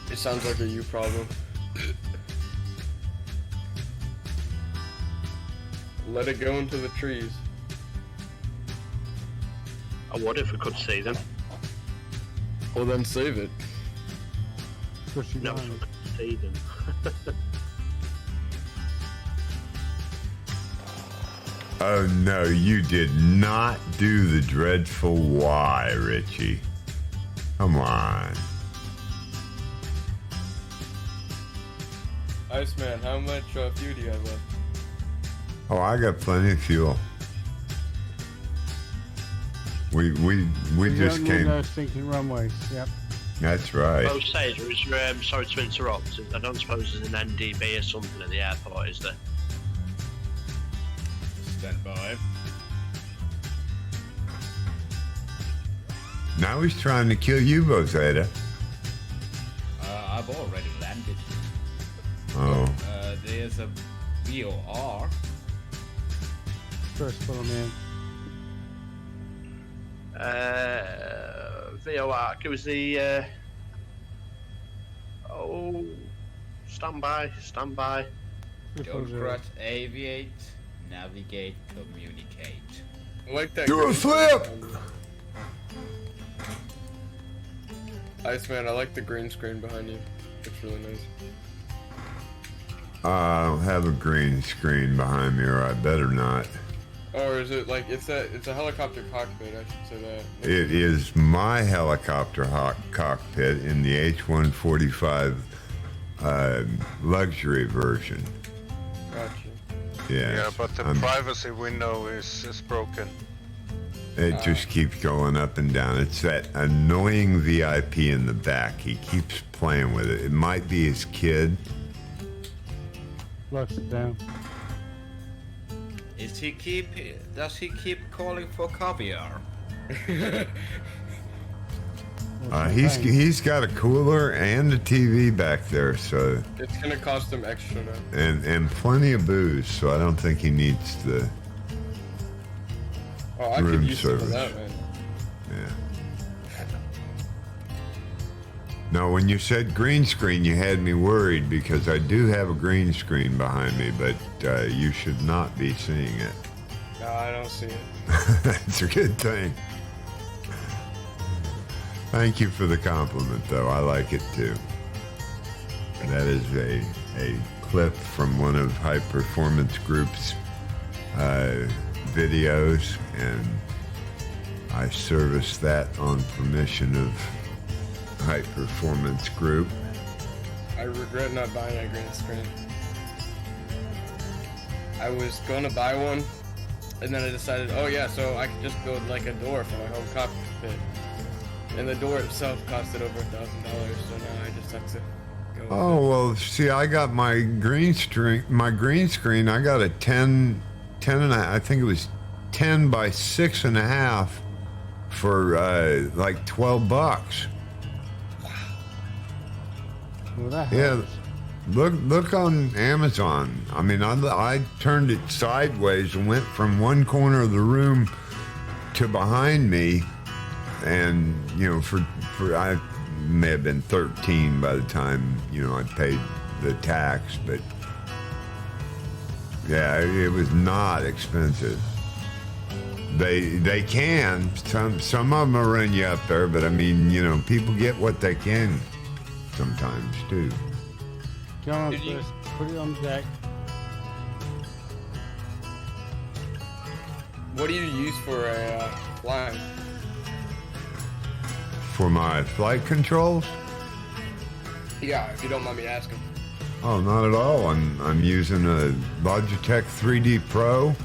S18: It sounds like a you problem. Let it go into the trees.
S12: I would if we could see them.
S18: Well then save it.
S12: No, if we could see them.
S2: Oh no, you did not do the dreadful Y, Richie. Come on.
S18: Iceman, how much fuel do you have left?
S2: Oh, I got plenty of fuel. We just came.
S4: No stinking runways. Yep.
S2: That's right.
S12: Oh, Sage, sorry to interrupt. I don't suppose there's an NDB or something at the airport, is there?
S13: Stand by.
S2: Now he's trying to kill you, Bozetta.
S13: I've already landed.
S2: Oh.
S13: There's a VOR.
S4: First follow me in.
S12: VOR, give us the oh, stand by.
S13: Don't cross, aviate, navigate, communicate.
S18: I like that.
S2: Do a flip!
S18: Iceman, I like the green screen behind you. It's really nice.
S2: I don't have a green screen behind me, or I better not.
S18: Or is it like it's a helicopter cockpit? I should say that.
S2: It is my helicopter cockpit in the H-145 luxury version.
S18: Gotcha.
S2: Yes,
S6: Yeah, but the privacy window is broken.
S2: It just keeps going up and down. It's that annoying VIP in the back. He keeps playing with it. It might be his kid.
S4: Flush it down.
S13: Does he keep calling for caviar?
S2: He's got a cooler and a TV back there, so
S18: It's gonna cost him extra though.
S2: and plenty of booze, so I don't think he needs the
S18: Oh, I could
S2: room
S18: use some of
S2: service.
S18: that, man.
S2: Yeah. No, when you said green screen, you had me worried because I do have a green screen behind me, but you should not be seeing it.
S18: No, I don't see it.
S2: That's a good thing. Thank you for the compliment, though. I like it too. That is a clip from one of High Performance Group's videos, and I service that on permission of High Performance Group.
S18: I regret not buying a green screen. I was gonna buy one, and then I decided, oh yeah, so I could just build like a door for my home cockpit. And the door itself costed over $1,000, so now I just have to go with
S2: Oh, well, see, I got my green screen, I got a 10 and I think it was 10 by 6.5 for like $12.
S4: Well, that
S2: Yeah,
S4: helps.
S2: look on Amazon. I mean, I turned it sideways and went from one corner of the room to behind me, and for I may have been 13 by the time I paid the tax, but yeah, it was not expensive. They can some of them will run you up there, but I mean people get what they can sometimes too.
S4: Go on first. Put it on deck.
S18: What do you use for a flying?
S2: For my flight controls?
S18: Yeah, if you don't mind me asking.
S2: Oh, not at all. I'm using a Logitech 3D Pro,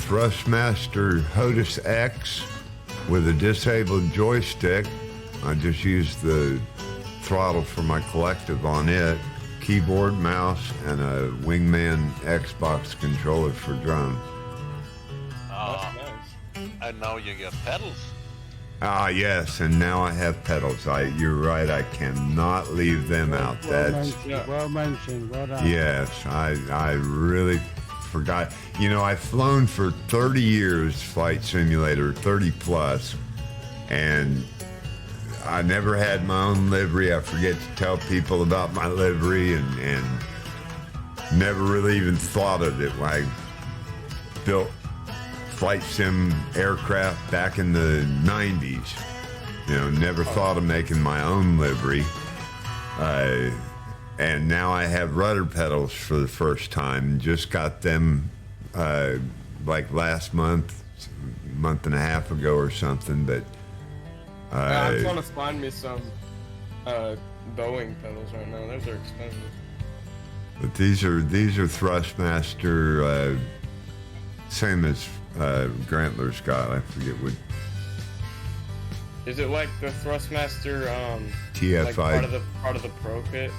S2: Thrustmaster HOTUS X with a disabled joystick. I just use the throttle for my collective on it, keyboard, mouse, and a Wingman Xbox controller for drone.
S6: And now you get pedals.
S2: Ah, yes, and now I have pedals. You're right, I cannot leave them out.
S4: Well mentioned. Well done.
S2: Yes, I really forgot. I've flown for 30 years, Flight Simulator, 30 plus, and I never had my own livery. I forget to tell people about my livery, and never really even thought of it when I built flight sim aircraft back in the 90s. Never thought of making my own livery. And now I have rudder pedals for the first time. Just got them like last month and a half ago or something, but
S18: I'm trying to find me some Boeing pedals right now. Those are expensive.
S2: But these are Thrustmaster, same as Grantler's got. I forget what.
S18: Is it like the Thrustmaster
S2: TFI?
S18: like part of the Pro kit?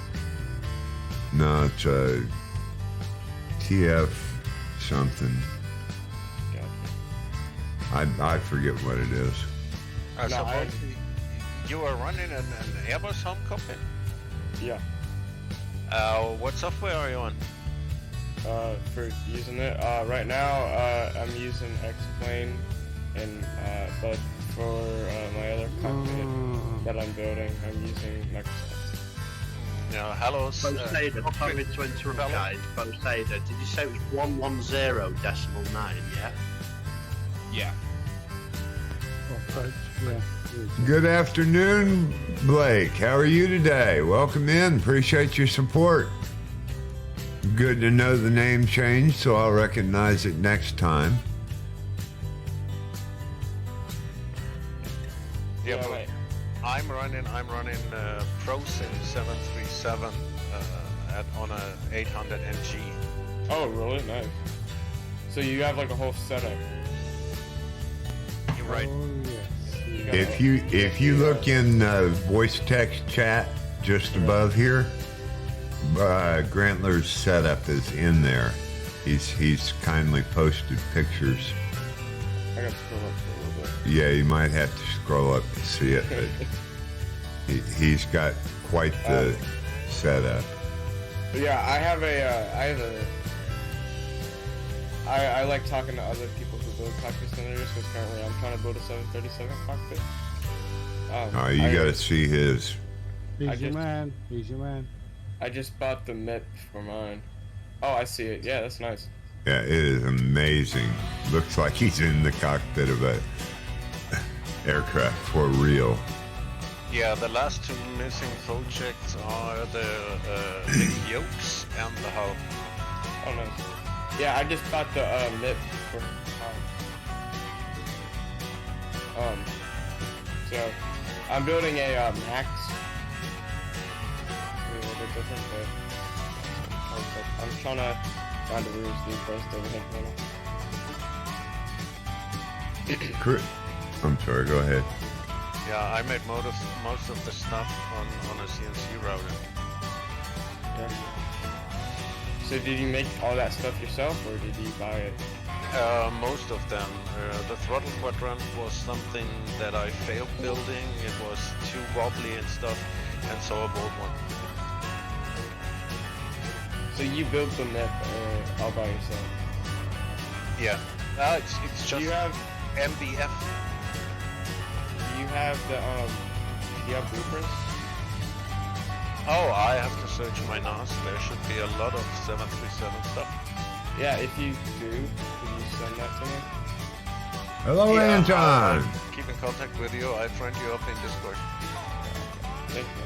S2: No, it's a TF something. I forget what it is.
S6: You are running an Airbus home cockpit?
S18: Yeah.
S6: What software are you on?
S18: For using it, right now I'm using X-Plane, and but for my other cockpit that I'm building, I'm using Microsoft.
S6: Hello.
S12: Sorry to interrupt, guys. Bosader, did you say it was 110.9? Yeah.
S18: Yeah.
S4: approach. Yeah. it is.
S2: Good afternoon, Blake. How are you today? Welcome in. Appreciate your support. Good to know the name changed, so I'll recognize it next time.
S6: Yeah, but I'm running ProSim 737 on a 800 MG.
S18: Oh, really? Nice. So you have like a whole setup.
S6: You're right.
S2: If you look in voice text chat just above here, Grantler's setup is in there. He's kindly posted pictures.
S18: I gotta scroll up for a little bit.
S2: Yeah, you might have to scroll up to see it, but he's got quite the setup.
S18: Yeah, I like talking to other people who build cockpit simulators because currently I'm trying to build a 737 cockpit.
S2: You gotta see his.
S4: He's your man. He's your man.
S18: I just bought the MIP for mine. Oh, I see it. Yeah, that's nice.
S2: Yeah, it is amazing. Looks like he's in the cockpit of a aircraft for real.
S6: Yeah, the last two missing projects are the yokes and the hull.
S18: Oh, nice. Yeah, I just bought the MIP for so I'm building a Max. It's a little bit different, but I'm trying to find a ruse to first overhead panel.
S2: I'm sorry, go ahead.
S6: Yeah, I made most of the stuff on a CNC router.
S18: Yeah. So did you make all that stuff yourself, or did you buy it?
S6: Most of them. The throttle quadrant was something that I failed building. It was too wobbly and stuff, and so I bought one.
S18: So you built the MIP all by yourself?
S6: Yeah. It's just
S18: you have
S6: MBF.
S18: Do you have the do you have blueprints?
S6: Oh, I have to search my NAS. There should be a lot of 737 stuff.
S18: Yeah, if you do, can you send that to me?
S2: Hello, Anton.
S6: Keep in contact with you. I friend you up in Discord.
S18: Thank you.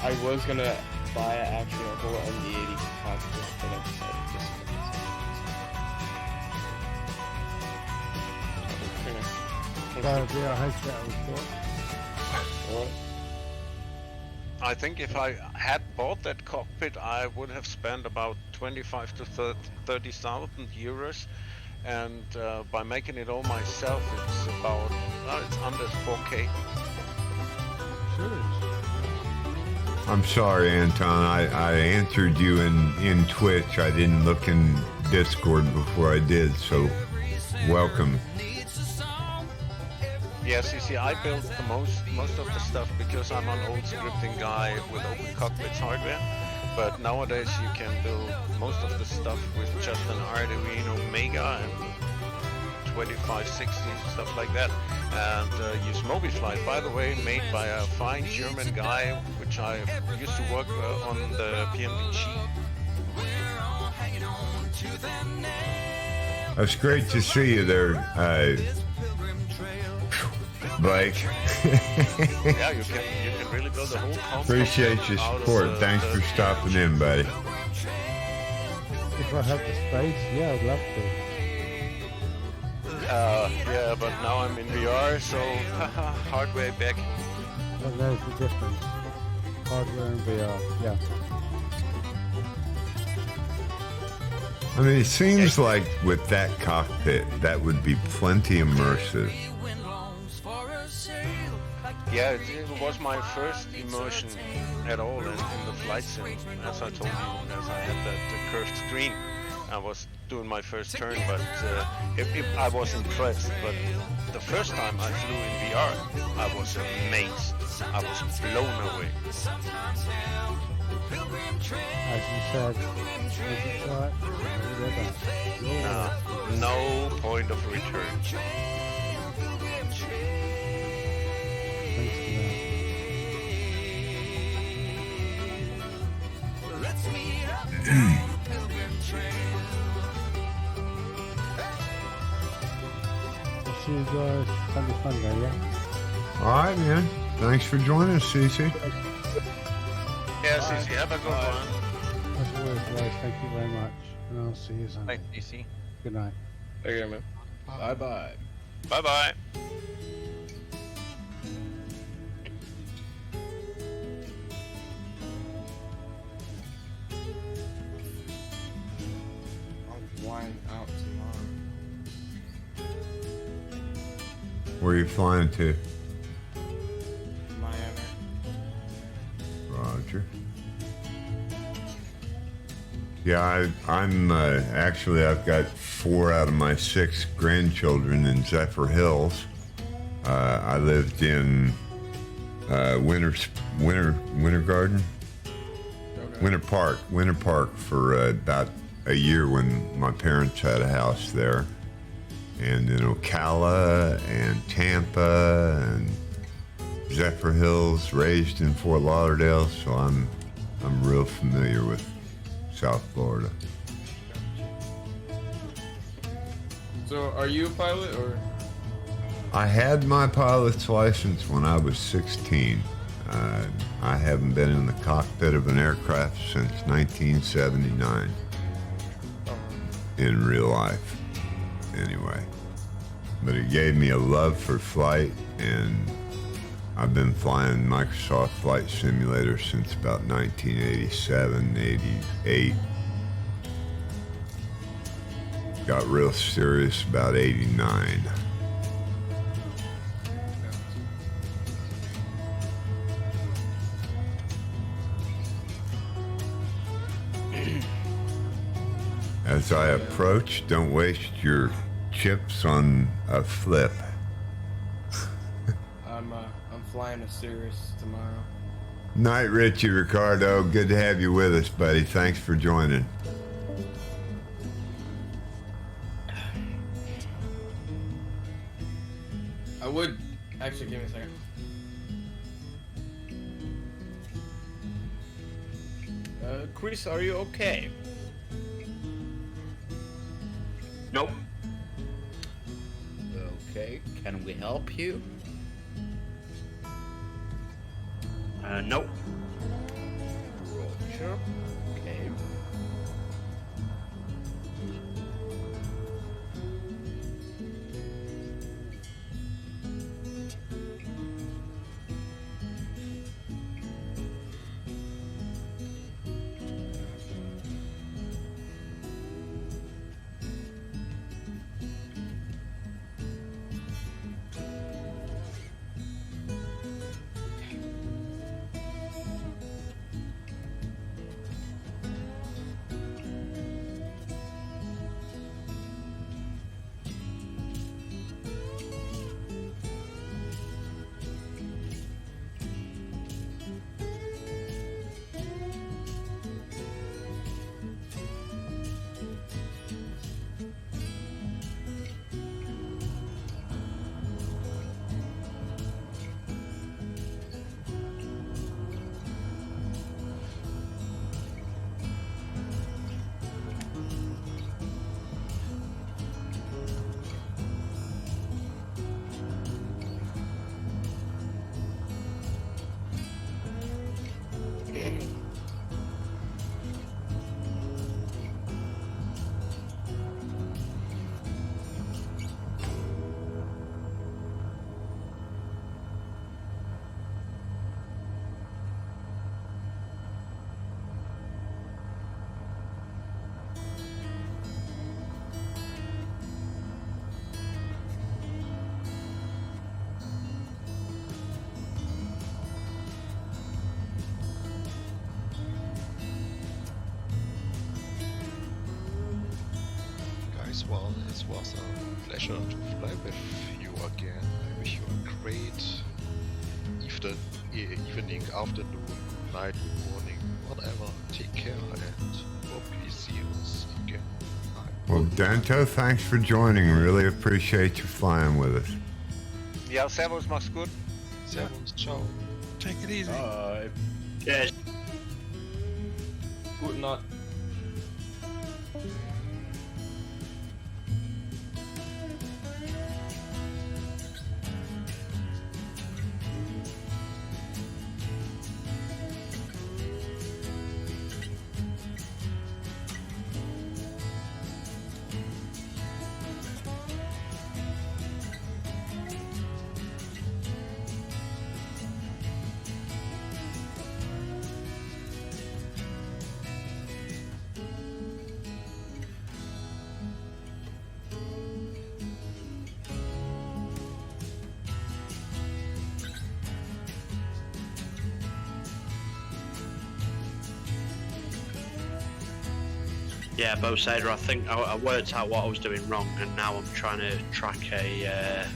S18: I was gonna buy actually a whole MD-80 cockpit, but I decided just What?
S6: I think if I had bought that cockpit, I would have spent about 25 to 30,000 euros, and by making it all myself, it's about it's under 4K.
S2: I'm sorry, Anton. I answered you in Twitch. I didn't look in Discord before I did, so welcome.
S6: Yes, you see, I built the most of the stuff because I'm an old scripting guy with Open Cockpits hardware. But nowadays you can build most of the stuff with just an Arduino Mega and 2560, stuff like that. And use MobiFlight, by the way, made by a fine German guy, which I used to work on the PMDG.
S2: It's great to see you there, Blake.
S6: Yeah, you can really build a whole concept.
S2: Appreciate your support. Thanks for stopping in, buddy.
S4: If I had the space, yeah, I'd love to.
S6: Yeah, but now I'm in VR, so hardware back.
S4: Well, there's the difference. Hardware and VR, yeah.
S2: I mean, it seems like with that cockpit, that would be plenty immersive.
S6: Yeah, it was my first immersion at all in the flight sim. As I told you, as I had that curved screen, I was doing my first turn, but I was impressed. But the first time I flew in VR, I was amazed. I was blown away.
S4: As you said,
S6: no point of return.
S4: see you guys Sunday Funday, yeah?
S2: All right, man. Thanks for joining us, Cece.
S6: Yeah, Cece, have a good one.
S4: As always, guys, thank you very much. And I'll see you Sunday.
S14: Bye, DC.
S4: Good night.
S18: Take care, man.
S13: Bye-bye.
S6: Bye-bye.
S18: I'm flying out tomorrow.
S2: Where are you flying to?
S18: Miami.
S2: Roger. Yeah, I'm actually, I've got 4 out of my 6 grandchildren in Zephyr Hills. I lived in Winter Garden, Winter Park for about a year when my parents had a house there, and in Ocala and Tampa and Zephyr Hills. Raised in Fort Lauderdale, so I'm real familiar with South Florida.
S18: So, are you a pilot or?
S2: I had my pilot's license when I was 16. I haven't been in the cockpit of an aircraft since 1979. In real life, anyway. But it gave me a love for flight, and I've been flying Microsoft Flight Simulator since about 1987, 88. Got real serious about 89. As I approach, don't waste your chips on a flip.
S18: I'm flying to Sirius tomorrow.
S2: Night, Richie Ricardo. Good to have you with us, buddy. Thanks for joining.
S18: I would actually give me a second.
S13: Chris, are you okay?
S12: Nope.
S13: Okay, can we help you?
S12: Nope.
S13: Roger. Okay.
S9: Well, it was a pleasure to fly with you again. I wish you a great evening, afternoon, night, morning, whatever. Take care and hope we see you again. Bye.
S2: Well, Danto, thanks for joining. Really appreciate you flying with us.
S6: Ja, servus, mach's gut.
S9: Servus, ciao.
S15: Take it easy.
S12: Yes.
S18: Gute Nacht.
S12: Yeah, Bosader, I think I worked out what I was doing wrong, and now I'm trying to track the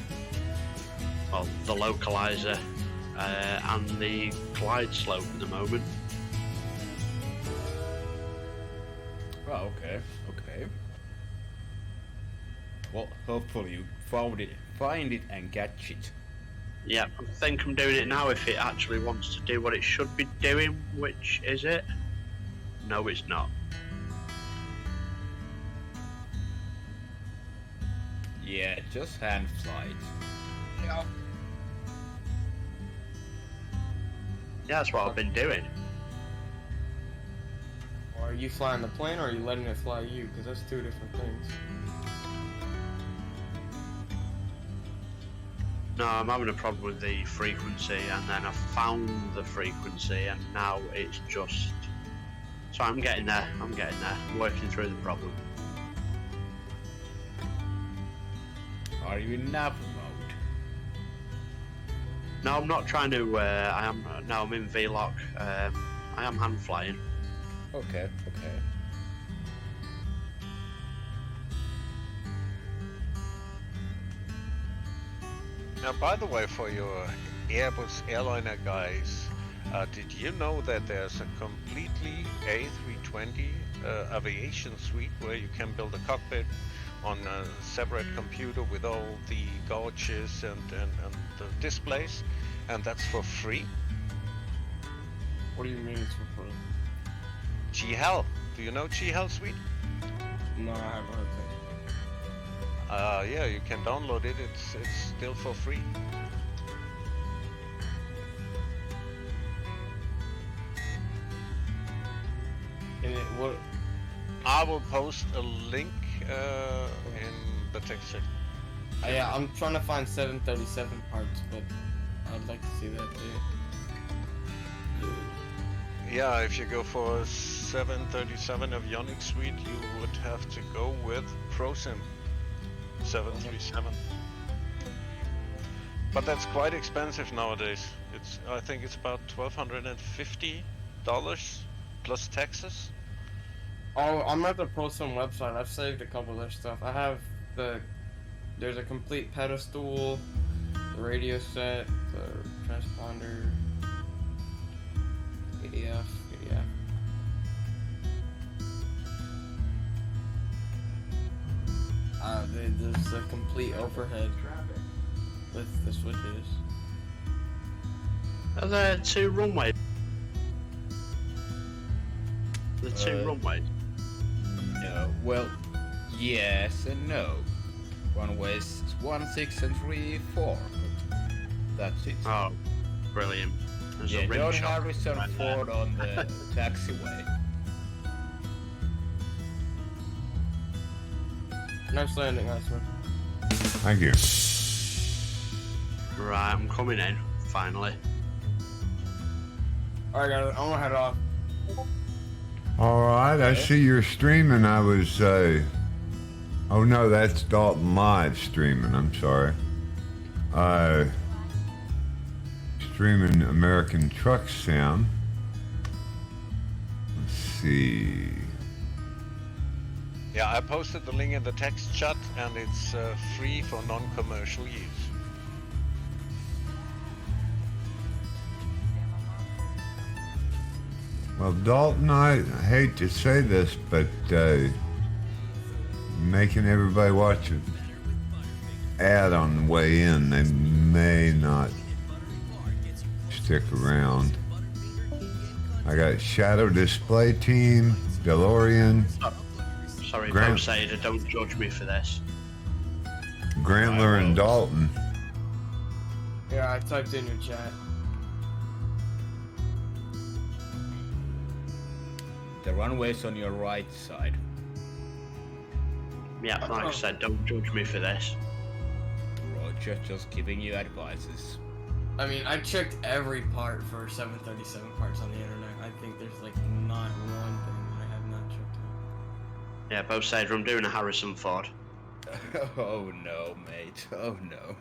S12: localizer and the glide slope at the moment.
S13: Oh, okay. Well, hopefully you find it and catch it.
S12: Yeah, I think I'm doing it now if it actually wants to do what it should be doing, which is it? No, it's not.
S13: Yeah, just hand fly it.
S12: Yeah, that's what I've been doing.
S18: Or are you flying the plane, or are you letting it fly you? Because that's two different things.
S12: No, I'm having a problem with the frequency, and then I found the frequency, and now it's just... So I'm getting there, I'm working through the problem.
S13: Are you in nav mode?
S12: No, I'm not trying to, I'm in VLOC. I am hand flying.
S13: Okay.
S6: Now, by the way, for your Airbus airliner guys, did you know that there's a completely A320 aviation suite where you can build a cockpit on a separate computer with all the gauges and the displays, and that's for free?
S18: What do you mean it's for free?
S6: G-Hell. Do you know G-Hell suite?
S18: No, I haven't heard that.
S6: Yeah, you can download it. It's still for free.
S18: And what?
S6: I will post a link in the text chat.
S18: Yeah, I'm trying to find 737 parts, but I'd like to see that too.
S6: Yeah, if you go for 737 avionics suite, you would have to go with ProSim 737. But that's quite expensive nowadays. I think it's about $1,250 plus taxes.
S18: Oh, I'm at the ProSim website. I've saved a couple of their stuff. I have there's a complete pedestal, the radio set, the transponder, ADF. There's a complete overhead with the switches.
S12: Are there two runways? The two runways?
S13: No, well, yes and no. Runways 1, 6 and 3, 4. That's it.
S12: Oh, brilliant. There's
S13: yeah,
S12: a rim
S13: John
S12: shot
S13: Harrison
S12: right
S13: Ford
S12: there.
S13: on the taxiway.
S18: Nice landing, Iceman.
S2: Thank you.
S12: Right, I'm coming in, finally.
S18: Alright guys, I'm gonna head off.
S2: Alright, I see you're streaming. I was, oh no, that's Dalton Live streaming, I'm sorry. Streaming American Truck Sim. Let's see.
S6: Yeah, I posted the link in the text chat, and it's free for non-commercial use.
S2: Well, Dalton, I hate to say this, but making everybody watch an ad on the way in, they may not stick around. I got Shadow Display Team, DeLorean.
S12: Sorry,
S2: Grant-
S12: Bosader, don't judge me for this.
S2: Grantler and Dalton.
S18: Yeah, I typed in your chat.
S13: The runway's on your right side.
S12: Yeah, like I said, don't judge me for this.
S13: Roger, just giving you advices.
S18: I mean, I checked every part for 737 parts on the internet. I think there's like not one thing that I have not checked out.
S12: Yeah, Bosader, I'm doing a Harrison Ford.
S13: Oh no, mate. Oh no.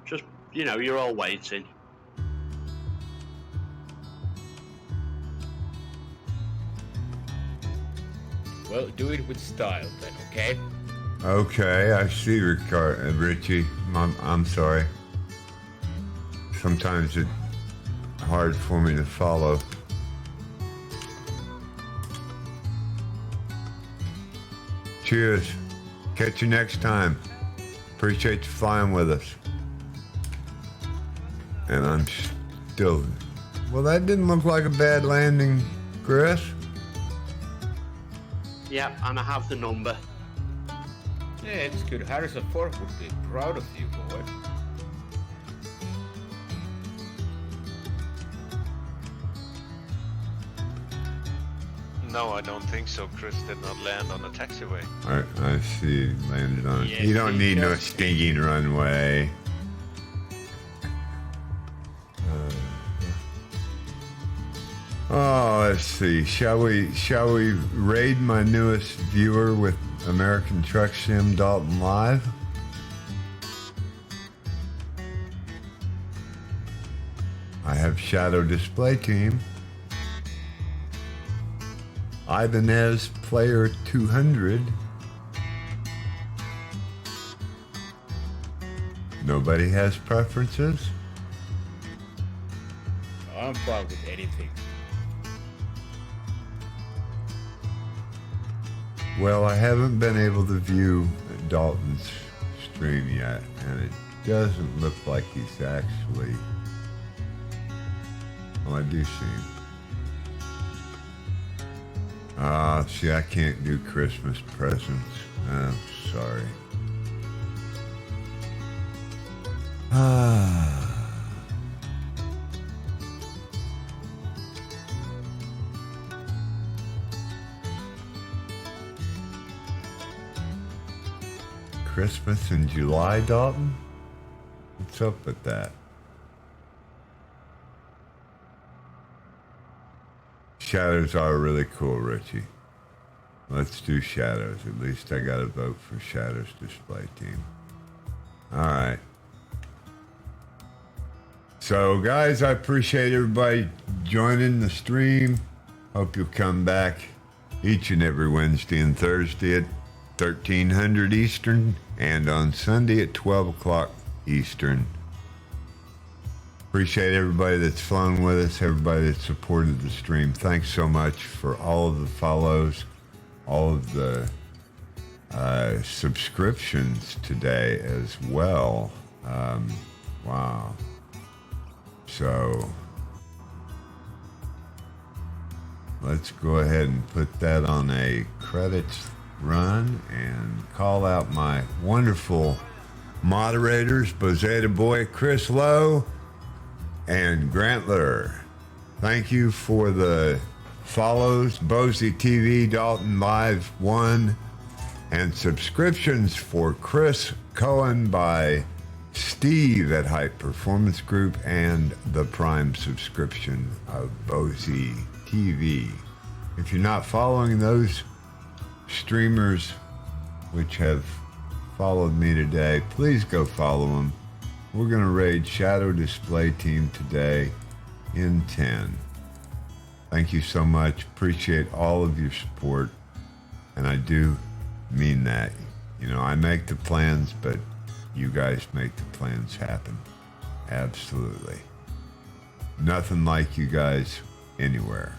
S12: Just, you know, you're all waiting.
S13: Well, do it with style then, okay?
S2: Okay, I see, Richie. I'm sorry. Sometimes it's hard for me to follow. Cheers. Catch you next time. Appreciate you flying with us. And I'm still... Well, that didn't look like a bad landing, Chris.
S12: Yeah, and I have the number.
S13: Yeah, it's good. Harrison Ford would be proud of you, boy.
S6: No, I don't think so. Chris did not land on the taxiway.
S2: I see. Landed on.
S6: Yes,
S2: You don't
S6: he
S2: need no
S6: does.
S2: stinking runway. Oh, let's see. Shall we raid my newest viewer with American Truck Sim Dalton Live? I have Shadow Display Team. Ibanez Player 200. Nobody has preferences?
S13: I'm fine with anything.
S2: Well, I haven't been able to view Dalton's stream yet, and it doesn't look like he's actually... Well, I do see him. See, I can't do Christmas presents. I'm sorry. Christmas in July, Dalton? What's up with that? Shadows are really cool, Richie. Let's do Shadows. At least I got a vote for Shadows Display Team. Alright. So, guys, I appreciate everybody joining the stream. Hope you'll come back each and every Wednesday and Thursday at 1300 Eastern and on Sunday at 12 o'clock Eastern. Appreciate everybody that's flown with us, everybody that supported the stream. Thanks so much for all of the follows, all of the subscriptions today as well. Wow. So let's go ahead and put that on a credits run and call out my wonderful moderators, Bozetta Boy, Chris Lowe, and Grantler. Thank you for the follows, Bozy TV, Dalton Live 1, and subscriptions for Chris Cohen by Steve at Hype Performance Group and the Prime subscription of Bozy TV. If you're not following those streamers which have followed me today, please go follow them. We're going to raid Shadow Display Team today in 10. Thank you so much. Appreciate all of your support. And I do mean that. You know, I make the plans, but you guys make the plans happen. Absolutely. Nothing like you guys anywhere.